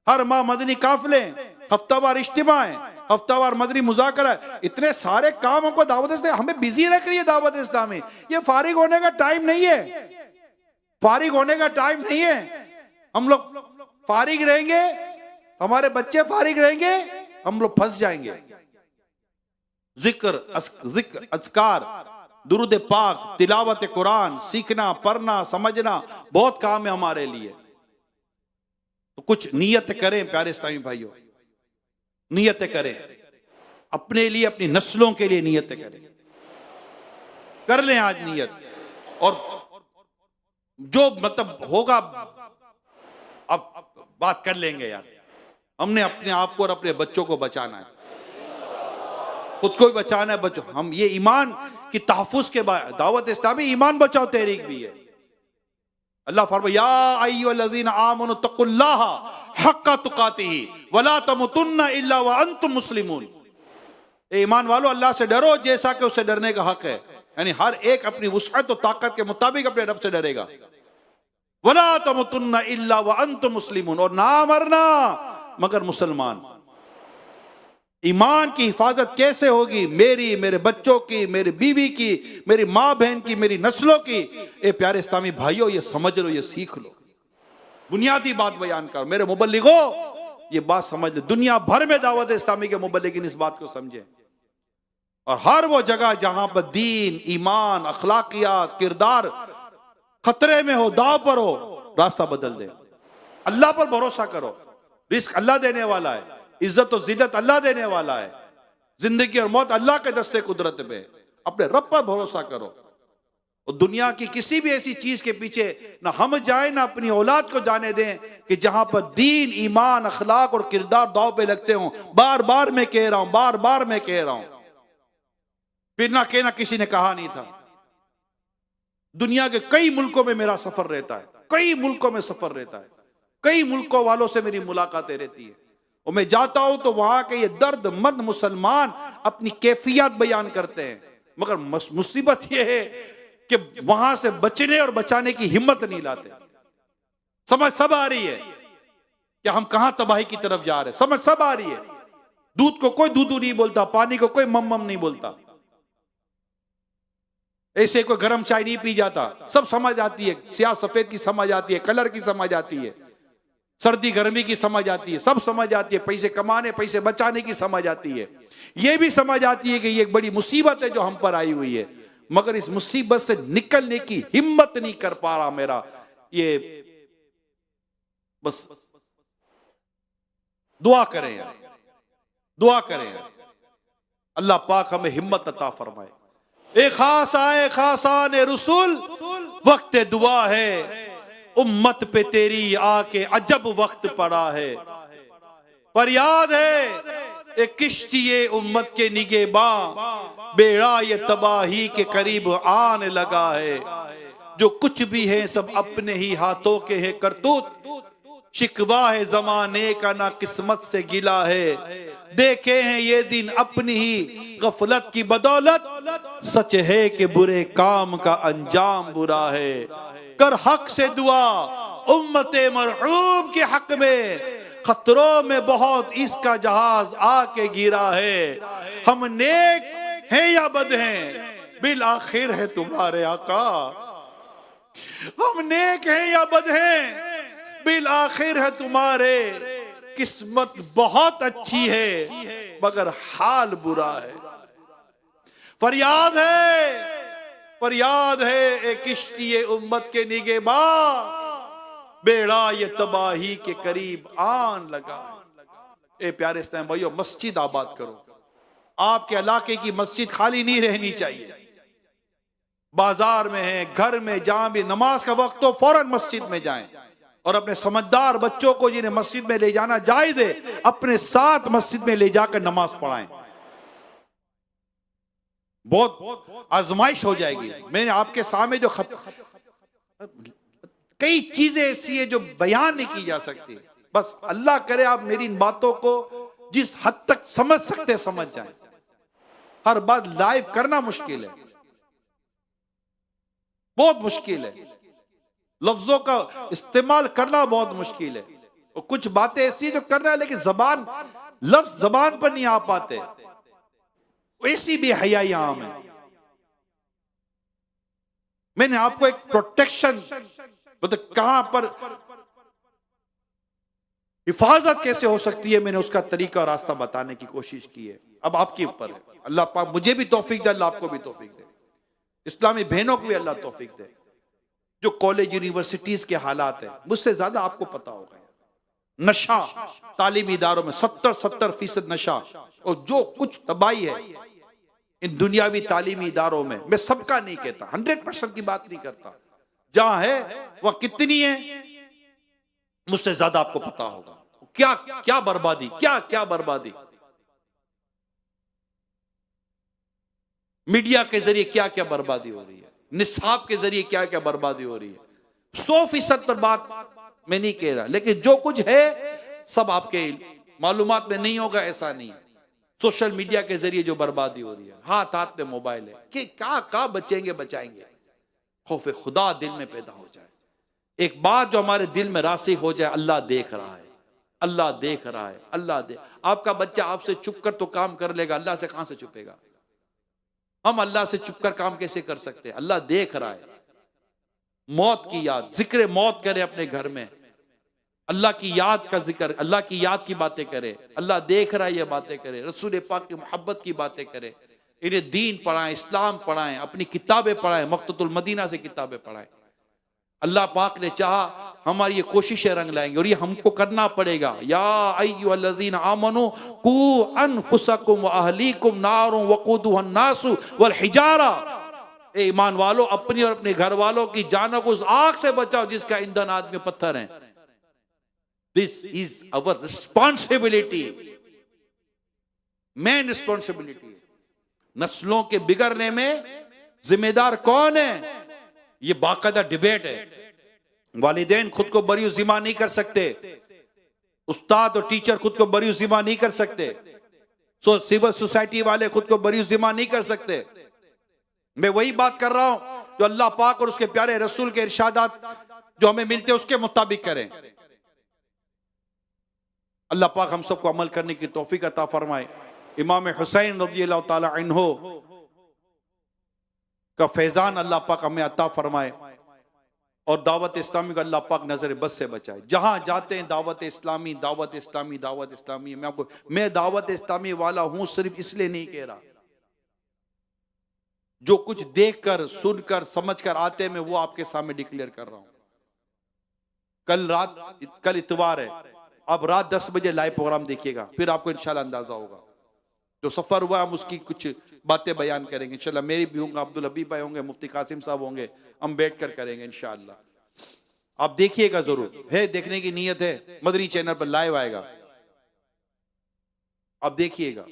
हर माह मदनी काफिले, हफ्तावार इज्तिमाएं, हफ्तावार मदनी मुज़ाकरा, इतने सारे काम हमको दावत इस्लामी हमें बिजी रख रही है। दावत इस्लामी ये फारिग होने का टाइम नहीं है, फारिग होने का टाइम नहीं है। हम लोग फारिग रहेंगे, हमारे बच्चे फारिग रहेंगे, हम लोग फंस जाएंगे। जिक्र अज़कार, दुरूद पाक, तिलावत कुरान, सीखना, पढ़ना, समझना, बहुत काम है हमारे लिए। तो कुछ नियत करें प्यारे इस्लामी भाइयों, नियत करें अपने लिए, अपनी नस्लों के लिए नियत करें, कर लें आज नियत। और जो मतलब होगा अब बात कर लेंगे यार। हमने अपने आप को और अपने बच्चों को बचाना है, खुद को भी बचाना है, बच्चों। हम ये ईमान की तहफ़्फ़ुज़ के बाद दावत इस्लामी ईमान बचाओ तहरीक भी है। अल्लाह फरमाया या अय्युहल्लज़ीना आमनू तक़ुल्लाह हक़्क़ तुक़ातिही वला तमुतुन्ना इल्ला व अंतुम मुस्लिमून। ईमान वालों, अल्लाह से डरो जैसा कि उससे डरने का हक है। यानी हर एक अपनी वुसअत और ताकत के मुताबिक अपने रब से डरेगा। वला तमुतुन्ना इल्ला व अंतुम मुस्लिमून, और ना मरना मगर मुसलमान। ईमान की हिफाजत कैसे होगी? मेरी, मेरे बच्चों की, मेरी बीवी की, मेरी माँ बहन की, मेरी नस्लों की। ए प्यारे इस्लामी भाइयों, ये समझ लो, ये सीख लो। बुनियादी बात बयान करो, मेरे मुबल्लिगो ये बात समझ लो। दुनिया भर में दावत इस्लामी के मुबल्लिगीन इस बात को समझे, और हर वो जगह जहां पर दीन, ईमान, अखलाकियात, किरदार खतरे में हो, दाव पर हो, रास्ता बदल दे। अल्लाह पर भरोसा करो, रिस्क अल्लाह देने वाला है, इज्जत और जिद्दत अल्लाह देने वाला है, जिंदगी और मौत अल्लाह के दस्ते कुदरत में। अपने रब पर भरोसा करो, और दुनिया की किसी भी ऐसी चीज के पीछे ना हम जाए, ना अपनी औलाद को जाने दें कि जहां पर दीन, ईमान, अखलाक और किरदार दाव पे लगते हों। बार बार मैं कह रहा हूं, बार बार मैं कह रहा हूं, फिर ना कहना किसी ने कहा नहीं था। दुनिया के कई मुल्कों में मेरा सफर रहता है, कई मुल्कों में सफर रहता है, कई मुल्कों वालों से मेरी मुलाकातें रहती है, और मैं जाता हूं तो वहां के ये दर्दमंद मुसलमान अपनी कैफियत बयान करते हैं, मगर मुसीबत ये है कि वहां से बचने और बचाने की हिम्मत नहीं लाते। समझ सब आ रही है कि हम कहां तबाही की तरफ जा रहे हैं, समझ सब आ रही है। दूध को कोई दूधू नहीं बोलता, पानी को कोई मम नहीं बोलता, ऐसे कोई गर्म चाय नहीं पी जाता, सब समझ आती है, स्याह सफेद की समझ आती है, कलर की समझ आती है, सर्दी गर्मी की समझ आती है, सब समझ आती है, पैसे कमाने पैसे बचाने की समझ आती है। यह भी समझ आती है कि ये एक बड़ी मुसीबत है जो हम पर आई हुई है, मगर इस मुसीबत से निकलने की हिम्मत नहीं कर पा रहा मेरा ये। बस दुआ करें यार, दुआ करें यार, अल्लाह पाक हमें हिम्मत अता फरमाए। एक खास आए खासान रसूल, वक्त दुआ है, उम्मत पे तेरी आके अजब वक्त पड़ा है। पर याद है एक किश्ती उम्मत के निगेबां, बेड़ा ये तबाही के करीब आने लगा है। जो कुछ भी है सब अपने ही हाथों के है करतूत, शिकवा है जमाने का ना किस्मत से गिला है। देखे हैं ये दिन अपनी ही गफलत की बदौलत, सच है कि बुरे काम का अंजाम बुरा है। कर हक से दुआ उम्मते मरहूम के हक में, खतरों में बहुत इसका जहाज आके गिरा है। हम नेक हैं या बद हैं, बिल आखिर है तुम्हारे आका। हम नेक हैं या बद हैं, बिल आखिर है तुम्हारे। किस्मत बहुत अच्छी है मगर हाल बुरा है। फरियाद है एक किश्ती उम्मत के निगेबां, बेड़ा ये तबाही के करीब आन लगा। ए प्यारे इस्लाम भाइयों, मस्जिद आबाद करो। आपके इलाके की मस्जिद खाली नहीं रहनी चाहिए। बाजार में है, घर में, जहां भी नमाज का वक्त हो फौरन मस्जिद में जाएं, और अपने समझदार बच्चों को जिन्हें मस्जिद में ले जाना जायज है, अपने साथ मस्जिद में ले जाकर नमाज पढ़ाएं। बहुत आजमाइश हो जाएगी। मैंने आपके सामने जो कई चीजें ऐसी है जो बयान नहीं की जा सकती। बस अल्लाह करे आप मेरी इन बातों को जिस हद तक समझ सकते समझ जाएं। हर बात लाइव करना मुश्किल है, बहुत मुश्किल है। लफ्जों का इस्तेमाल करना बहुत मुश्किल है, और कुछ बातें ऐसी जो करना है लेकिन लफ्ज जबान पर नहीं आ पाते, ऐसी भी हयाई आम है। मैंने आपको एक प्रोटेक्शन, मतलब कहां पर हिफाजत कैसे हो सकती है, मैंने उसका तरीका और रास्ता बताने की कोशिश की है। अब आपके ऊपर है। अल्लाह पाक मुझे भी तौफीक दे, अल्लाह आपको भी तौफीक दे, इस्लामी बहनों को भी अल्लाह तौफीक दे। जो कॉलेज यूनिवर्सिटीज के हालात है, मुझसे ज्यादा आपको पता होगा। नशा तालीमी इदारों में 70% नशा, और जो कुछ तबाही है इन दुनियावी तालीमी इदारों में, मैं सबका नहीं कहता, 100% की बात नहीं करता, जहां है वह कितनी है मुझसे ज्यादा आपको पता होगा। क्या क्या बर्बादी, क्या क्या बर्बादी, मीडिया के जरिए क्या क्या बर्बादी हो रही है, निसाब के जरिए क्या क्या बर्बादी हो रही है। 100% पर बात मैं नहीं कह रहा, लेकिन जो कुछ है सब आपके मालूमात में नहीं होगा ऐसा नहीं। सोशल मीडिया के जरिए जो बर्बादी हो रही है, हाथ हाथ में मोबाइल है, कि क्या बचेंगे बचाएंगे। खौफ खुदा दिल में पैदा हो जाए, एक बात जो हमारे दिल में रासिख हो जाए, अल्लाह देख रहा है, अल्लाह देख रहा है, अल्लाह देख। आपका बच्चा आपसे चुप कर तो काम कर लेगा, अल्लाह से कहां से चुपेगा। हम अल्लाह से चुप कर काम कैसे कर सकते हैं, अल्लाह देख रहा है। मौत की याद, जिक्र मौत करे अपने घर में, अल्लाह की याद का जिक्र, अल्लाह की याद की बातें करे, अल्लाह देख रहा है ये बातें करे, रसूल पाक की मोहब्बत की बातें करे, इन्हें दीन पढ़ाएं, इस्लाम पढ़ाएं, अपनी किताबें पढ़ाएं, मक्ततुल मदीना से किताबें पढ़ाएं। अल्लाह पाक ने चाहा हमारी ये कोशिशें रंग लाएंगे, और ये हमको करना पड़ेगा। या अय्युहल्लज़ीना आमनू कू अनफुसकुम व अहलीकुम नारुन वक़ूदुहा अन्नासु वल हिजारा। ए ईमान वालों, अपनी और अपने घर वालों की जानों को उस आग से बचाओ जिसका ईंधन आदमी पत्थर है। This is our responsibility, main responsibility. नस्लों के बिगड़ने में जिम्मेदार कौन है? ये बाकायदा डिबेट है। वालिदैन खुद को बरी जिम्मा नहीं कर सकते, उस्ताद और टीचर खुद को बरी जिम्मा नहीं कर सकते, सिविल सोसाइटी वाले खुद को बरी जिम्मा नहीं कर सकते। मैं वही बात कर रहा हूं जो अल्लाह पाक और उसके प्यारे रसूल के इरशादात जो हमें मिलते हैं उसके मुताबिक करें। अल्लाह पाक हम सबको अमल करने की तौफीक अता फरमाए। इमाम हुसैन रज़ियल्लाहु ताला अन्हो का फैजान अल्लाह पाक हमें अता फरमाए और दावत इस्लामी को अल्लाह पाक नजर बस से बचाए। जहां जाते हैं दावत इस्लामी, दावत इस्लामी, दावत इस्लामी। मैं दावत इस्लामी वाला हूं सिर्फ इसलिए नहीं कह रहा, जो कुछ देखकर सुनकर समझकर आते हैं मैं वो आपके सामने डिक्लेयर कर रहा हूं। कल इतवार है, आप रात 10 बजे लाइव प्रोग्राम देखिएगा, फिर आपको इंशाल्लाह अंदाजा होगा। जो सफर हुआ हम उसकी कुछ बातें बयान करेंगे इंशाल्लाह। मेरी भी होंगे, अब्दुल हबीब भाई होंगे, मुफ्ती कासिम साहब होंगे, हम बैठ कर करेंगे इंशाल्लाह। आप देखिएगा जरूर, है देखने की नीयत है, मदनी चैनल पर लाइव आएगा, आप देखिएगा।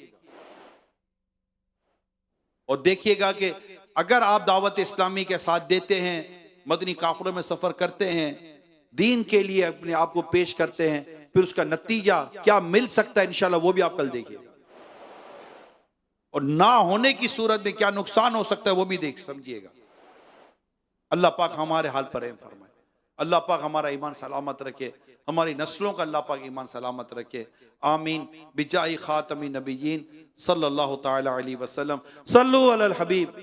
और देखिएगा कि अगर आप दावत इस्लामी के साथ देते हैं, मदनी काफिलों में सफर करते हैं, दीन के लिए अपने आप को पेश करते हैं, फिर उसका नतीजा क्या मिल सकता है इंशाल्लाह वो भी आप कल देखिएगा। और ना होने की सूरत में क्या नुकसान हो सकता है वो भी देख समझिएगा। अल्लाह पाक हमारे हाल पर रहम फरमाए, अल्लाह पाक हमारा ईमान सलामत रखे, हमारी नस्लों का अल्लाह पाक ईमान सलामत रखे। आमीन बिजाही खातमी नबीयीन सल्लल्लाहु तआला अलैहि वसल्लम। सल्लु अलल हबीब।